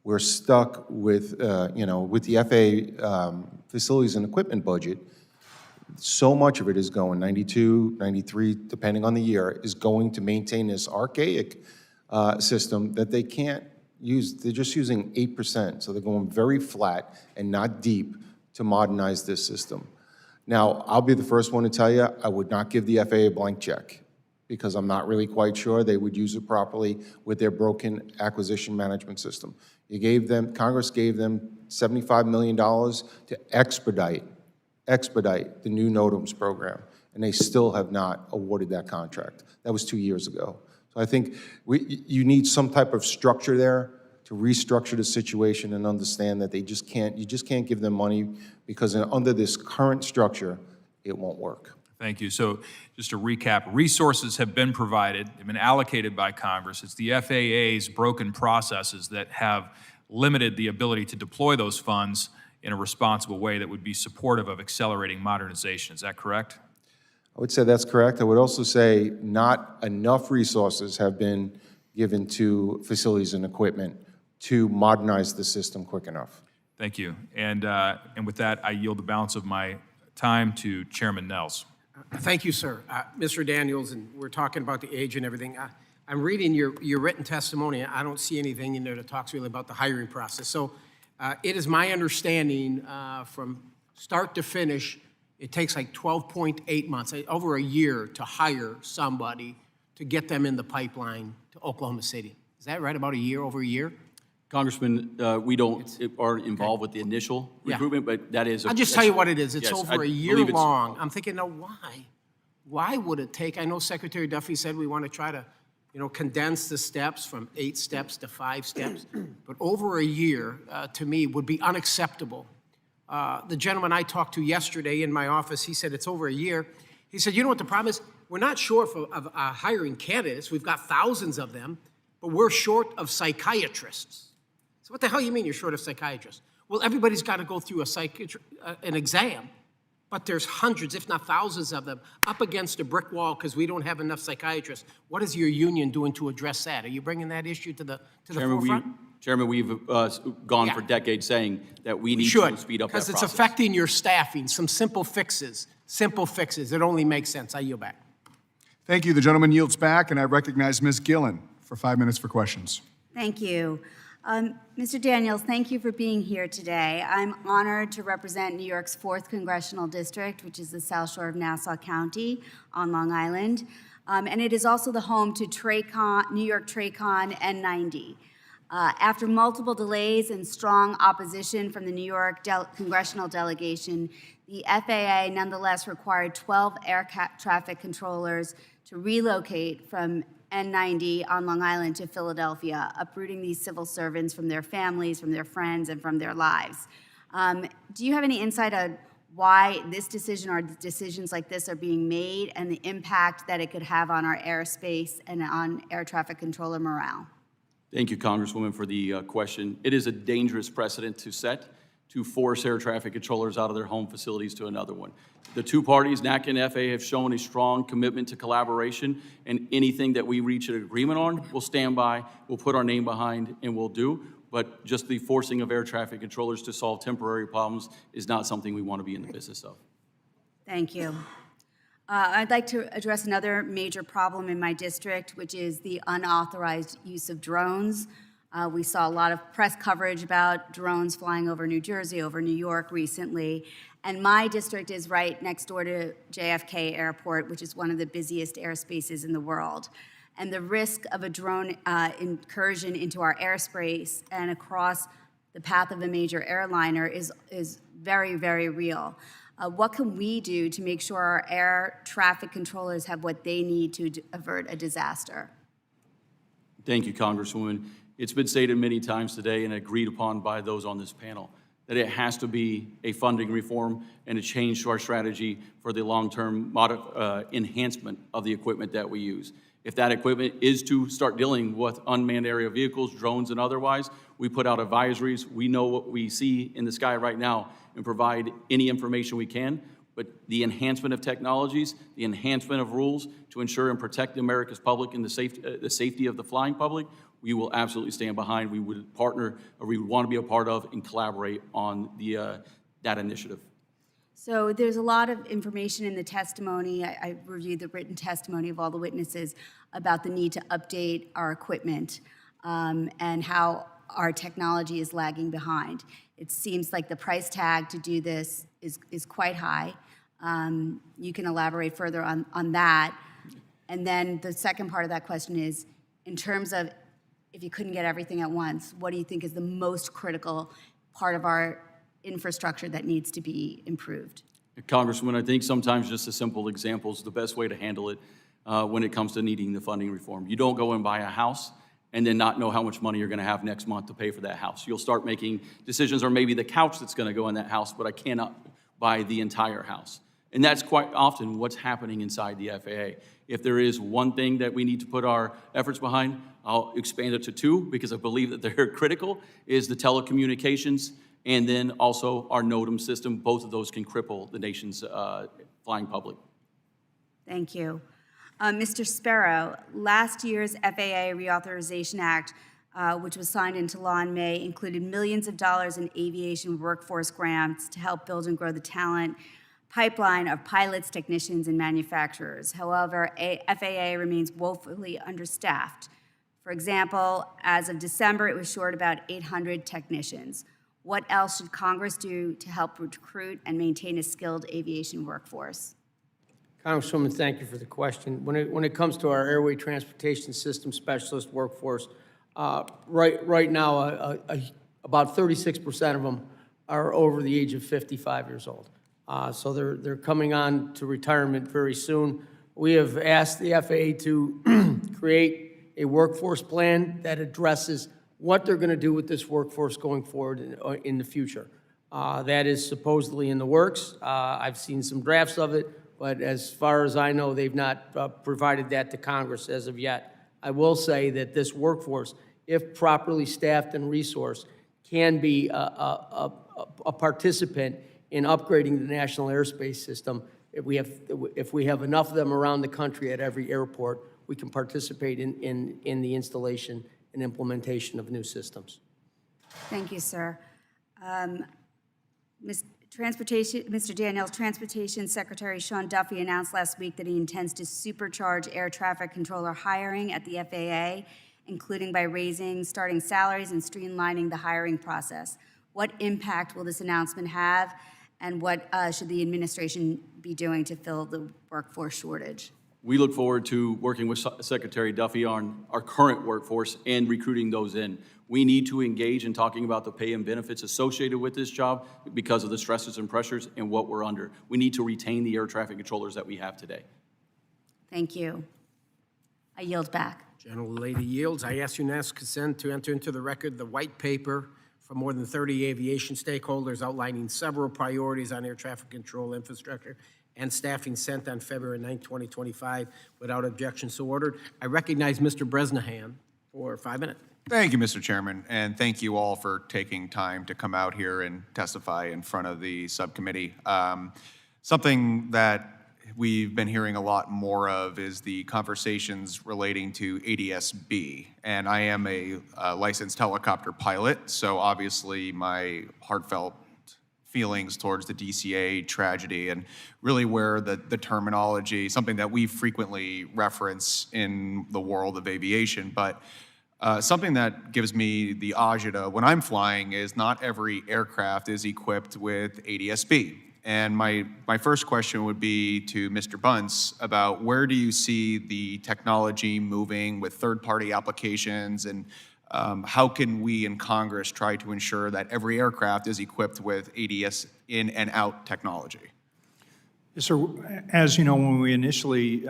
we're stuck with, with the FAA facilities and equipment budget. So much of it is going, 92, 93, depending on the year, is going to maintain this archaic system that they can't use. They're just using 8%, so they're going very flat and not deep to modernize this system. Now, I'll be the first one to tell you, I would not give the FAA a blank check, because I'm not really quite sure they would use it properly with their broken acquisition management system. Congress gave them $75 million to expedite the new NOTAMs program, and they still have not awarded that contract. That was 2 years ago. So I think you need some type of structure there to restructure the situation and understand that you just can't give them money, because under this current structure, it won't work. Thank you. So just to recap, resources have been provided, they've been allocated by Congress. It's the FAA's broken processes that have limited the ability to deploy those funds in a responsible way that would be supportive of accelerating modernization. Is that correct? I would say that's correct. I would also say not enough resources have been given to facilities and equipment to modernize the system quick enough. Thank you. And with that, I yield the balance of my time to Chairman Nehls. Thank you, sir. Mr. Daniels, and we're talking about the age and everything. I'm reading your written testimony. I don't see anything in there that talks really about the hiring process. So It is my understanding from start to finish, it takes like 12.8 months, over a year, to hire somebody to get them in the pipeline to Oklahoma City. Is that right, about a year, over a year? Congressman, we aren't involved with the initial Yeah. recruitment, but that is. I'll just tell you what it is. It's Yes, over I a year believe it's- long. I'm thinking, now why? Why would it take, I know Secretary Duffy said we want to try to, condense the steps from 8 steps to 5 steps, but over a year, to me, would be unacceptable. The gentleman I talked to yesterday in my office, he said it's over a year. He said, you know what the problem is? We're not short of hiring candidates. We've got thousands of them, but we're short of psychiatrists. So what the hell you mean you're short of psychiatrists? Well, everybody's got to go through an exam, but there's hundreds, if not thousands of them, up against a brick wall because we don't have enough psychiatrists. What is your union doing to address that? Are you bringing that issue to the forefront? Chairman, we've gone for decades saying that we need to speed up that process. Because it's affecting your staffing. Some simple fixes. It only makes sense. I yield back. Thank you. The gentleman yields back, and I recognize Ms. Gillen for 5 minutes for questions. Thank you. Mr. Daniels, thank you for being here today. I'm honored to represent New York's 4th Congressional District, which is the South Shore of Nassau County on Long Island. And it is also the home to New York TRACON N90. After multiple delays and strong opposition from the New York congressional delegation, the FAA nonetheless required 12 air traffic controllers to relocate from N90 on Long Island to Philadelphia, uprooting these civil servants from their families, from their friends, and from their lives. Do you have any insight on why this decision or decisions like this are being made and the impact that it could have on our airspace and on air traffic controller morale? Thank you, Congresswoman, for the question. It is a dangerous precedent to set to force air traffic controllers out of their home facilities to another one. The two parties, NATCA and FAA, have shown a strong commitment to collaboration, and anything that we reach an agreement on, we'll stand by, we'll put our name behind, and we'll do. But just the forcing of air traffic controllers to solve temporary problems is not something we want to be in the business of. Thank you. I'd like to address another major problem in my district, which is the unauthorized use of drones. We saw a lot of press coverage about drones flying over New Jersey, over New York recently, and my district is right next door to JFK Airport, which is one of the busiest airspaces in the world. And the risk of a drone incursion into our airspace and across the path of a major airliner is very, very real. What can we do to make sure our air traffic controllers have what they need to avert a disaster? Thank you, Congresswoman. It's been stated many times today and agreed upon by those on this panel that it has to be a funding reform and a change to our strategy for the long-term enhancement of the equipment that we use. If that equipment is to start dealing with unmanned aerial vehicles, drones, and otherwise, we put out advisories. We know what we see in the sky right now and provide any information we can. But the enhancement of technologies, the enhancement of rules to ensure and protect America's public and the safety of the flying public, we will absolutely stand behind. We would partner, or we would want to be a part of and collaborate on that initiative. So there's a lot of information in the testimony. I reviewed the written testimony of all the witnesses about the need to update our equipment and how our technology is lagging behind. It seems like the price tag to do this is quite high. You can elaborate further on that. And then the second part of that question is, in terms of if you couldn't get everything at once, what do you think is the most critical part of our infrastructure that needs to be improved? Congresswoman, I think sometimes just a simple example is the best way to handle it when it comes to needing the funding reform. You don't go and buy a house and then not know how much money you're going to have next month to pay for that house. You'll start making decisions, or maybe the couch that's going to go in that house, but I cannot buy the entire house. And that's quite often what's happening inside the FAA. If there is one thing that we need to put our efforts behind, I'll expand it to 2 because I believe that they're critical, is the telecommunications and then also our NOTAM system. Both of those can cripple the nation's flying public. Thank you. Mr. Sparrow, last year's FAA Reauthorization Act, which was signed into law in May, included millions of dollars in aviation workforce grants to help build and grow the talent pipeline of pilots, technicians, and manufacturers. However, FAA remains woefully understaffed. For example, as of December, it was short about 800 technicians. What else should Congress do to help recruit and maintain a skilled aviation workforce? Congresswoman, thank you for the question. When it comes to our airway transportation system specialist workforce, right now, about 36% of them are over the age of 55 years old. So they're coming on to retirement very soon. We have asked the FAA to create a workforce plan that addresses what they're going to do with this workforce going forward in the future. That is supposedly in the works. I've seen some drafts of it, but as far as I know, they've not provided that to Congress as of yet. I will say that this workforce, if properly staffed and resourced, can be a participant in upgrading the national airspace system. If we have enough of them around the country at every airport, we can participate in the installation and implementation of new systems. Thank you, sir. Mr. Daniels, Transportation Secretary Sean Duffy announced last week that he intends to supercharge air traffic controller hiring at the FAA, including by raising starting salaries and streamlining the hiring process. What impact will this announcement have, and what should the administration be doing to fill the workforce shortage? We look forward to working with Secretary Duffy on our current workforce and recruiting those in. We need to engage in talking about the pay and benefits associated with this job because of the stresses and pressures and what we're under. We need to retain the air traffic controllers that we have today. Thank you. I yield back. Gentlelady yields. I ask unanimous consent to enter into the record the white paper from more than 30 aviation stakeholders outlining several priorities on air traffic control infrastructure and staffing sent on February 9, 2025. Without objection, so ordered. I recognize Mr. Bresnahan for 5 minutes. Thank you, Mr. Chairman, and thank you all for taking time to come out here and testify in front of the subcommittee. Something that we've been hearing a lot more of is the conversations relating to ADSB. And I am a licensed helicopter pilot, so obviously my heartfelt feelings towards the DCA tragedy and really where the terminology, something that we frequently reference in the world of aviation, but something that gives me the agita when I'm flying is not every aircraft is equipped with ADSB. And my first question would be to Mr. Bunce about where do you see the technology moving with third-party applications, and how can we in Congress try to ensure that every aircraft is equipped with ADS in and out technology? Yes, sir. As you know, when we initially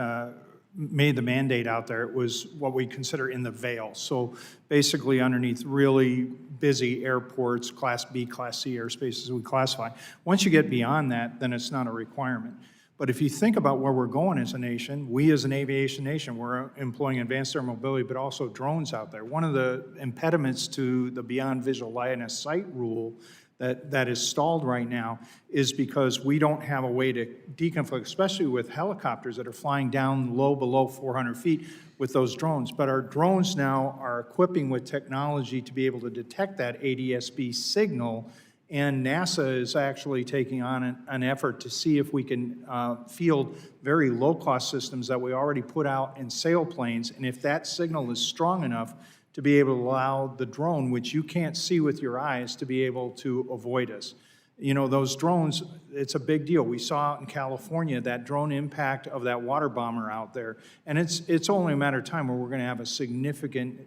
made the mandate out there, it was what we consider in the veil. So basically underneath really busy airports, Class B, Class C airspaces we classify. Once you get beyond that, then it's not a requirement. But if you think about where we're going as a nation, we as an aviation nation, we're employing advanced air mobility, but also drones out there. One of the impediments to the beyond visual line of sight rule that is stalled right now is because we don't have a way to deconflict, especially with helicopters that are flying down low below 400 feet with those drones. But our drones now are equipping with technology to be able to detect that ADSB signal, and NASA is actually taking on an effort to see if we can field very low-cost systems that we already put out in sailplanes, and if that signal is strong enough to be able to allow the drone, which you can't see with your eyes, to be able to avoid us. You know, those drones, it's a big deal. We saw in California that drone impact of that water bomber out there, and it's only a matter of time where we're gonna have a significant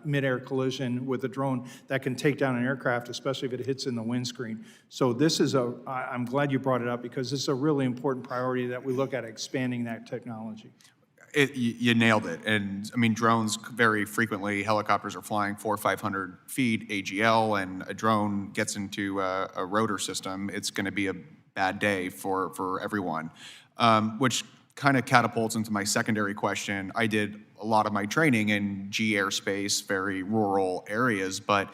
mid-air collision with a drone that can take down an aircraft, especially if it hits in the windscreen. So this is I'm glad you brought it up, because this is a really important priority that we look at expanding that technology. You nailed it. And I mean, drones very frequently, helicopters are flying 400 or 500 feet AGL, and a drone gets into a rotor system, it's going to be a bad day for everyone. Which kind of catapults into my secondary question. I did a lot of my training in G airspace, very rural areas, but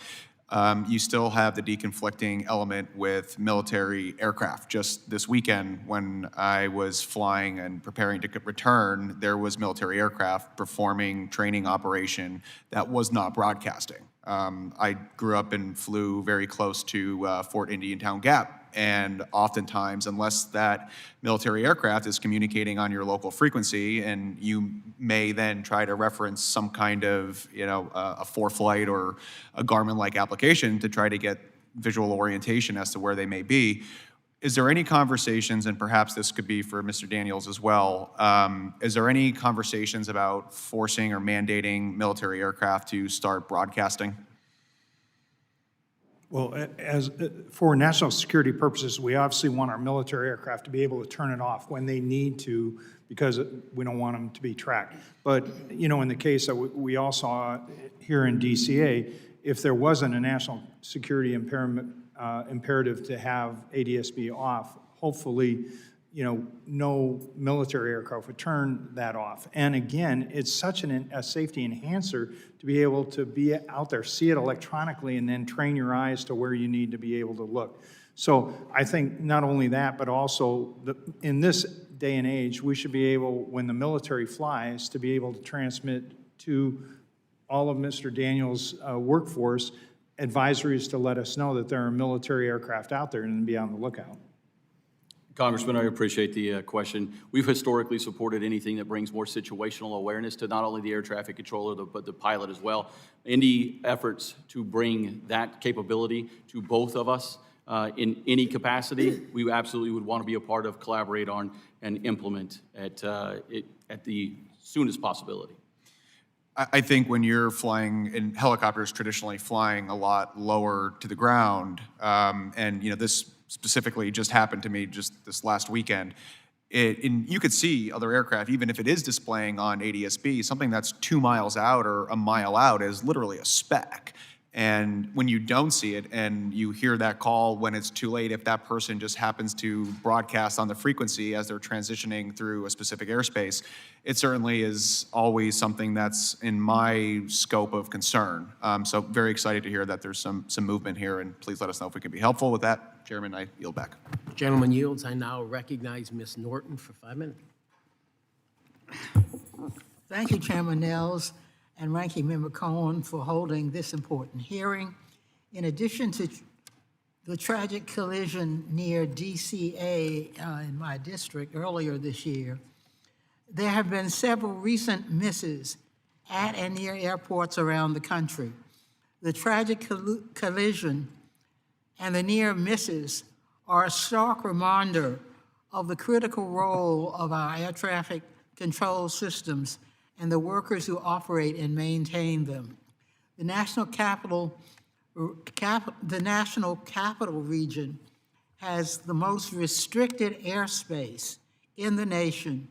you still have the deconflicting element with military aircraft. Just this weekend, when I was flying and preparing to return, there was military aircraft performing training operation that was not broadcasting. I grew up and flew very close to Fort Indiantown Gap, and oftentimes, unless that military aircraft is communicating on your local frequency, and you may then try to reference some kind of, a ForeFlight or a Garmin-like application to try to get visual orientation as to where they may be. Is there any conversations, and perhaps this could be for Mr. Daniels as well, is there any conversations about forcing or mandating military aircraft to start broadcasting? Well, for national security purposes, we obviously want our military aircraft to be able to turn it off when they need to, because we don't want them to be tracked. But, you know, in the case that we all saw here in DCA, if there wasn't a national security imperative to have ADSB off, hopefully, you know, no military aircraft would turn that off. And again, it's such a safety enhancer to be able to be out there, see it electronically, and then train your eyes to where you need to be able to look. So I think not only that, but also in this day and age, we should be able, when the military flies, to be able to transmit to all of Mr. Daniels' workforce advisories to let us know that there are military aircraft out there and be on the lookout. Congressman, I appreciate the question. We've historically supported anything that brings more situational awareness to not only the air traffic controller, but the pilot as well. Any efforts to bring that capability to both of us in any capacity, we absolutely would want to be a part of, collaborate on, and implement at the soonest possibility. I think when you're flying in helicopters, traditionally flying a lot lower to the ground, and you know this specifically just happened to me just this last weekend. You could see other aircraft, even if it is displaying on ADSB, something that's 2 miles out or a mile out is literally a speck. And when you don't see it and you hear that call when it's too late, if that person just happens to broadcast on the frequency as they're transitioning through a specific airspace, it certainly is always something that's in my scope of concern. So very excited to hear that there's some movement here, and please let us know if we can be helpful with that. Chairman, I yield back. Gentleman yields. I now recognize Ms. Norton for 5 minutes. Thank you, Chairman Nehls and Ranking Member Cohen, for holding this important hearing. In addition to the tragic collision near DCA in my district earlier this year, there have been several recent misses at and near airports around the country. The tragic collision and the near misses are a stark reminder of the critical role of our air traffic control systems and the workers who operate and maintain them. The National Capital Region has the most restricted airspace in the nation,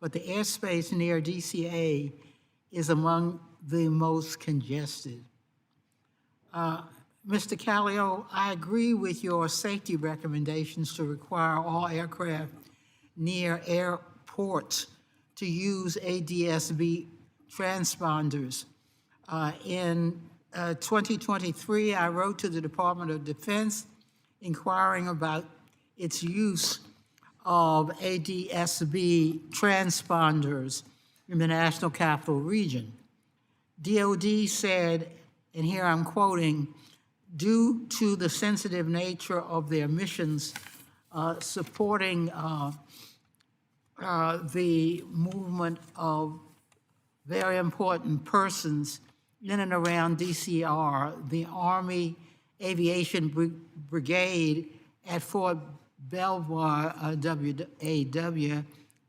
but the airspace near DCA is among the most congested. Mr. Callio, I agree with your safety recommendations to require all aircraft near airports to use ADSB transponders. In 2023, I wrote to the Department of Defense inquiring about its use of ADSB transponders in the National Capital Region. DOD said, and here I'm quoting, due to the sensitive nature of their missions supporting the movement of very important persons in and around DCR, the Army Aviation Brigade at Fort Belvoir, WAW,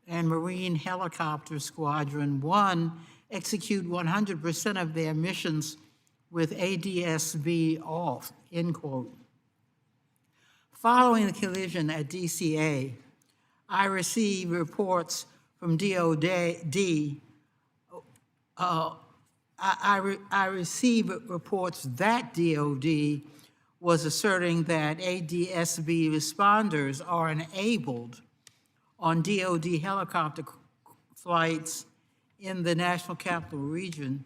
and Marine Helicopter Squadron 1 execute 100% of their missions with ADSB off, end quote. Following the collision at DCA, I received reports from DOD. I received reports that DOD was asserting that ADSB responders are enabled on DOD helicopter flights in the National Capital Region.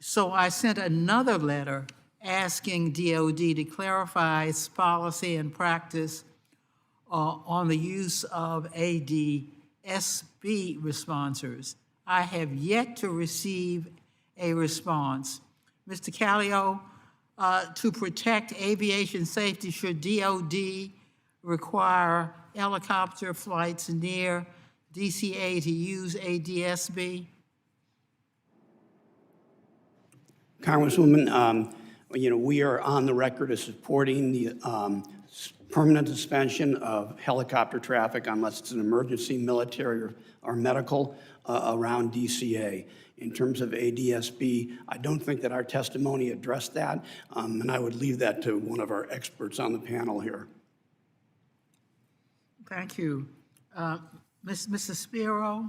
So I sent another letter asking DOD to clarify its policy and practice on the use of ADSB responders. I have yet to receive a response. Mr. Callio, to protect aviation safety, should DOD require helicopter flights near DCA to use ADSB? Congresswoman, We are on the record as supporting the permanent suspension of helicopter traffic unless it's an emergency, military, or medical around DCA. In terms of ADSB, I don't think that our testimony addressed that, and I would leave that to one of our experts on the panel here. Thank you. Mr. Spiro,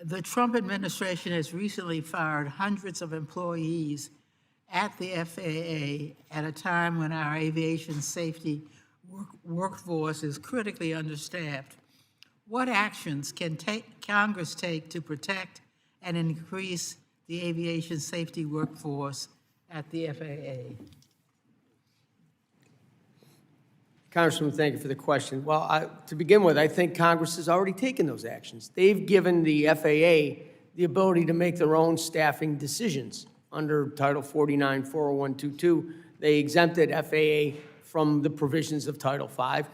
the Trump administration has recently fired hundreds of employees at the FAA at a time when our aviation safety workforce is critically understaffed. What actions can Congress take to protect and increase the aviation safety workforce at the FAA? Congressman, thank you for the question. Well, to begin with, I think Congress has already taken those actions. They've given the FAA the ability to make their own staffing decisions. Under Title 49, 40122, they exempted FAA from the provisions of Title 5,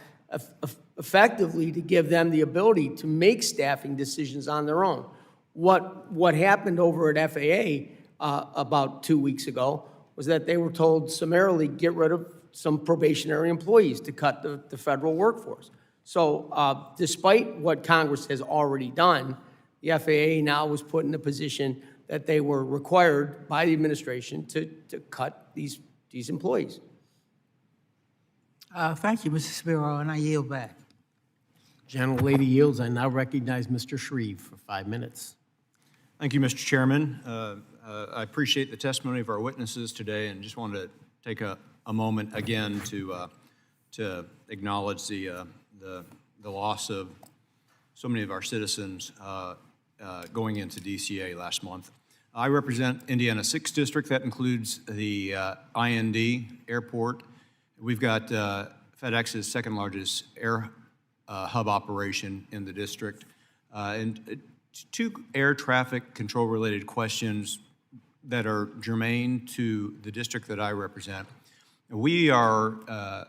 effectively to give them the ability to make staffing decisions on their own. What happened over at FAA about 2 weeks ago was that they were told summarily get rid of some probationary employees to cut the federal workforce. So despite what Congress has already done, the FAA now was put in a position that they were required by the administration to cut these employees. Thank you, Mr. Spiro, and I yield back. Gentlelady yields. I now recognize Mr. Shreve for 5 minutes. Thank you, Mr. Chairman. I appreciate the testimony of our witnesses today and just wanted to take a moment again to acknowledge the loss of so many of our citizens going into DCA last month. I represent Indiana 6th District. That includes the IND airport. We've got FedEx's second largest air hub operation in the district. And two air traffic control related questions that are germane to the district that I represent. We are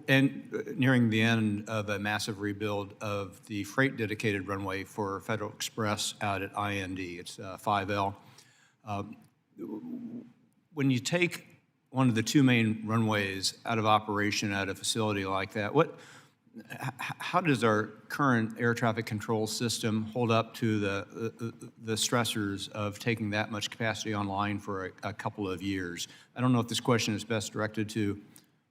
nearing the end of a massive rebuild of the freight dedicated runway for Federal Express out at IND. It's 5L. When you take one of the two main runways out of operation at a facility like that, how does our current air traffic control system hold up to the stressors of taking that much capacity online for a couple of years? I don't know if this question is best directed to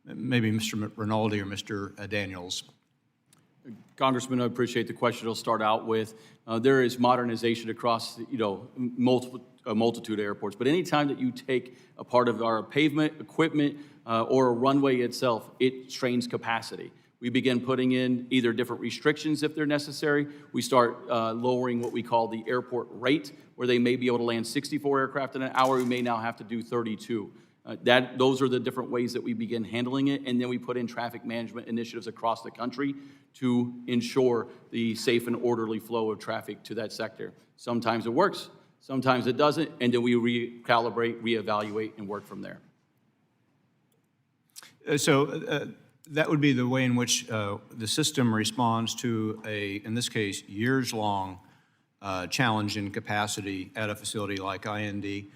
maybe Mr. Rinaldi or Mr. Daniels. Congressman, I appreciate the question. I'll start out with, there is modernization across, a multitude of airports, but anytime that you take a part of our pavement, equipment, or a runway itself, it strains capacity. We begin putting in either different restrictions if they're necessary. We start lowering what we call the airport rate, where they may be able to land 64 aircraft in an hour. We may now have to do 32. Those are the different ways that we begin handling it, and then we put in traffic management initiatives across the country to ensure the safe and orderly flow of traffic to that sector. Sometimes it works, sometimes it doesn't, and then we recalibrate, reevaluate, and work from there. That would be the way in which the system responds to in this case, years-long challenge in capacity at a facility like IND.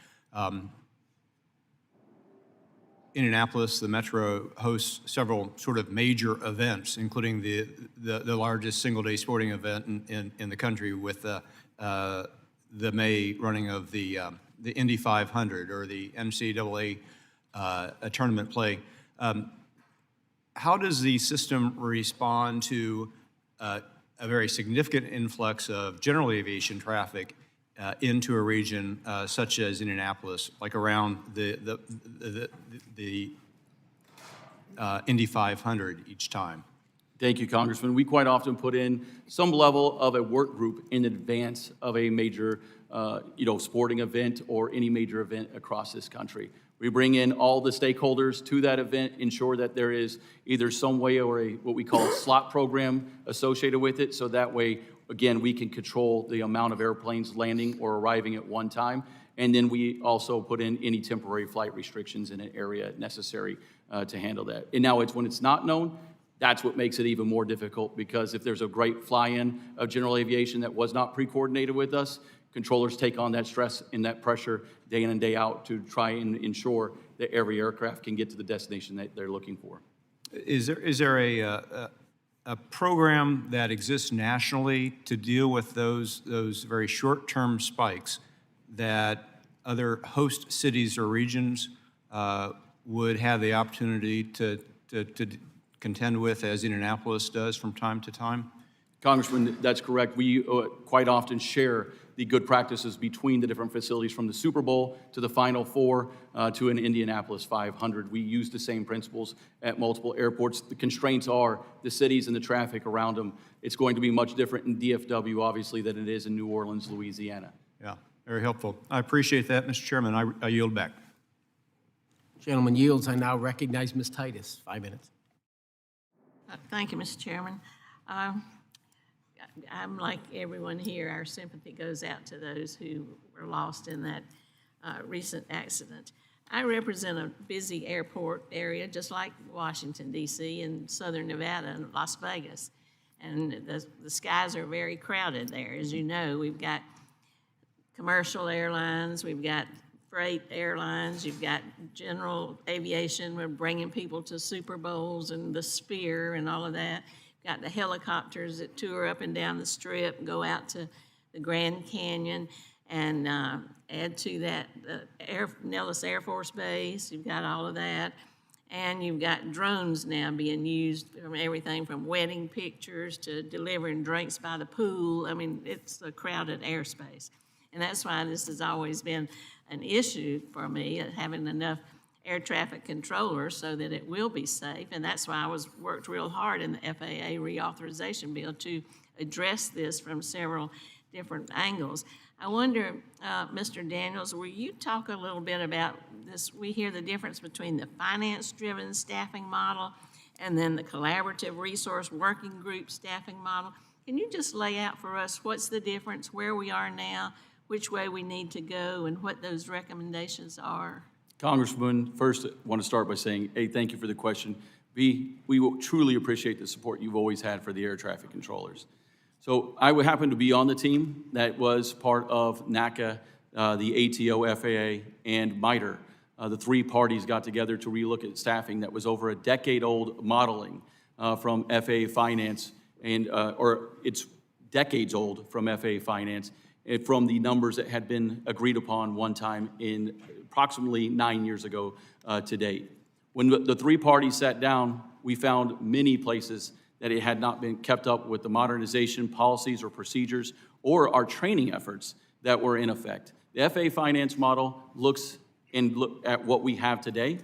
Indianapolis, the Metro, hosts several sort of major events, including the largest single-day sporting event in the country with the May running of the Indy 500 or the NCAA tournament play. How does the system respond to a very significant influx of general aviation traffic into a region such as Indianapolis, like around the Indy 500 each time? Thank you, Congressman. We quite often put in some level of a work group in advance of a major, sporting event or any major event across this country. We bring in all the stakeholders to that event, ensure that there is either some way or what we call a slot program associated with it, so that way, again, we can control the amount of airplanes landing or arriving at one time. And then we also put in any temporary flight restrictions in an area necessary to handle that. And now when it's not known, that's what makes it even more difficult, because if there's a great fly-in of general aviation that was not pre-coordinated with us, controllers take on that stress and that pressure day in and day out to try and ensure that every aircraft can get to the destination that they're looking for. Is there a program that exists nationally to deal with those very short-term spikes that other host cities or regions would have the opportunity to contend with, as Indianapolis does from time to time? Congressman, that's correct. We quite often share the good practices between the different facilities, from the Super Bowl to the Final Four to an Indianapolis 500. We use the same principles at multiple airports. The constraints are the cities and the traffic around them. It's going to be much different in DFW, obviously, than it is in New Orleans, Louisiana. Yeah, very helpful. I appreciate that, Mr. Chairman. I yield back. Gentleman yields. I now recognize Ms. Titus. 5 minutes. Thank you, Mr. Chairman. I'm like everyone here. Our sympathy goes out to those who were lost in that recent accident. I represent a busy airport area, just like Washington, D.C., and Southern Nevada and Las Vegas. And the skies are very crowded there. As you know, we've got commercial airlines, we've got freight airlines, you've got general aviation. We're bringing people to Super Bowls and the Sphere and all of that. Got the helicopters that tour up and down the Strip and go out to the Grand Canyon, and add to that Nehls Air Force Base. You've got all of that. And you've got drones now being used from everything from wedding pictures to delivering drinks by the pool. I mean, it's a crowded airspace. And that's why this has always been an issue for me, having enough air traffic controllers so that it will be safe. And that's why I worked real hard in the FAA reauthorization bill to address this from several different angles. I wonder, Mr. Daniels, will you talk a little bit about this? We hear the difference between the finance-driven staffing model and then the collaborative resource working group staffing model. Can you just lay out for us what's the difference, where we are now, which way we need to go, and what those recommendations are? Congressman, first, I want to start by saying, A, thank you for the question. B, we will truly appreciate the support you've always had for the air traffic controllers. So I would happen to be on the team that was part of NATCA, the ATO, FAA, and MITRE. The three parties got together to relook at staffing that was over a decade-old modeling from FAA Finance, and or it's decades old from FAA Finance, and from the numbers that had been agreed upon one time in approximately 9 years ago to date. When the three parties sat down, we found many places that it had not been kept up with the modernization policies or procedures or our training efforts that were in effect. The FAA Finance model looks at what we have today,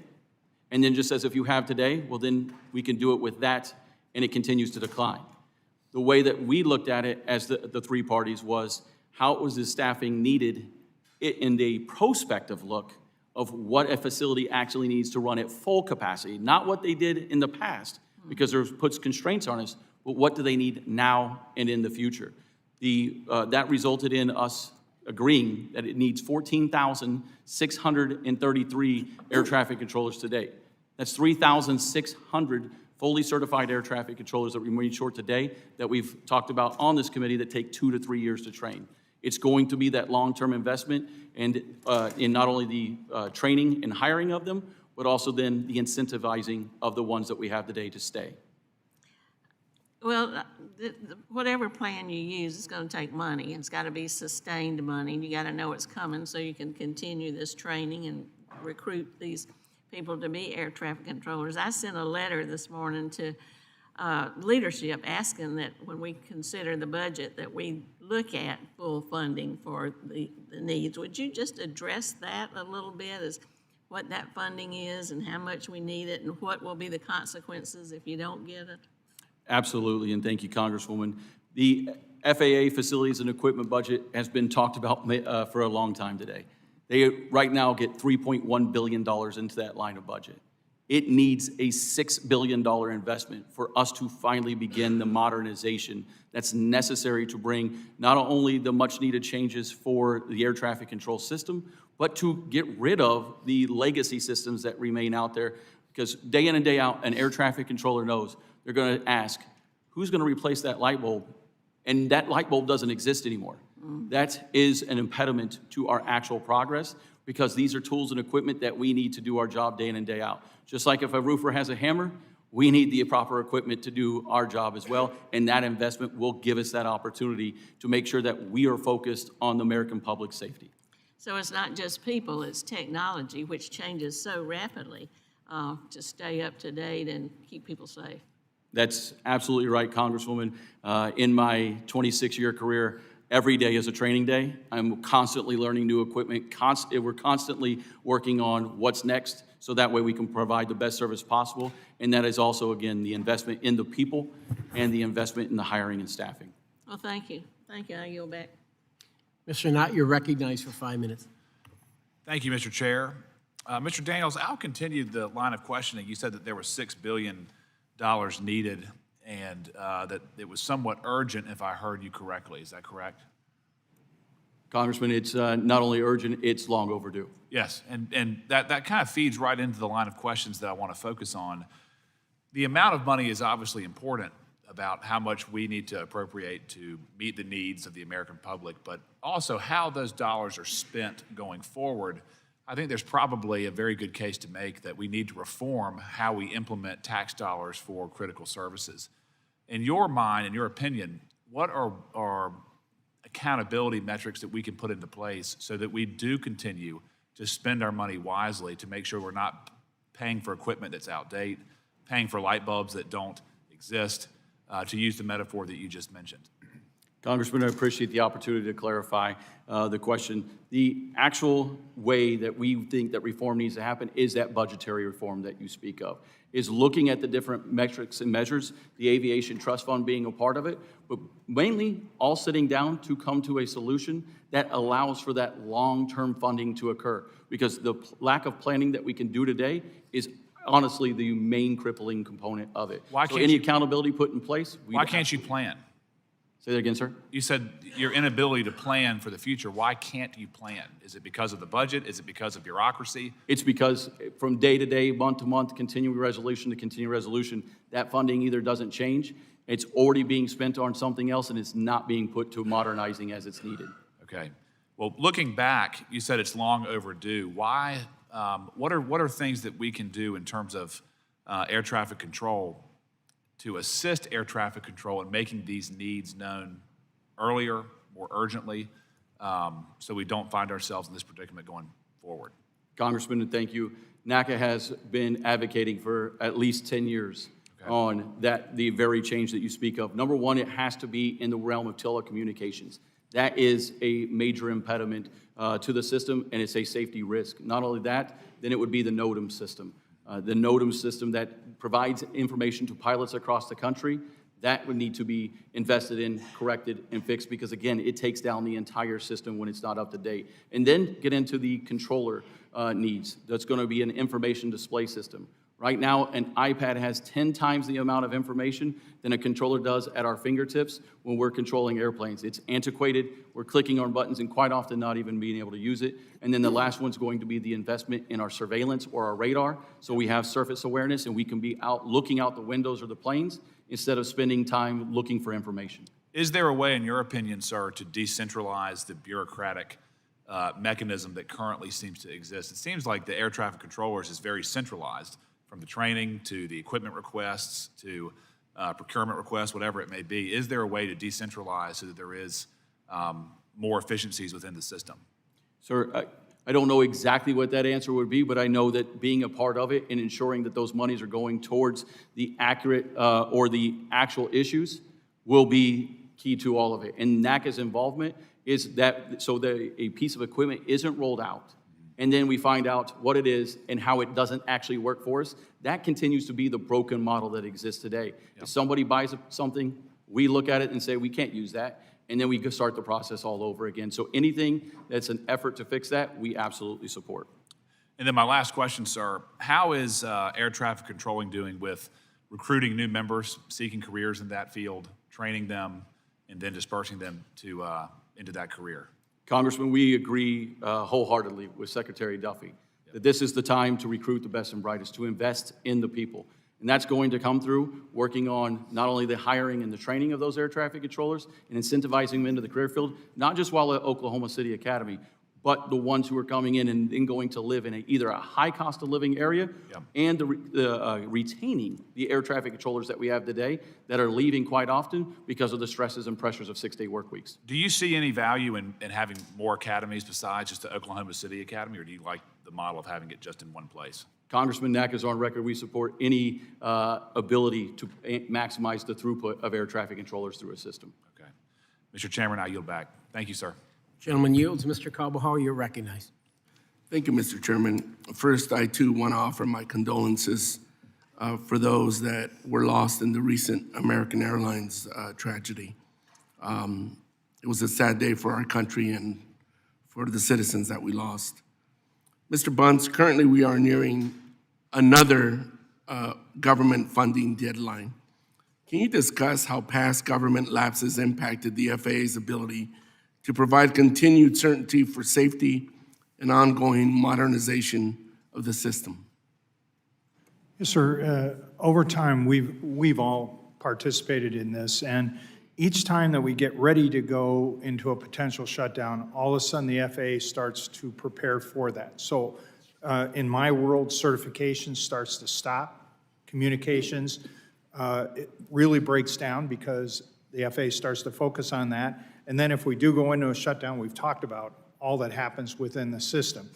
and then just says if you have today, well then we can do it with that, and it continues to decline. The way that we looked at it as the three parties was how was the staffing needed in the prospective look of what a facility actually needs to run at full capacity, not what they did in the past, because it puts constraints on us, but what do they need now and in the future? That resulted in us agreeing that it needs 14,633 air traffic controllers today. That's 3,600 fully certified air traffic controllers that remain short today that we've talked about on this committee that take 2 to 3 years to train. It's going to be that long-term investment and in not only the training and hiring of them, but also then the incentivizing of the ones that we have today to stay. Well, whatever plan you use, it's going to take money. It's got to be sustained money. You got to know it's coming so you can continue this training and recruit these people to be air traffic controllers. I sent a letter this morning to leadership asking that when we consider the budget that we look at full funding for the needs. Would you just address that a little bit, as what that funding is and how much we need it and what will be the consequences if you don't get it? Absolutely, and thank you, Congresswoman. The FAA facilities and equipment budget has been talked about for a long time today. They right now get $3.1 billion into that line of budget. It needs a $6 billion investment for us to finally begin the modernization that's necessary to bring not only the much-needed changes for the air traffic control system, but to get rid of the legacy systems that remain out there. Because day in and day out, an air traffic controller knows they're going to ask, who's going to replace that light bulb? And that light bulb doesn't exist anymore. That is an impediment to our actual progress, because these are tools and equipment that we need to do our job day in and day out. Just like if a roofer has a hammer, we need the proper equipment to do our job as well, and that investment will give us that opportunity to make sure that we are focused on the American public safety. So it's not just people, it's technology, which changes so rapidly to stay up to date and keep people safe. That's absolutely right, Congresswoman. In my 26-year career, every day is a training day. I'm constantly learning new equipment. We're constantly working on what's next, so that way we can provide the best service possible. And that is also, again, the investment in the people and the investment in the hiring and staffing. Well, thank you. Thank you. I yield back. Mr. Knott, you're recognized for 5 minutes. Thank you, Mr. Chair. Mr. Daniels, I'll continue the line of questioning. You said that there was $6 billion needed and that it was somewhat urgent, if I heard you correctly. Is that correct? Congressman, it's not only urgent, it's long overdue. Yes, and that kind of feeds right into the line of questions that I want to focus on. The amount of money is obviously important about how much we need to appropriate to meet the needs of the American public, but also how those dollars are spent going forward. I think there's probably a very good case to make that we need to reform how we implement tax dollars for critical services. In your mind, in your opinion, what are accountability metrics that we can put into place so that we do continue to spend our money wisely to make sure we're not paying for equipment that's outdated, paying for light bulbs that don't exist, to use the metaphor that you just mentioned? Congressman, I appreciate the opportunity to clarify the question. The actual way that we think that reform needs to happen is that budgetary reform that you speak of, is looking at the different metrics and measures, the Aviation Trust Fund being a part of it, but mainly all sitting down to come to a solution that allows for that long-term funding to occur. Because the lack of planning that we can do today is honestly the main crippling component of it. Why so can't any you- accountability put in place? Why can't you plan? Say that again, sir? You said your inability to plan for the future. Why can't you plan? Is it because of the budget? Is it because of bureaucracy? It's because from day to day, month to month, continuing resolution to continuing resolution, that funding either doesn't change, it's already being spent on something else, and it's not being put to modernizing as it's needed. Okay. Well, looking back, you said it's long overdue. Why? What are things that we can do in terms of air traffic control to assist air traffic control in making these needs known earlier, more urgently, so we don't find ourselves in this predicament going forward? Congressman, and thank you. NATCA has been advocating for at least 10 years on the very change that you speak of. Number one, it has to be in the realm of telecommunications. That is a major impediment to the system, and it's a safety risk. Not only that, then it would be the NOTAM system. The NOTAM system that provides information to pilots across the country, that would need to be invested in, corrected, and fixed, because again, it takes down the entire system when it's not up to date. And then get into the controller needs. That's going to be an information display system. Right now, an iPad has 10 times the amount of information than a controller does at our fingertips when we're controlling airplanes. It's antiquated, we're clicking on buttons and quite often not even being able to use it. And then the last one's going to be the investment in our surveillance or our radar, so we have surface awareness and we can be out looking out the windows or the planes instead of spending time looking for information. Is there a way, in your opinion, sir, to decentralize the bureaucratic mechanism that currently seems to exist? It seems like the air traffic controllers is very centralized, from the training to the equipment requests to procurement requests, whatever it may be. Is there a way to decentralize so that there is more efficiencies within the system? Sir, I don't know exactly what that answer would be, but I know that being a part of it and ensuring that those monies are going towards the accurate or the actual issues will be key to all of it. And NATCA's involvement is that so that a piece of equipment isn't rolled out, and then we find out what it is and how it doesn't actually work for us. That continues to be the broken model that exists today. If somebody buys something, we look at it and say, we can't use that, and then we go start the process all over again. So anything that's an effort to fix that, we absolutely support. And then my last question, sir, how is air traffic controlling doing with recruiting new members, seeking careers in that field, training them, and then dispersing them to into that career? Congressman, we agree wholeheartedly with Secretary Duffy that this is the time to recruit the best and brightest, to invest in the people. And that's going to come through working on not only the hiring and the training of those air traffic controllers and incentivizing them into the career field, not just while at Oklahoma City Academy, but the ones who are coming in and then going to live in either a high cost of living area and retaining the air traffic controllers that we have today that are leaving quite often because of the stresses and pressures of 6-day work weeks. Do you see any value in having more academies besides just the Oklahoma City Academy, or do you like the model of having it just in one place? Congressman NATCA is on record. We support any ability to maximize the throughput of air traffic controllers through a system. Okay. Mr. Chairman, I yield back. Thank you, sir. Gentleman yields. Mr. Carbajal, you're recognized. Thank you, Mr. Chairman. First, I too want to offer my condolences for those that were lost in the recent American Airlines tragedy. It was a sad day for our country and for the citizens that we lost. Mr. Bunce, currently we are nearing another government funding deadline. Can you discuss how past government lapses impacted the FAA's ability to provide continued certainty for safety and ongoing modernization of the system? Yes, sir. Over time, we've all participated in this, and each time that we get ready to go into a potential shutdown, all of a sudden the FAA starts to prepare for that. So in my world, certification starts to stop. Communications, it really breaks down because the FAA starts to focus on that. And then if we do go into a shutdown, we've talked about all that happens within the system.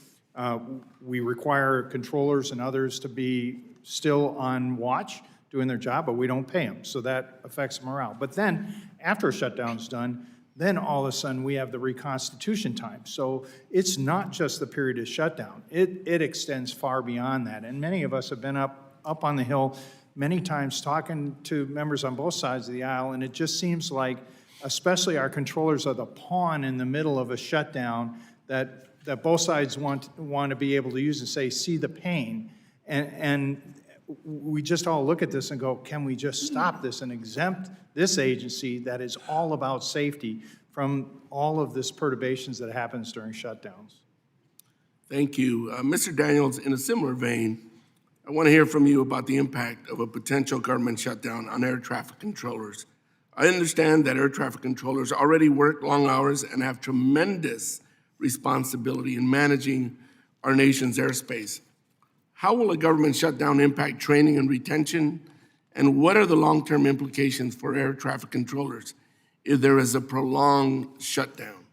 We require controllers and others to be still on watch, doing their job, but we don't pay them, so that affects morale. But then, after a shutdown's done, then all of a sudden we have the reconstitution time. So it's not just the period of shutdown. It extends far beyond that. And many of us have been up on the Hill many times talking to members on both sides of the aisle, and it just seems like, especially our controllers are the pawn in the middle of a shutdown that both sides want to be able to use and say, see the pain. And we just all look at this and go, can we just stop this and exempt this agency that is all about safety from all of this perturbations that happens during shutdowns? Thank you. Mr. Daniels, in a similar vein, I want to hear from you about the impact of a potential government shutdown on air traffic controllers. I understand that air traffic controllers already work long hours and have tremendous responsibility in managing our nation's airspace. How will a government shutdown impact training and retention? And what are the long-term implications for air traffic controllers if there is a prolonged shutdown?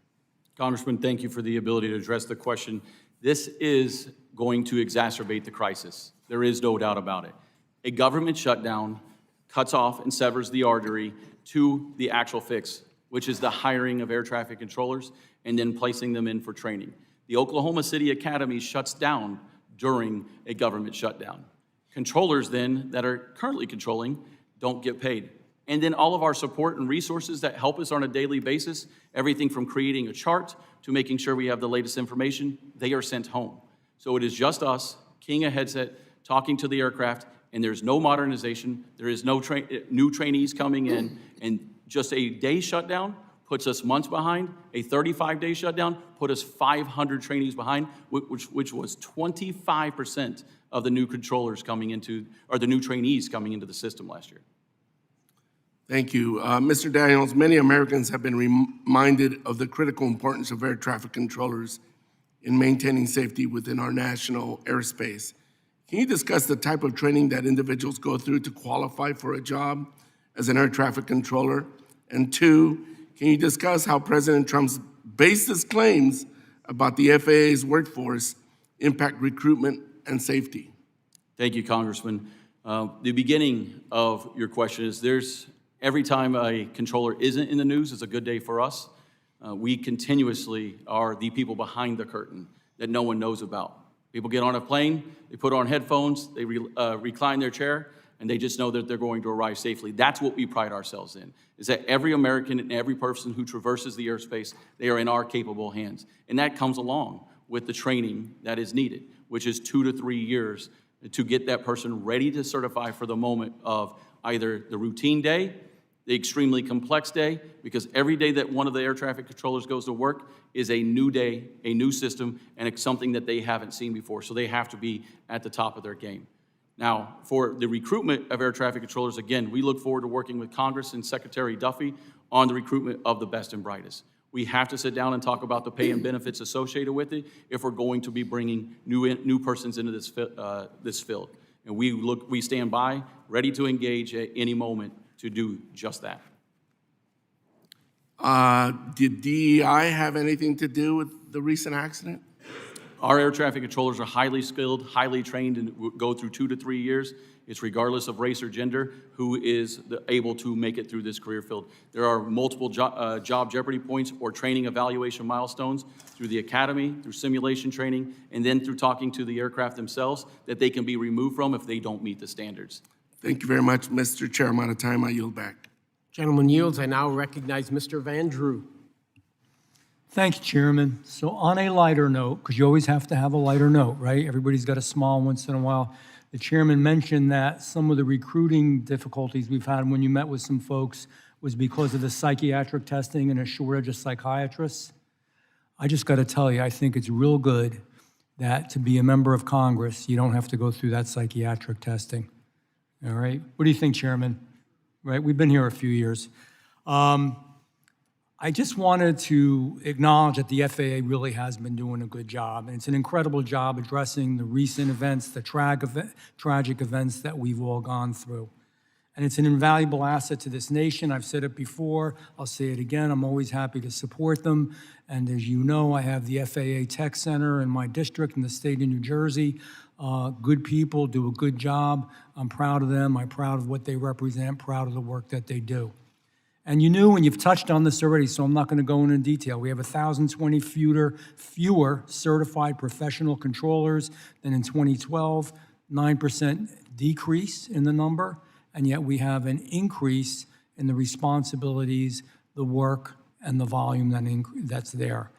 Congressman, thank you for the ability to address the question. This is going to exacerbate the crisis. There is no doubt about it. A government shutdown cuts off and severs the artery to the actual fix, which is the hiring of air traffic controllers and then placing them in for training. The Oklahoma City Academy shuts down during a government shutdown. Controllers then that are currently controlling don't get paid. And then all of our support and resources that help us on a daily basis, everything from creating a chart to making sure we have the latest information, they are sent home. So it is just us keying a headset, talking to the aircraft, and there's no modernization, there is no new trainees coming in, and just a day shutdown puts us months behind. A 35-day shutdown put us 500 trainees behind, which was 25% of the new controllers coming into, or the new trainees coming into the system last year. Thank you. Mr. Daniels, many Americans have been reminded of the critical importance of air traffic controllers in maintaining safety within our national airspace. Can you discuss the type of training that individuals go through to qualify for a job as an air traffic controller? And two, can you discuss how President Trump's baseless claims about the FAA's workforce impact recruitment and safety? Thank you, Congressman. The beginning of your question is every time a controller isn't in the news, it's a good day for us. We continuously are the people behind the curtain that no one knows about. People get on a plane, they put on headphones, they recline their chair, and they just know that they're going to arrive safely. That's what we pride ourselves in, is that every American and every person who traverses the airspace, they are in our capable hands. And that comes along with the training that is needed, which is 2 to 3 years to get that person ready to certify for the moment of either the routine day, the extremely complex day, because every day that one of the air traffic controllers goes to work is a new day, a new system, and it's something that they haven't seen before, so they have to be at the top of their game. Now, for the recruitment of air traffic controllers, again, we look forward to working with Congress and Secretary Duffy on the recruitment of the best and brightest. We have to sit down and talk about the pay and benefits associated with it if we're going to be bringing new persons into this field. And we stand by, ready to engage at any moment to do just that. Did DEI have anything to do with the recent accident? Our air traffic controllers are highly skilled, highly trained, and go through 2 to 3 years. It's regardless of race or gender who is able to make it through this career field. There are multiple job jeopardy points or training evaluation milestones through the academy, through simulation training, and then through talking to the aircraft themselves that they can be removed from if they don't meet the standards. Thank you very much, Mr. Chair. I'm out of time. I yield back. Gentleman yields. I now recognize Mr. Van Drew. Thank you, Chairman. So on a lighter note, because you always have to have a lighter note, right? Everybody's got a smile once in a while. The chairman mentioned that some of the recruiting difficulties we've had when you met with some folks was because of the psychiatric testing and a shortage of psychiatrists. I just got to tell you, I think it's real good that to be a member of Congress, you don't have to go through that psychiatric testing. All right? What do you think, Chairman? Right? We've been here a few years. I just wanted to acknowledge that the FAA really has been doing a good job, and it's an incredible job addressing the recent events, the tragic events that we've all gone through. And it's an invaluable asset to this nation. I've said it before, I'll say it again, I'm always happy to support them. And as you know, I have the FAA Tech Center in my district in the state of New Jersey. Good people do a good job. I'm proud of them, I'm proud of what they represent, proud of the work that they do. And you knew, and you've touched on this already, so I'm not going to go into detail. We have 1,020 fewer certified professional controllers than in 2012, 9% decrease in the number, and yet we have an increase in the responsibilities, the work, and the volume that's there.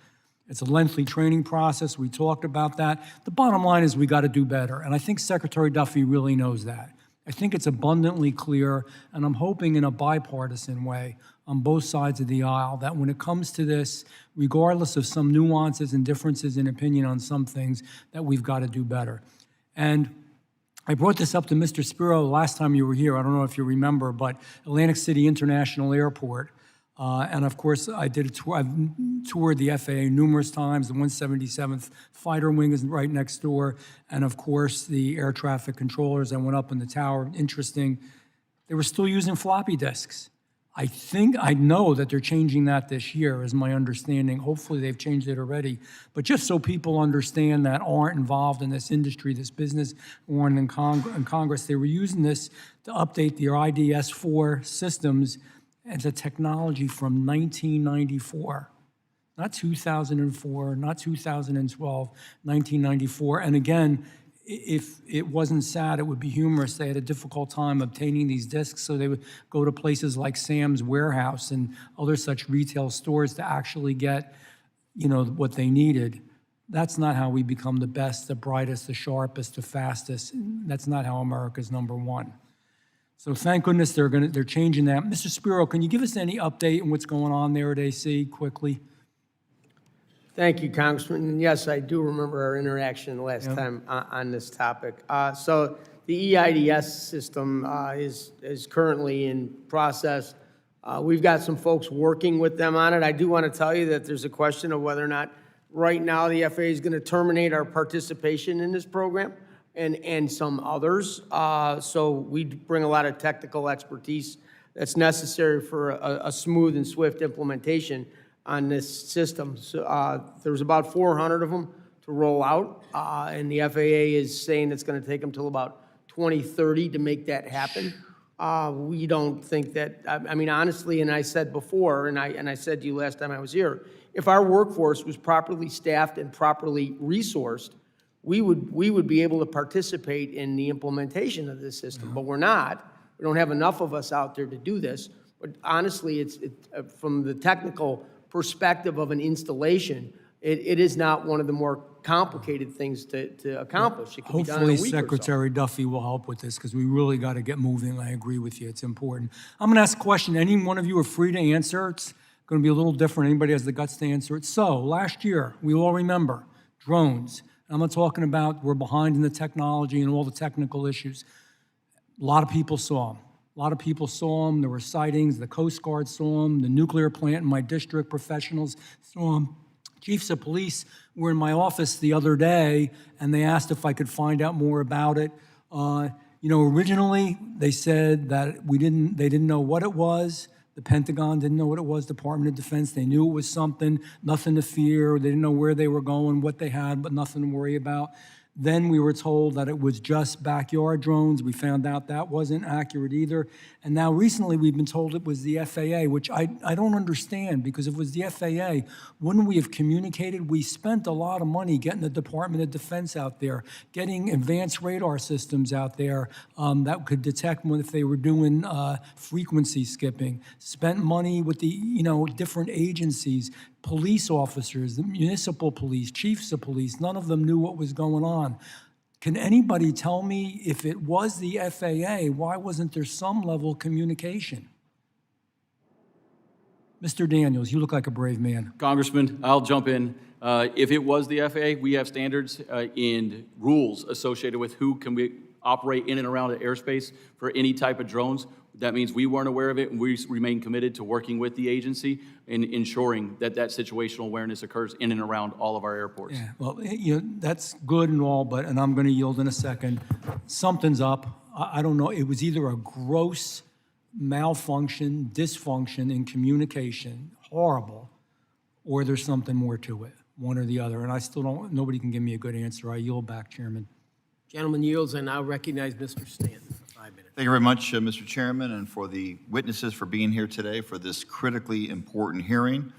It's a lengthy training process. We talked about that. The bottom line is we got to do better, and I think Secretary Duffy really knows that. I think it's abundantly clear, and I'm hoping in a bipartisan way on both sides of the aisle that when it comes to this, regardless of some nuances and differences in opinion on some things, that we've got to do better. And I brought this up to Mr. Spiro last time you were here. I don't know if you remember, but Atlantic City International Airport, and of course, I did a tour. I've toured the FAA numerous times. The 177th Fighter Wing is right next door. And of course, the air traffic controllers. I went up in the tower. Interesting. They were still using floppy disks. I know that they're changing that this year, is my understanding. Hopefully, they've changed it already. But just so people understand that aren't involved in this industry, this business, or in Congress, they were using this to update their IDS-4 systems. It's a technology from 1994, not 2004, not 2012, 1994. And again, if it wasn't sad, it would be humorous. They had a difficult time obtaining these discs, so they would go to places like Sam's Warehouse and other such retail stores to actually get, what they needed. That's not how we become the best, the brightest, the sharpest, the fastest. That's not how America's number one. So thank goodness they're changing that. Mr. Spiro, can you give us any update on what's going on there at AC quickly? Thank you, Congressman. And yes, I do remember our interaction last time on this topic. So the EIDS system is currently in process. We've got some folks working with them on it. I do want to tell you that there's a question of whether or not right now the FAA is going to terminate our participation in this program and some others. So we bring a lot of technical expertise that's necessary for a smooth and swift implementation on this system. So there's about 400 of them to roll out, and the FAA is saying it's going to take them till about 2030 to make that happen. We don't think that, I mean, honestly, and I said before, and I said to you last time I was here, if our workforce was properly staffed and properly resourced, we would be able to participate in the implementation of this system, but we're not. We don't have enough of us out there to do this. But honestly, it's from the technical perspective of an installation, it is not one of the more complicated things to accomplish. It can be done in a week or so. Hopefully Secretary Duffy will help with this because we really got to get moving. I agree with you. It's important. I'm going to ask a question. Any one of you are free to answer. It's going to be a little different. Anybody has the guts to answer it. So last year, we all remember drones. I'm not talking about we're behind in the technology and all the technical issues. A lot of people saw them. A lot of people saw them. There were sightings. The Coast Guard saw them. The nuclear plant in my district professionals saw them. Chiefs of police were in my office the other day, and they asked if I could find out more about it. Originally, they said that they didn't know what it was. The Pentagon didn't know what it was, Department of Defense. They knew it was something, nothing to fear. They didn't know where they were going, what they had, but nothing to worry about. Then we were told that it was just backyard drones. We found out that wasn't accurate either. And now recently we've been told it was the FAA, which I don't understand, because if it was the FAA, wouldn't we have communicated? We spent a lot of money getting the Department of Defense out there, getting advanced radar systems out there that could detect if they were doing frequency skipping, spent money with the different agencies, police officers, the municipal police, chiefs of police, none of them knew what was going on. Can anybody tell me if it was the FAA, why wasn't there some level of communication? Mr. Daniels, you look like a brave man. Congressman, I'll jump in. If it was the FAA, we have standards and rules associated with who can operate in and around the airspace for any type of drones. That means we weren't aware of it, and we remain committed to working with the agency and ensuring that situational awareness occurs in and around all of our airports. Yeah, well, that's good and all, and I'm going to yield in a second. Something's up. I don't know. It was either a gross malfunction, dysfunction in communication, horrible, or there's something more to it, one or the other. And I still don't, nobody can give me a good answer. I yield back, Chairman. Gentleman yields, and I recognize Mr. Stanton for 5 minutes. Thank you very much, Mr. Chairman, and for the witnesses for being here today for this critically important hearing.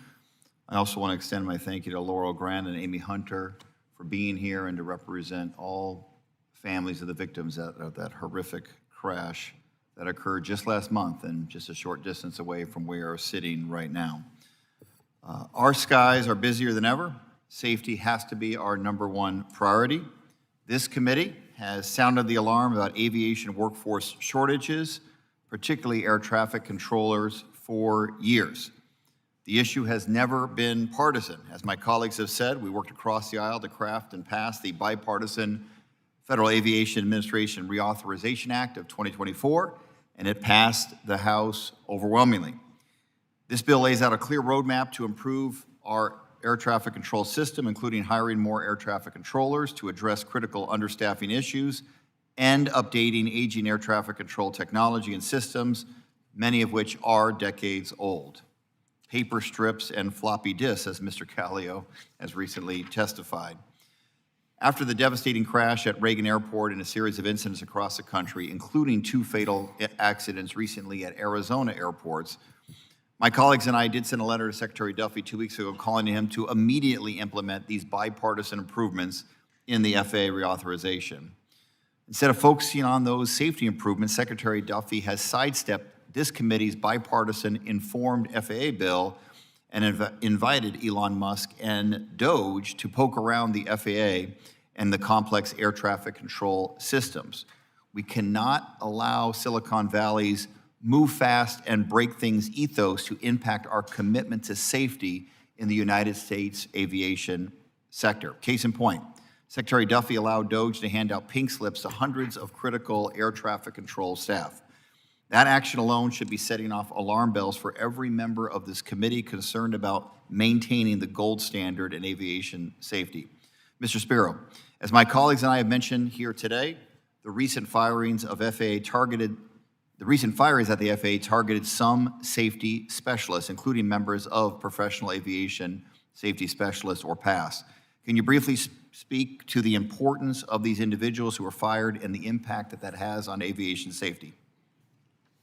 I also want to extend my thank you to Laurel Grant and Amy Hunter for being here and to represent all families of the victims of that horrific crash that occurred just last month and just a short distance away from where we are sitting right now. Our skies are busier than ever. Safety has to be our #1 priority. This committee has sounded the alarm about aviation workforce shortages, particularly air traffic controllers, for years. The issue has never been partisan. As my colleagues have said, we worked across the aisle to craft and pass the bipartisan Federal Aviation Administration Reauthorization Act of 2024, and it passed the House overwhelmingly. This bill lays out a clear roadmap to improve our air traffic control system, including hiring more air traffic controllers to address critical understaffing issues and updating aging air traffic control technology and systems, many of which are decades old. Paper strips and floppy disks, as Mr. Callio has recently testified. After the devastating crash at Reagan Airport and a series of incidents across the country, including 2 fatal accidents recently at Arizona airports, my colleagues and I did send a letter to Secretary Duffy 2 weeks ago calling on him to immediately implement these bipartisan improvements in the FAA reauthorization. Instead of focusing on those safety improvements, Secretary Duffy has sidestepped this committee's bipartisan informed FAA bill and invited Elon Musk and DOGE to poke around the FAA and the complex air traffic control systems. We cannot allow Silicon Valley's move fast and break things ethos to impact our commitment to safety in the United States aviation sector. Case in point, Secretary Duffy allowed DOGE to hand out pink slips to hundreds of critical air traffic control staff. That action alone should be setting off alarm bells for every member of this committee concerned about maintaining the gold standard in aviation safety. Mr. Spiro, as my colleagues and I have mentioned here today, the recent firings at the FAA targeted some safety specialists, including members of Professional Aviation Safety Specialists, or PASS. Can you briefly speak to the importance of these individuals who were fired and the impact that has on aviation safety?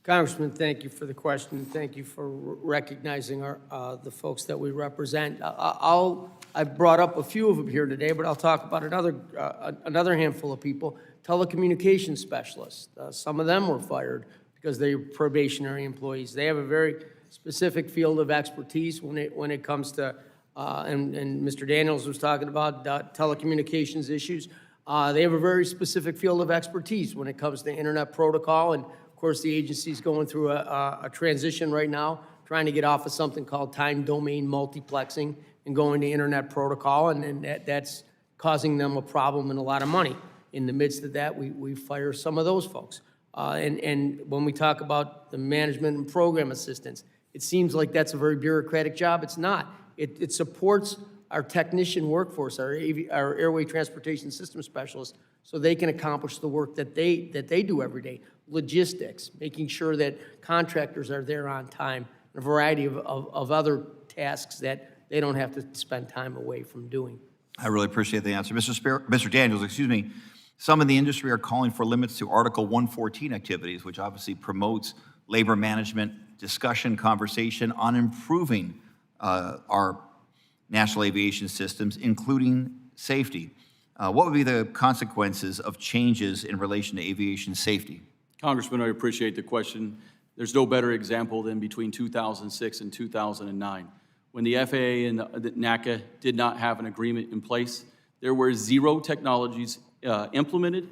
Congressman, thank you for the question. Thank you for recognizing the folks that we represent. I've brought up a few of them here today, but I'll talk about another handful of people. Telecommunications specialists. Some of them were fired because they're probationary employees. They have a very specific field of expertise when it comes to, and Mr. Daniels was talking about telecommunications issues. They have a very specific field of expertise when it comes to internet protocol, and of course the agency's going through a transition right now, trying to get off of something called time domain multiplexing and going to internet protocol, and that's causing them a problem and a lot of money. In the midst of that, we fire some of those folks. And when we talk about the management and program assistants, it seems like that's a very bureaucratic job. It's not. It supports our technician workforce, our airway transportation system specialists, so they can accomplish the work that they do every day. Logistics, making sure that contractors are there on time, and a variety of other tasks that they don't have to spend time away from doing. I really appreciate the answer. Mr. Daniels, excuse me, some in the industry are calling for limits to Article 114 activities, which obviously promotes labor management, discussion, conversation on improving our national aviation systems, including safety. What would be the consequences of changes in relation to aviation safety? Congressman, I appreciate the question. There's no better example than between 2006 and 2009. When the FAA and the NATCA did not have an agreement in place, there were 0 technologies implemented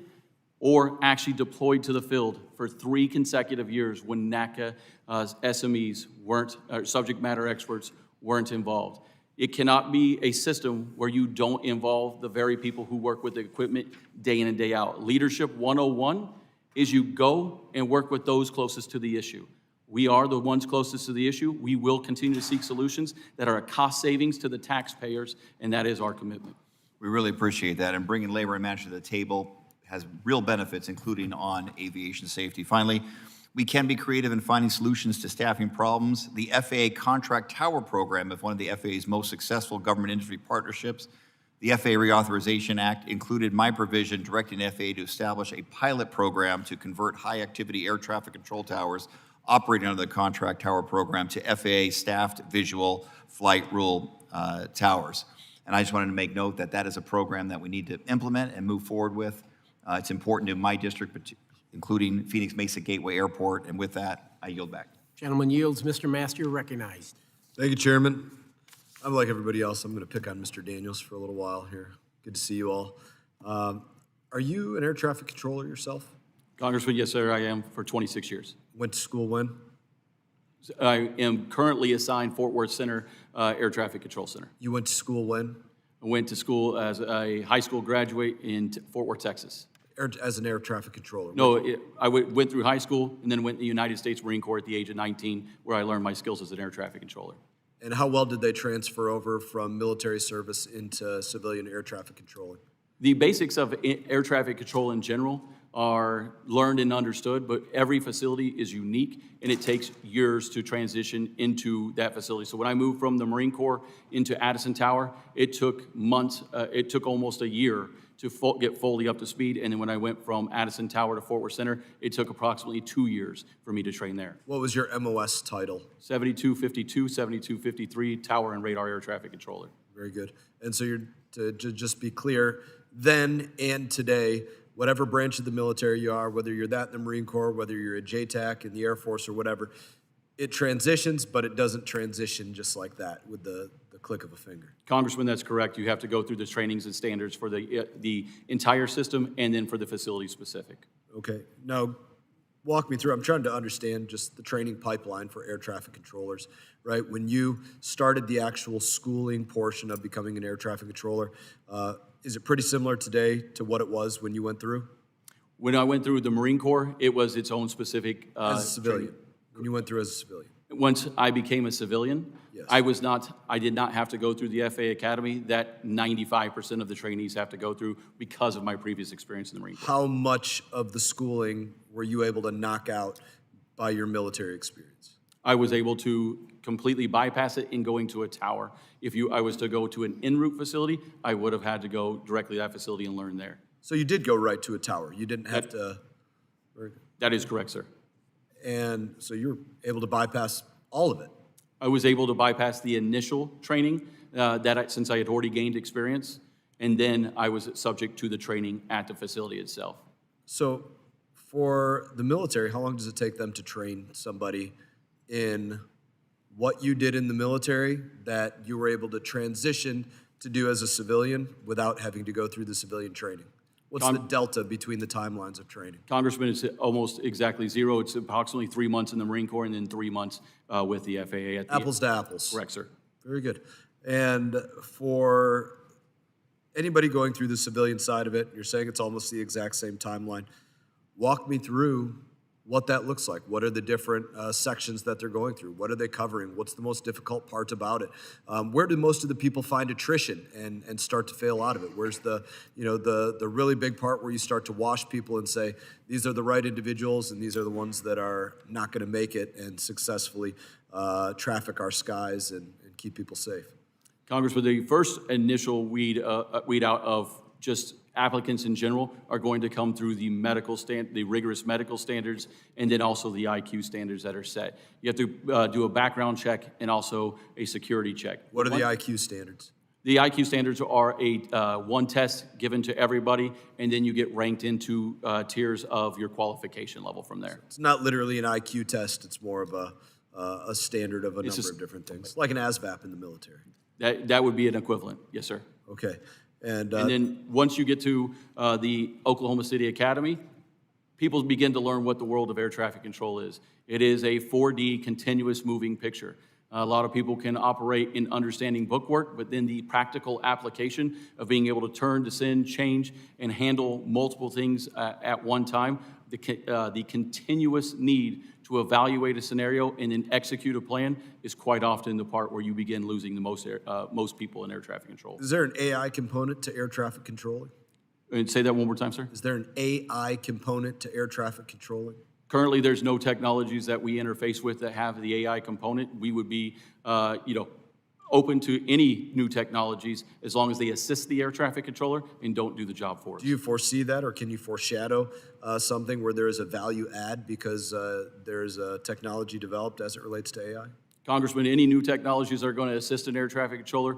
or actually deployed to the field for 3 consecutive years when NATCA SMEs weren't, subject matter experts weren't involved. It cannot be a system where you don't involve the very people who work with the equipment day in and day out. Leadership 101 is you go and work with those closest to the issue. We are the ones closest to the issue. We will continue to seek solutions that are a cost savings to the taxpayers, and that is our commitment. We really appreciate that, and bringing labor and management to the table has real benefits, including on aviation safety. Finally, we can be creative in finding solutions to staffing problems. The FAA Contract Tower Program is one of the FAA's most successful government industry partnerships. The FAA Reauthorization Act included my provision directing the FAA to establish a pilot program to convert high-activity air traffic control towers operating under the Contract Tower Program to FAA-staffed visual flight rule towers. And I just wanted to make note that that is a program that we need to implement and move forward with. It's important to my district, including Phoenix Mesa Gateway Airport, and with that, I yield back. Gentleman yields. Mr. Master, you're recognized. Thank you, Chairman. I'm like everybody else. I'm going to pick on Mr. Daniels for a little while here. Good to see you all. Are you an air traffic controller yourself? Congressman, yes, sir, I am for 26 years. Went to school when? I am currently assigned Fort Worth Center Air Traffic Control Center. You went to school when? I went to school as a high school graduate in Fort Worth, Texas. As an air traffic controller? No, I went through high school and then went to the United States Marine Corps at the age of 19, where I learned my skills as an air traffic controller. And how well did they transfer over from military service into civilian air traffic controlling? The basics of air traffic control in general are learned and understood, but every facility is unique, and it takes years to transition into that facility. So when I moved from the Marine Corps into Addison Tower, it took months, it took almost a year to get fully up to speed. And then when I went from Addison Tower to Fort Worth Center, it took approximately 2 years for me to train there. What was your MOS title? 7252, 7253, Tower and Radar Air Traffic Controller. Very good. And so to just be clear, then and today, whatever branch of the military you are, whether you're that in the Marine Corps, whether you're a JTAC in the Air Force or whatever, it transitions, but it doesn't transition just like that with the click of a finger. Congressman, that's correct. You have to go through the trainings and standards for the entire system and then for the facility specific. Okay. Now, walk me through. I'm trying to understand just the training pipeline for air traffic controllers, right? When you started the actual schooling portion of becoming an air traffic controller, is it pretty similar today to what it was when you went through? When I went through the Marine Corps, it was its own specific as a civilian. When you went through as a civilian. Once I became a civilian, yes. I did not have to go through the FAA Academy that 95% of the trainees have to go through because of my previous experience in the Marine Corps. How much of the schooling were you able to knock out by your military experience? I was able to completely bypass it in going to a tower. If I was to go to an en route facility, I would have had to go directly to that facility and learn there. So you did go right to a tower. You didn't have to. That is correct, sir. And so you're able to bypass all of it. I was able to bypass the initial training since I had already gained experience, and then I was subject to the training at the facility itself. So for the military, how long does it take them to train somebody in what you did in the military that you were able to transition to do as a civilian without having to go through the civilian training? What's the delta between the timelines of training? Congressman, it's almost exactly zero. It's approximately 3 months in the Marine Corps and then 3 months with the FAA. Apples to apples. Correct, sir. Very good. And for anybody going through the civilian side of it, you're saying it's almost the exact same timeline. Walk me through what that looks like. What are the different sections that they're going through? What are they covering? What's the most difficult part about it? Where do most of the people find attrition and start to fail out of it? Where's the really big part where you start to wash people and say, these are the right individuals and these are the ones that are not going to make it and successfully traffic our skies and keep people safe? Congressman, the first initial weed out of just applicants in general are going to come through the the rigorous medical standards, and then also the IQ standards that are set. You have to do a background check and also a security check. What are the IQ standards? The IQ standards are one test given to everybody, and then you get ranked into tiers of your qualification level from there. It's not literally an IQ test. It's more of a standard of a number of different things, like an ASVAB in the military. That would be an equivalent, yes, sir. Okay. And then once you get to the Oklahoma City Academy, people begin to learn what the world of air traffic control is. It is a 4D continuous moving picture. A lot of people can operate in understanding bookwork, but then the practical application of being able to turn, descend, change, and handle multiple things at one time, the continuous need to evaluate a scenario and then execute a plan is quite often the part where you begin losing the most people in air traffic control. Is there an AI component to air traffic controlling? And say that one more time, sir. Is there an AI component to air traffic controlling? Currently, there's no technologies that we interface with that have the AI component. We would be, open to any new technologies as long as they assist the air traffic controller and don't do the job for us. Do you foresee that, or can you foreshadow something where there is a value add because there's a technology developed as it relates to AI? Congressman, any new technologies that are going to assist an air traffic controller,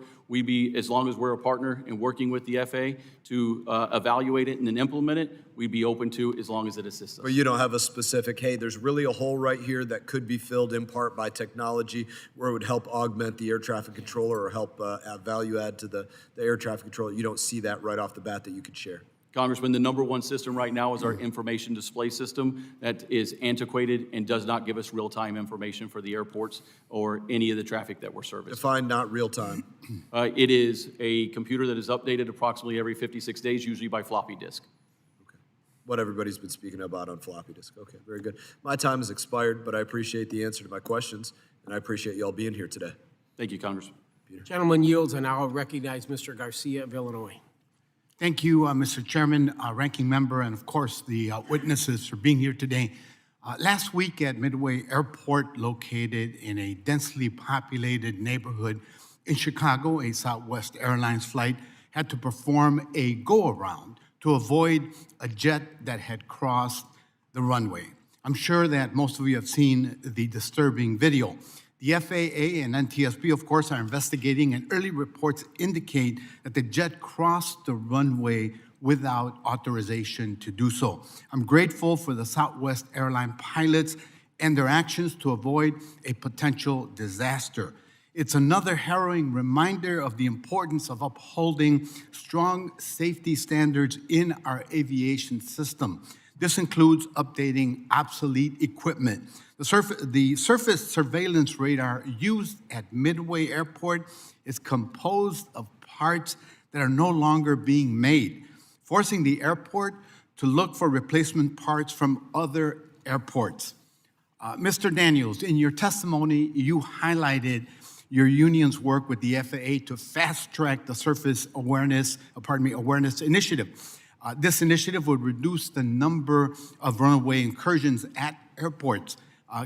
as long as we're a partner and working with the FAA to evaluate it and then implement it, we'd be open to as long as it assists us. But you don't have a specific, hey, there's really a hole right here that could be filled in part by technology where it would help augment the air traffic controller or help add value add to the air traffic controller. You don't see that right off the bat that you could share? Congressman, the number one system right now is our information display system that is antiquated and does not give us real-time information for the airports or any of the traffic that we're servicing. Define not real-time. It is a computer that is updated approximately every 56 days, usually by floppy disk. Okay. What everybody's been speaking about on floppy disk. Okay, very good. My time has expired, but I appreciate the answer to my questions, and I appreciate you all being here today. Thank you, Congressman. Gentleman yields, and I'll recognize Mr. Garcia of Illinois. Thank you, Mr. Chairman, Ranking Member, and of course the witnesses for being here today. Last week at Midway Airport, located in a densely populated neighborhood in Chicago, a Southwest Airlines flight had to perform a go-around to avoid a jet that had crossed the runway. I'm sure that most of you have seen the disturbing video. The FAA and NTSB, of course, are investigating, and early reports indicate that the jet crossed the runway without authorization to do so. I'm grateful for the Southwest Airline pilots and their actions to avoid a potential disaster. It's another harrowing reminder of the importance of upholding strong safety standards in our aviation system. This includes updating obsolete equipment. The surface surveillance radar used at Midway Airport is composed of parts that are no longer being made, forcing the airport to look for replacement parts from other airports. Mr. Daniels, in your testimony, you highlighted your union's work with the FAA to fast-track the surface awareness initiative. This initiative would reduce the number of runaway incursions at airports.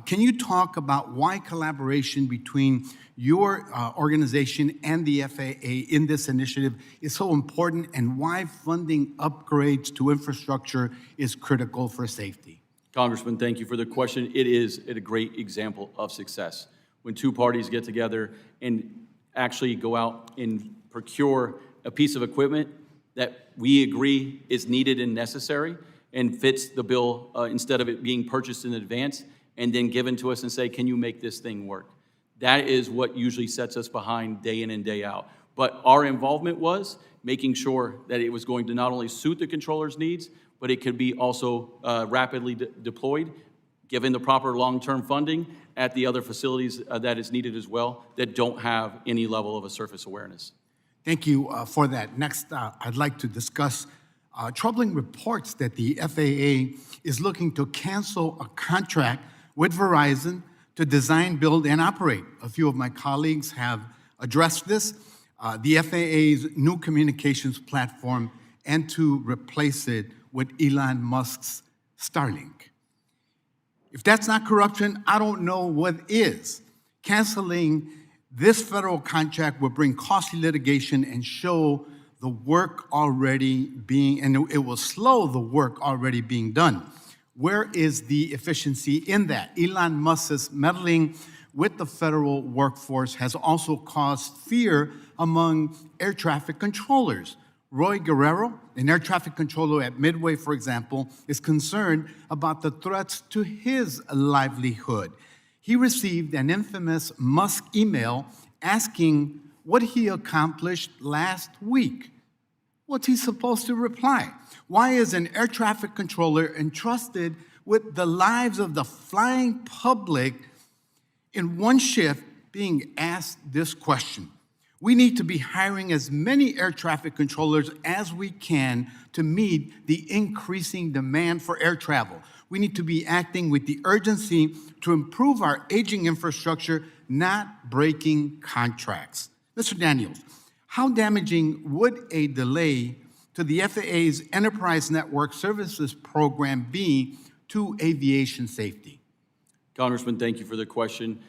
Can you talk about why collaboration between your organization and the FAA in this initiative is so important, and why funding upgrades to infrastructure is critical for safety? Congressman, thank you for the question. It is a great example of success. When two parties get together and actually go out and procure a piece of equipment that we agree is needed and necessary and fits the bill instead of it being purchased in advance and then given to us and say, can you make this thing work? That is what usually sets us behind day in and day out. But our involvement was making sure that it was going to not only suit the controller's needs, but it could be also rapidly deployed, given the proper long-term funding at the other facilities that is needed as well that don't have any level of a surface awareness. Thank you for that. Next, I'd like to discuss troubling reports that the FAA is looking to cancel a contract with Verizon to design, build, and operate. A few of my colleagues have addressed this. The FAA's new communications platform and to replace it with Elon Musk's Starlink. If that's not corruption, I don't know what is. Canceling this federal contract will bring costly litigation and show the work already being, and it will slow the work already being done. Where is the efficiency in that? Elon Musk's meddling with the federal workforce has also caused fear among air traffic controllers. Roy Guerrero, an air traffic controller at Midway, for example, is concerned about the threats to his livelihood. He received an infamous Musk email asking what he accomplished last week. What's he supposed to reply? Why is an air traffic controller entrusted with the lives of the flying public in one shift being asked this question? We need to be hiring as many air traffic controllers as we can to meet the increasing demand for air travel. We need to be acting with the urgency to improve our aging infrastructure, not breaking contracts. Mr. Daniels, how damaging would a delay to the FAA's Enterprise Network Services program be to aviation safety? Congressman, thank you for the question.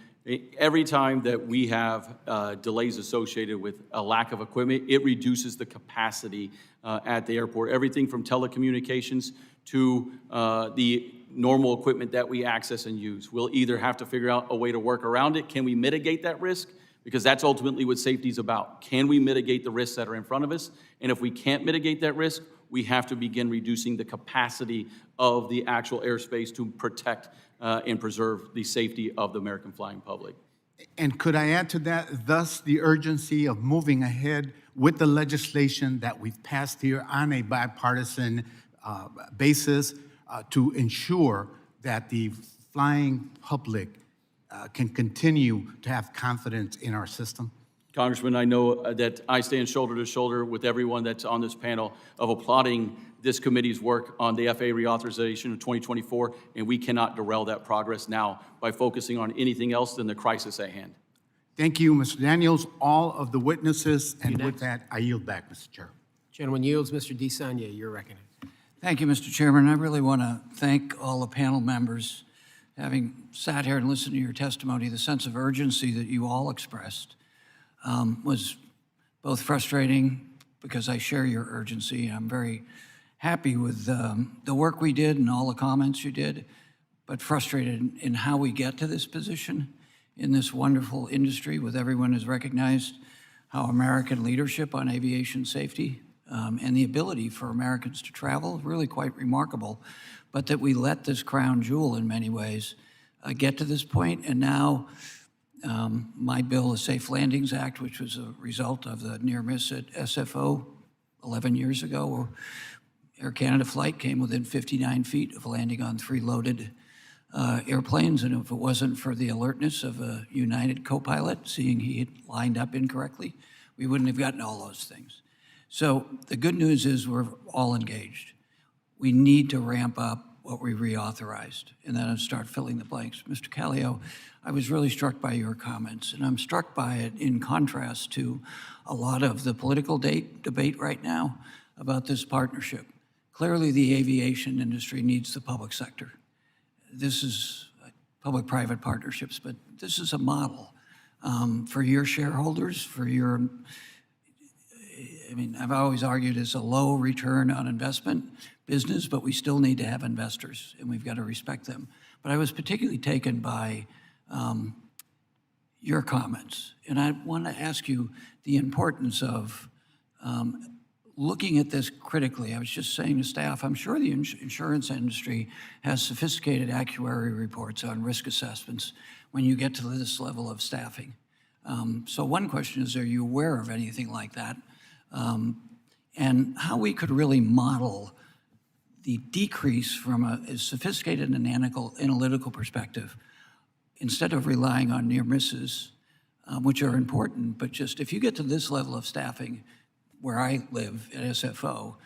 Every time that we have delays associated with a lack of equipment, it reduces the capacity at the airport. Everything from telecommunications to the normal equipment that we access and use. We'll either have to figure out a way to work around it. Can we mitigate that risk? Because that's ultimately what safety is about. Can we mitigate the risks that are in front of us? And if we can't mitigate that risk, we have to begin reducing the capacity of the actual airspace to protect and preserve the safety of the American flying public. And could I add to that, thus the urgency of moving ahead with the legislation that we've passed here on a bipartisan basis to ensure that the flying public can continue to have confidence in our system? Congressman, I know that I stand shoulder to shoulder with everyone that's on this panel of applauding this committee's work on the FAA reauthorization of 2024, and we cannot derail that progress now by focusing on anything else than the crisis at hand. Thank you, Mr. Daniels, all of the witnesses, and with that, I yield back, Mr. Chair. Gentleman yields. Mr. DeSanya, you're recognized. Thank you, Mr. Chairman. I really want to thank all the panel members. Having sat here and listened to your testimony, the sense of urgency that you all expressed was both frustrating because I share your urgency. I'm very happy with the work we did and all the comments you did, but frustrated in how we get to this position in this wonderful industry with everyone has recognized how American leadership on aviation safety and the ability for Americans to travel is really quite remarkable, but that we let this crown jewel in many ways get to this point. And now my bill, the Safe Landings Act, which was a result of the near miss at SFO 11 years ago, where Air Canada flight came within 59 feet of landing on 3 loaded airplanes, and if it wasn't for the alertness of a United co-pilot, seeing he had lined up incorrectly, we wouldn't have gotten all those things. So the good news is we're all engaged. We need to ramp up what we reauthorized and then start filling the blanks. Mr. Callio, I was really struck by your comments, and I'm struck by it in contrast to a lot of the political debate right now about this partnership. Clearly, the aviation industry needs the public sector. This is public-private partnerships, but this is a model for your shareholders, for your, I mean, I've always argued it's a low return on investment business, but we still need to have investors, and we've got to respect them. But I was particularly taken by your comments, and I want to ask you the importance of looking at this critically. I was just saying to staff, I'm sure the insurance industry has sophisticated actuary reports on risk assessments when you get to this level of staffing. So one question is, are you aware of anything like that? And how we could really model the decrease from a sophisticated and analytical perspective, instead of relying on near misses, which are important, but just if you get to this level of staffing, where I live at SFO,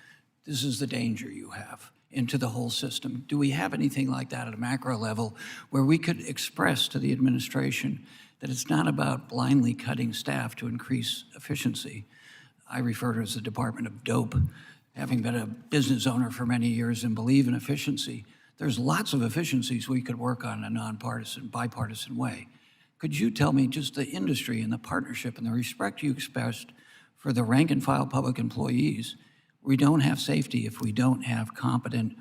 this is the danger you have into the whole system. Do we have anything like that at a macro level where we could express to the administration that it's not about blindly cutting staff to increase efficiency? I refer to it as the Department of Dope. Having been a business owner for many years and believe in efficiency, there's lots of efficiencies we could work on in a nonpartisan, bipartisan way. Could you tell me just the industry and the partnership and the respect you expressed for the rank and file public employees? We don't have safety if we don't have competent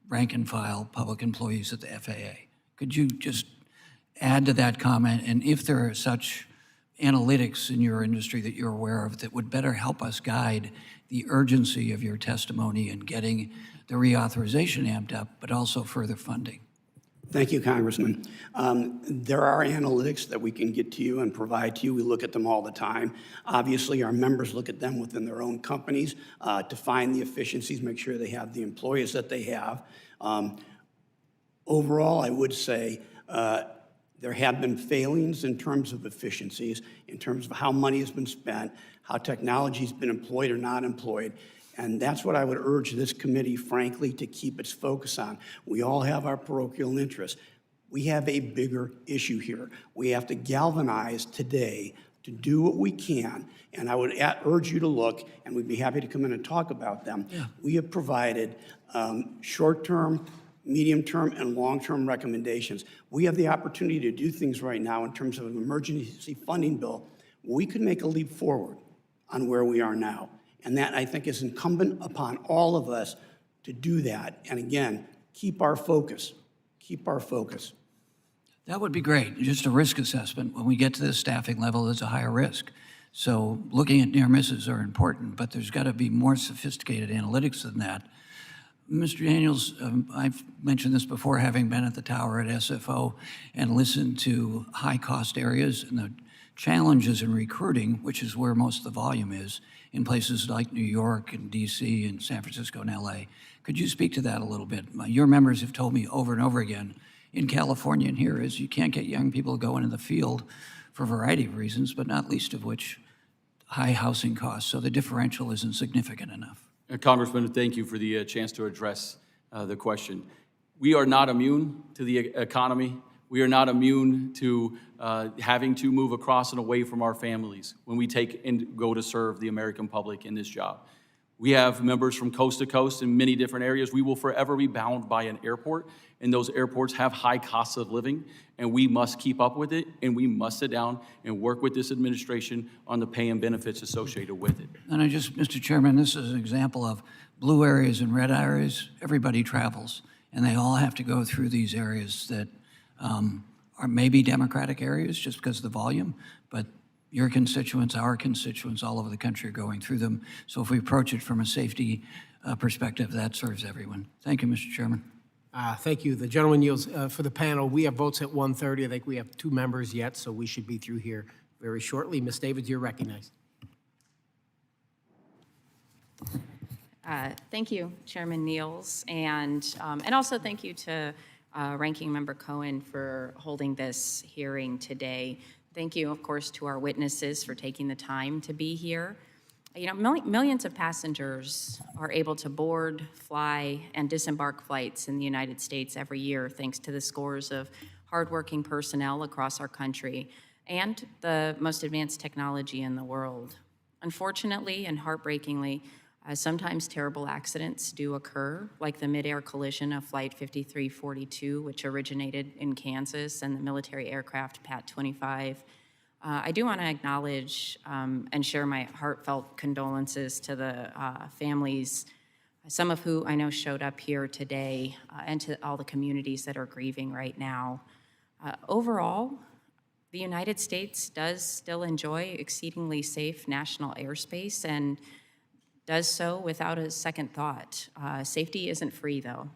rank and file public employees at the FAA. Could you just add to that comment? And if there are such analytics in your industry that you're aware of that would better help us guide the urgency of your testimony in getting the reauthorization amped up, but also further funding. Thank you, Congressman. There are analytics that we can get to you and provide to you. We look at them all the time. Obviously, our members look at them within their own companies to find the efficiencies, make sure they have the employees that they have. Overall, I would say there have been failings in terms of efficiencies, in terms of how money has been spent, how technology has been employed or not employed. And that's what I would urge this committee, frankly, to keep its focus on. We all have our parochial interests. We have a bigger issue here. We have to galvanize today to do what we can. And I would urge you to look, and we'd be happy to come in and talk about them. Yeah. We have provided short-term, medium-term, and long-term recommendations. We have the opportunity to do things right now in terms of an emergency funding bill. We could make a leap forward on where we are now. And that, I think, is incumbent upon all of us to do that. And again, keep our focus. Keep our focus. That would be great. Just a risk assessment. When we get to this staffing level, there's a higher risk. So looking at near misses are important, but there's got to be more sophisticated analytics than that. Mr. Daniels, I've mentioned this before, having been at the tower at SFO and listened to high-cost areas and the challenges in recruiting, which is where most of the volume is, in places like New York and DC and San Francisco and LA. Could you speak to that a little bit? Your members have told me over and over again in California and here is you can't get young people to go into the field for a variety of reasons, but not least of which high housing costs. So the differential isn't significant enough. Congressman, thank you for the chance to address the question. We are not immune to the economy. We are not immune to having to move across and away from our families when we take and go to serve the American public in this job. We have members from coast to coast in many different areas. We will forever be bound by an airport, and those airports have high costs of living, and we must keep up with it, and we must sit down and work with this administration on the pay and benefits associated with it. And Mr. Chairman, this is an example of blue areas and red areas. Everybody travels, and they all have to go through these areas that are maybe Democratic areas just because of the volume, but your constituents, our constituents all over the country are going through them. So if we approach it from a safety perspective, that serves everyone. Thank you, Mr. Chairman. Thank you. The gentleman yields for the panel. We have votes at 1:30. I think we have 2 members yet, so we should be through here very shortly. Ms. Davids, you're recognized. Thank you, Chairman Nehls, and also thank you to Ranking Member Cohen for holding this hearing today. Thank you, of course, to our witnesses for taking the time to be here. You know, millions of passengers are able to board, fly, and disembark flights in the United States every year thanks to the scores of hardworking personnel across our country and the most advanced technology in the world. Unfortunately and heartbreakingly, sometimes terrible accidents do occur, like the mid-air collision of Flight 5342, which originated in Kansas, and the military aircraft PAT-25. I do want to acknowledge and share my heartfelt condolences to the families, some of who I know showed up here today, and to all the communities that are grieving right now. Overall, the United States does still enjoy exceedingly safe national airspace and does so without a second thought. Safety isn't free, though.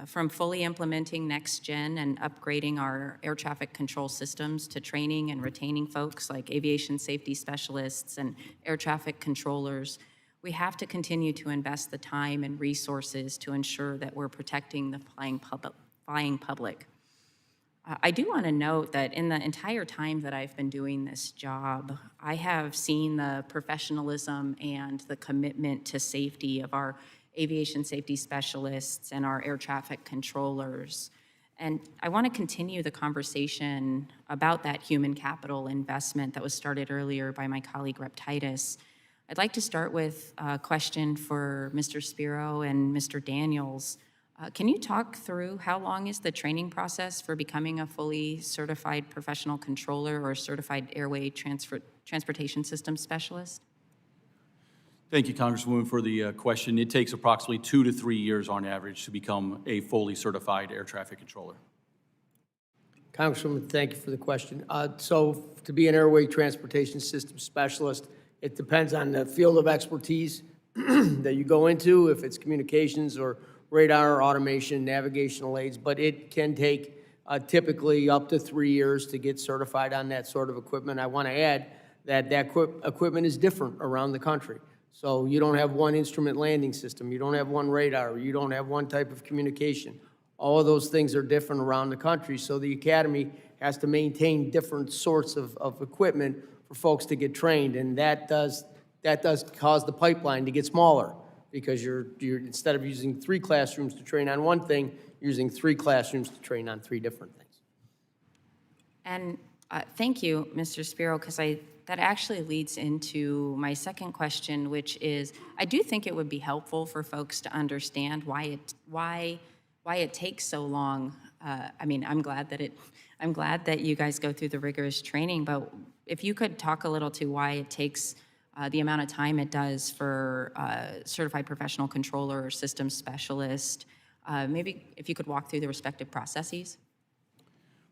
From fully implementing next gen and upgrading our air traffic control systems to training and retaining folks like aviation safety specialists and air traffic controllers, we have to continue to invest the time and resources to ensure that we're protecting the flying public. I do want to note that in the entire time that I've been doing this job, I have seen the professionalism and the commitment to safety of our aviation safety specialists and our air traffic controllers. And I want to continue the conversation about that human capital investment that was started earlier by my colleague Rep. Titus. I'd like to start with a question for Mr. Spiro and Mr. Daniels. Can you talk through how long is the training process for becoming a fully certified professional controller or certified airway transportation system specialist? Thank you, Congresswoman, for the question. It takes approximately 2 to 3 years on average to become a fully certified air traffic controller. Congresswoman, thank you for the question. So to be an airway transportation system specialist, it depends on the field of expertise that you go into, if it's communications or radar, automation, navigational aids, but it can take typically up to 3 years to get certified on that sort of equipment. I want to add that equipment is different around the country. So you don't have one instrument landing system, you don't have one radar, you don't have one type of communication. All of those things are different around the country, so the Academy has to maintain different sorts of equipment for folks to get trained, and that does cause the pipeline to get smaller, because you're instead of using 3 classrooms to train on one thing, you're using 3 classrooms to train on 3 different things. And thank you, Mr. Spiro, because that actually leads into my second question, which is, I do think it would be helpful for folks to understand why it takes so long. I mean, I'm glad that you guys go through the rigorous training, but if you could talk a little to why it takes the amount of time it does for certified professional controller or systems specialist, maybe if you could walk through the respective processes.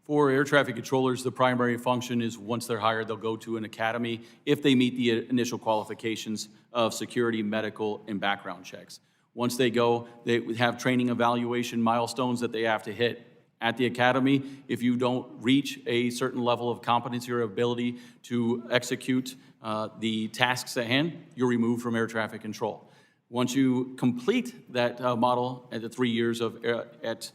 For air traffic controllers, the primary function is once they're hired, they'll go to an academy if they meet the initial qualifications of security, medical, and background checks. Once they go, they have training evaluation milestones that they have to hit at the academy. If you don't reach a certain level of competency or ability to execute the tasks at hand, you're removed from air traffic control. Once you complete that model at the 3 years of at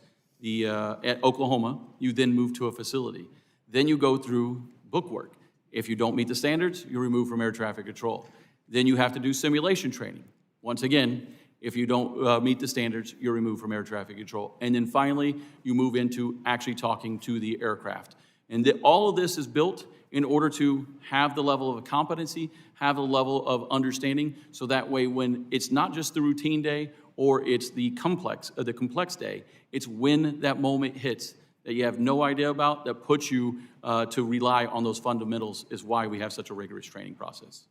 Oklahoma, you then move to a facility. Then you go through bookwork. If you don't meet the standards, you're removed from air traffic control. Then you have to do simulation training. Once again, if you don't meet the standards, you're removed from air traffic control. And then finally, you move into actually talking to the aircraft. And all of this is built in order to have the level of competency, have the level of understanding, so that way when it's not just the routine day or it's the complex day, it's when that moment hits that you have no idea about, that puts you to rely on those fundamentals, is why we have such a rigorous training process.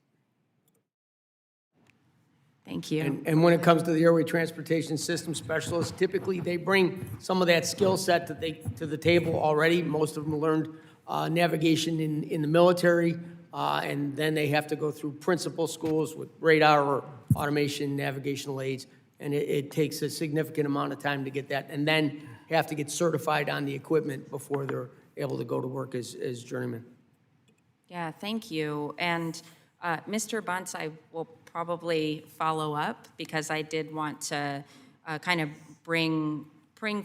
Thank you. And when it comes to the airway transportation system specialists, typically they bring some of that skill set to the table already. Most of them learned navigation in the military, and then they have to go through principal schools with radar or automation, navigational aids, and it takes a significant amount of time to get that, and then have to get certified on the equipment before they're able to go to work as journeymen. Yeah, thank you. And Mr. Bunce, I will probably follow up, because I did want to kind of bring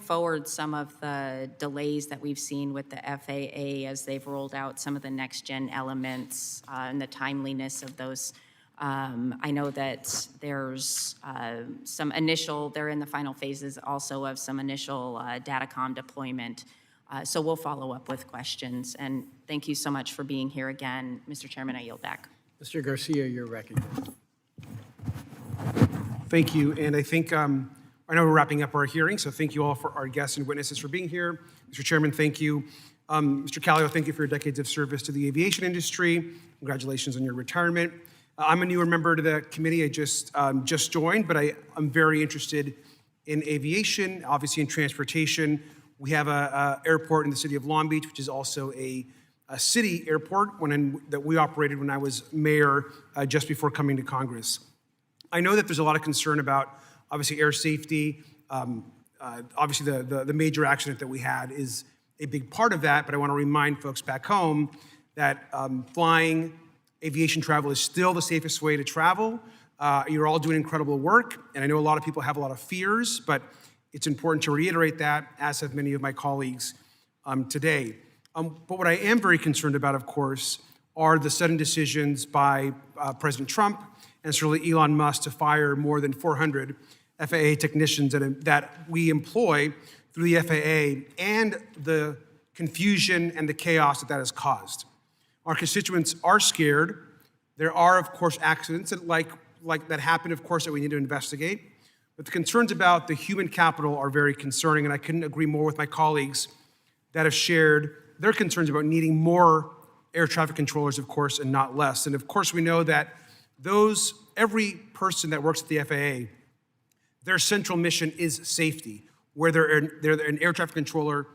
forward some of the delays that we've seen with the FAA as they've rolled out some of the next-gen elements and the timeliness of those. I know that there's they're in the final phases also of some initial Datacom deployment. So we'll follow up with questions. And thank you so much for being here again. Mr. Chairman, I yield back. Mr. Garcia, you're recognized. Thank you, and I think, I know we're wrapping up our hearing, so thank you all for our guests and witnesses for being here. Mr. Chairman, thank you. Mr. Callio, thank you for your decades of service to the aviation industry. Congratulations on your retirement. I'm a newer member to the committee. I just joined, but I'm very interested in aviation, obviously in transportation. We have an airport in the city of Long Beach, which is also a city airport that we operated when I was mayor just before coming to Congress. I know that there's a lot of concern about, obviously, air safety. Obviously, the major accident that we had is a big part of that, but I want to remind folks back home that flying, aviation travel is still the safest way to travel. You're all doing incredible work, and I know a lot of people have a lot of fears, but it's important to reiterate that, as have many of my colleagues. today. But what I am very concerned about, of course, are the sudden decisions by President Trump and certainly Elon Musk to fire more than 400 FAA technicians that we employ through the FAA, and the confusion and the chaos that has caused. Our constituents are scared. There are, of course, accidents that happen, of course, that we need to investigate. But the concerns about the human capital are very concerning, and I couldn't agree more with my colleagues that have shared their concerns about needing more air traffic controllers, of course, and not less. And of course, we know that every person that works at the FAA, their central mission is safety, whether they're an air traffic controller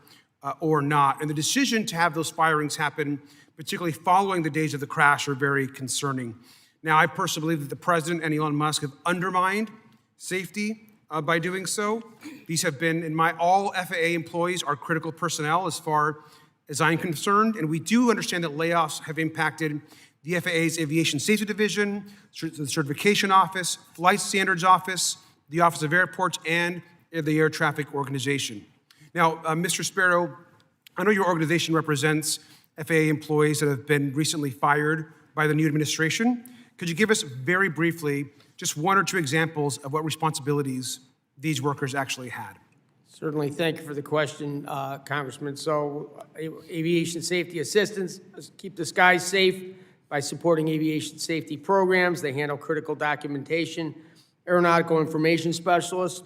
or not. And the decision to have those firings happen, particularly following the days of the crash, are very concerning. Now, I personally believe that the president and Elon Musk have undermined safety by doing so. These have been, all FAA employees are critical personnel as far as I'm concerned, and we do understand that layoffs have impacted the FAA's Aviation Safety Division, the Certification Office, Flight Standards Office, the Office of Airports, and the Air Traffic Organization. Now, Mr. Sparrow, I know your organization represents FAA employees that have been recently fired by the new administration. Could you give us very briefly just one or two examples of what responsibilities these workers actually had? Certainly, thank you for the question, Congressman. So, aviation safety assistants keep the skies safe by supporting aviation safety programs. They handle critical documentation. Aeronautical information specialists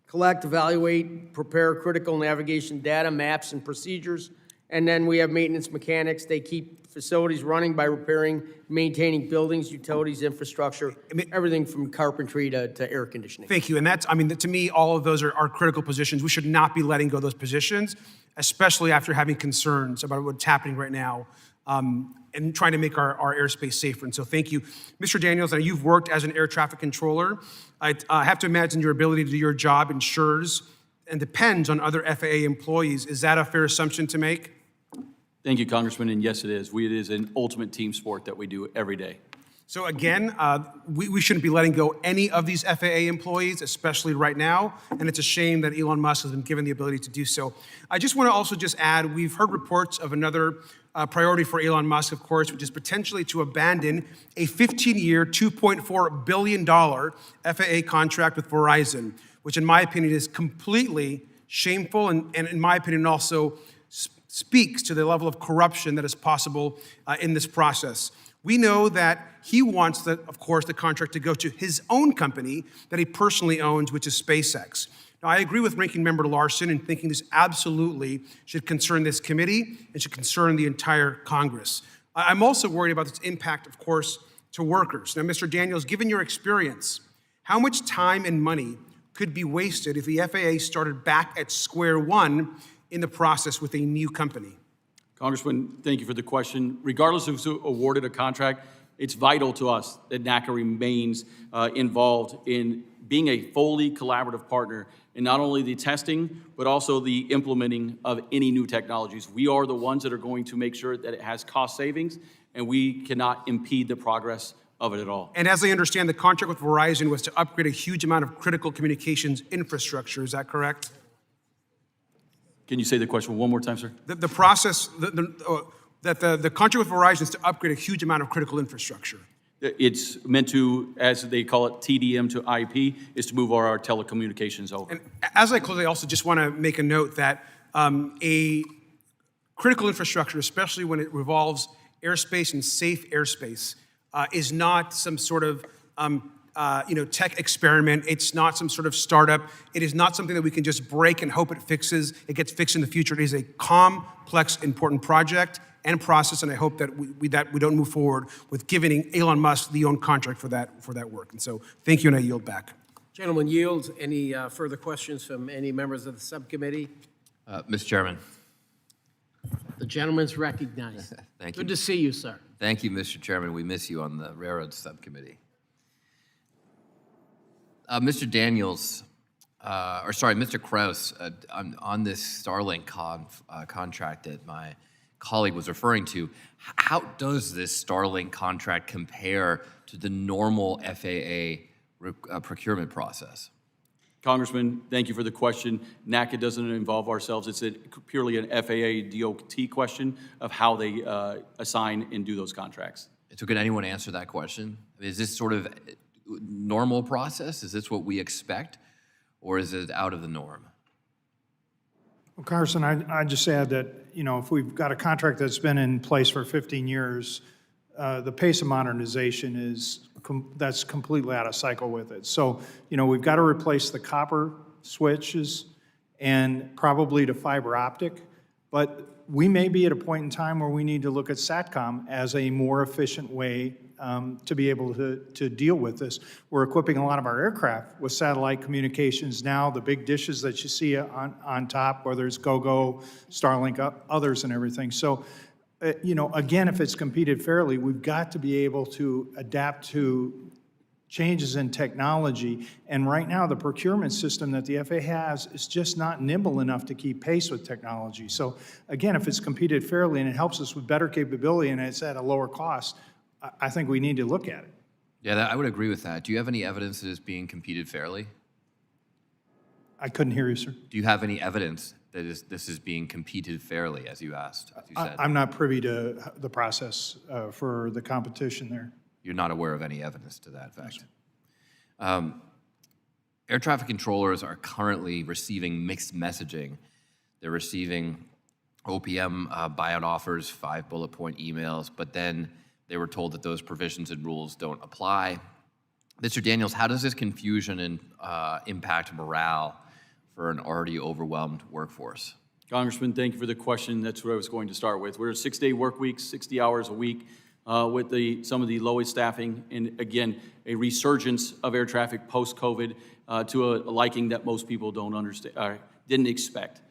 collect, evaluate, prepare critical navigation data, maps, and procedures. And then we have maintenance mechanics. They keep facilities running by repairing, maintaining buildings, utilities, infrastructure, everything from carpentry to air conditioning. Thank you. And to me, all of those are critical positions. We should not be letting go of those positions, especially after having concerns about what's happening right now and trying to make our airspace safer. And so thank you. Mr. Daniels, now you've worked as an air traffic controller. I have to imagine your ability to do your job ensures and depends on other FAA employees. Is that a fair assumption to make? Thank you, Congressman, and yes, it is. It is an ultimate team sport that we do every day. So again, we shouldn't be letting go any of these FAA employees, especially right now, and it's a shame that Elon Musk has been given the ability to do so. I just want to also just add, we've heard reports of another priority for Elon Musk, of course, which is potentially to abandon a 15-year, $2.4 billion FAA contract with Verizon, which in my opinion is completely shameful and in my opinion also speaks to the level of corruption that is possible in this process. We know that he wants, of course, the contract to go to his own company that he personally owns, which is SpaceX. Now, I agree with Ranking Member Larson in thinking this absolutely should concern this committee and should concern the entire Congress. I'm also worried about its impact, of course, to workers. Now, Mr. Daniels, given your experience, how much time and money could be wasted if the FAA started back at square one in the process with a new company? Congressman, thank you for the question. Regardless of who's awarded a contract, it's vital to us that NATCA remains involved in being a fully collaborative partner in not only the testing, but also the implementing of any new technologies. We are the ones that are going to make sure that it has cost savings, and we cannot impede the progress of it at all. And as I understand, the contract with Verizon was to upgrade a huge amount of critical communications infrastructure. Is that correct? Can you say the question one more time, sir? The process, the contract with Verizon is to upgrade a huge amount of critical infrastructure. It's meant to, as they call it, TDM to IP, is to move our telecommunications over. And as I close, I also just want to make a note that a critical infrastructure, especially when it revolves airspace and safe airspace, is not some sort of tech experiment. It's not some sort of startup. It is not something that we can just break and hope it gets fixed in the future. It is a complex, important project and process, and I hope that we don't move forward with giving Elon Musk the own contract for that work. And so thank you, and I yield back. Gentleman yields. Any further questions from any members of the subcommittee? Mr. Chairman. The gentleman's recognized. Thank you. Good to see you, sir. Thank you, Mr. Chairman. We miss you on the Railroad Subcommittee. Mr. Daniels, Mr. Krause, on this Starlink contract that my colleague was referring to, how does this Starlink contract compare to the normal FAA procurement process? Congressman, thank you for the question. NATCA doesn't involve ourselves. It's purely an FAA DOT question of how they assign and do those contracts. So could anyone answer that question? Is this sort of normal process? Is this what we expect, or is it out of the norm? Well, Congressman, I just add that, you know, if we've got a contract that's been in place for 15 years, the pace of modernization is, that's completely out of cycle with it. So, you know, we've got to replace the copper switches and probably to fiber optic, but we may be at a point in time where we need to look at SATCOM as a more efficient way to be able to deal with this. We're equipping a lot of our aircraft with satellite communications now, the big dishes that you see on top, whether it's GoGo, Starlink, others and everything. So, you know, again, if it's competed fairly, we've got to be able to adapt to changes in technology. And right now, the procurement system that the FAA has is just not nimble enough to keep pace with technology. So again, if it's competed fairly and it helps us with better capability and it's at a lower cost, I think we need to look at it. Yeah, I would agree with that. Do you have any evidence that it's being competed fairly? I couldn't hear you, sir. Do you have any evidence that this is being competed fairly, as you asked, as you said? I'm not privy to the process for the competition there. You're not aware of any evidence to that fact? Air traffic controllers are currently receiving mixed messaging. They're receiving OPM buyout offers, 5 bullet point emails, but then they were told that those provisions and rules don't apply. Mr. Daniels, how does this confusion impact morale for an already overwhelmed workforce? Congressman, thank you for the question. That's what I was going to start with. We're a 6-day work week, 60 hours a week, with some of the lowest staffing, and again, a resurgence of air traffic post-COVID to a liking that most people don't understand, didn't expect.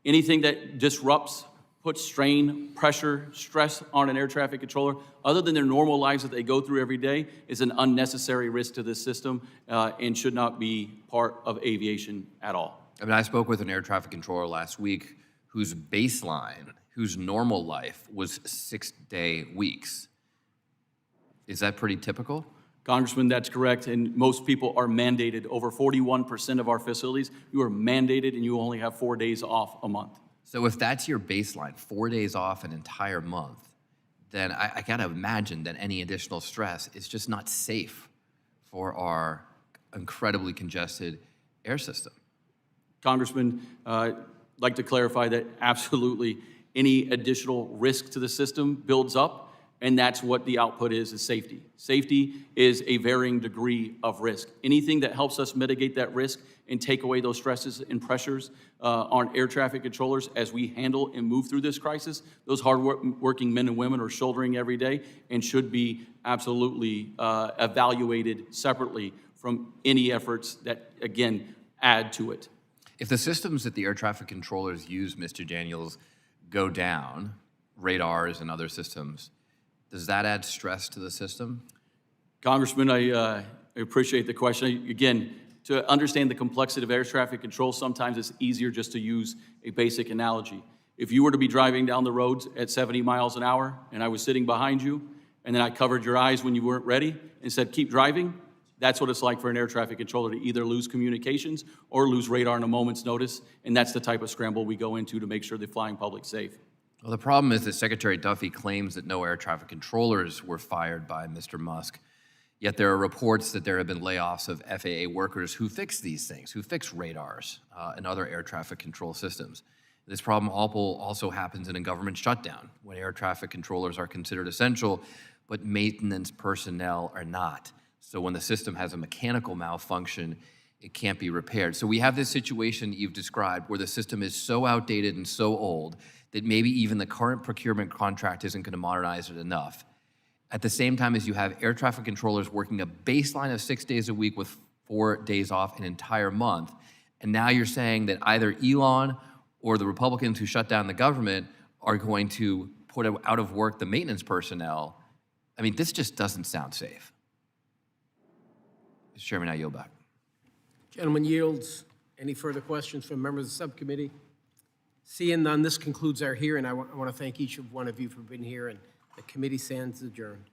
Anything that disrupts, puts strain, pressure, stress on an air traffic controller, other than their normal lives that they go through every day, is an unnecessary risk to this system and should not be part of aviation at all. I mean, I spoke with an air traffic controller last week whose baseline, whose normal life was 6-day weeks. Is that pretty typical? Congressman, that's correct, and most people are mandated. Over 41% of our facilities, you are mandated and you only have 4 days off a month. So if that's your baseline, 4 days off an entire month, then I gotta imagine that any additional stress is just not safe for our incredibly congested air system. Congressman, I'd like to clarify that absolutely any additional risk to the system builds up, and that's what the output is safety. Safety is a varying degree of risk. Anything that helps us mitigate that risk and take away those stresses and pressures on air traffic controllers as we handle and move through this crisis, those hard-working men and women are shouldering every day and should be absolutely evaluated separately from any efforts that, again, add to it. If the systems that the air traffic controllers use, Mr. Daniels, go down, radars and other systems, does that add stress to the system? Congressman, I appreciate the question. Again, to understand the complexity of air traffic control, sometimes it's easier just to use a basic analogy. If you were to be driving down the roads at 70 miles an hour and I was sitting behind you and then I covered your eyes when you weren't ready and said, keep driving, that's what it's like for an air traffic controller to either lose communications or lose radar in a moment's notice, and that's the type of scramble we go into to make sure the flying public's safe. Well, the problem is that Secretary Duffy claims that no air traffic controllers were fired by Mr. Musk, yet there are reports that there have been layoffs of FAA workers who fix these things, who fix radars and other air traffic control systems. This problem also happens in a government shutdown, when air traffic controllers are considered essential, but maintenance personnel are not. So when the system has a mechanical malfunction, it can't be repaired. So we have this situation that you've described where the system is so outdated and so old that maybe even the current procurement contract isn't going to modernize it enough. At the same time as you have air traffic controllers working a baseline of 6 days a week with 4 days off an entire month, and now you're saying that either Elon or the Republicans who shut down the government are going to put out of work the maintenance personnel. I mean, this just doesn't sound safe. Mr. Chairman, I yield back. Gentleman yields. Any further questions from members of the subcommittee? Seeing none, this concludes our hearing. I want to thank each one of you for being here, and the committee stands adjourned.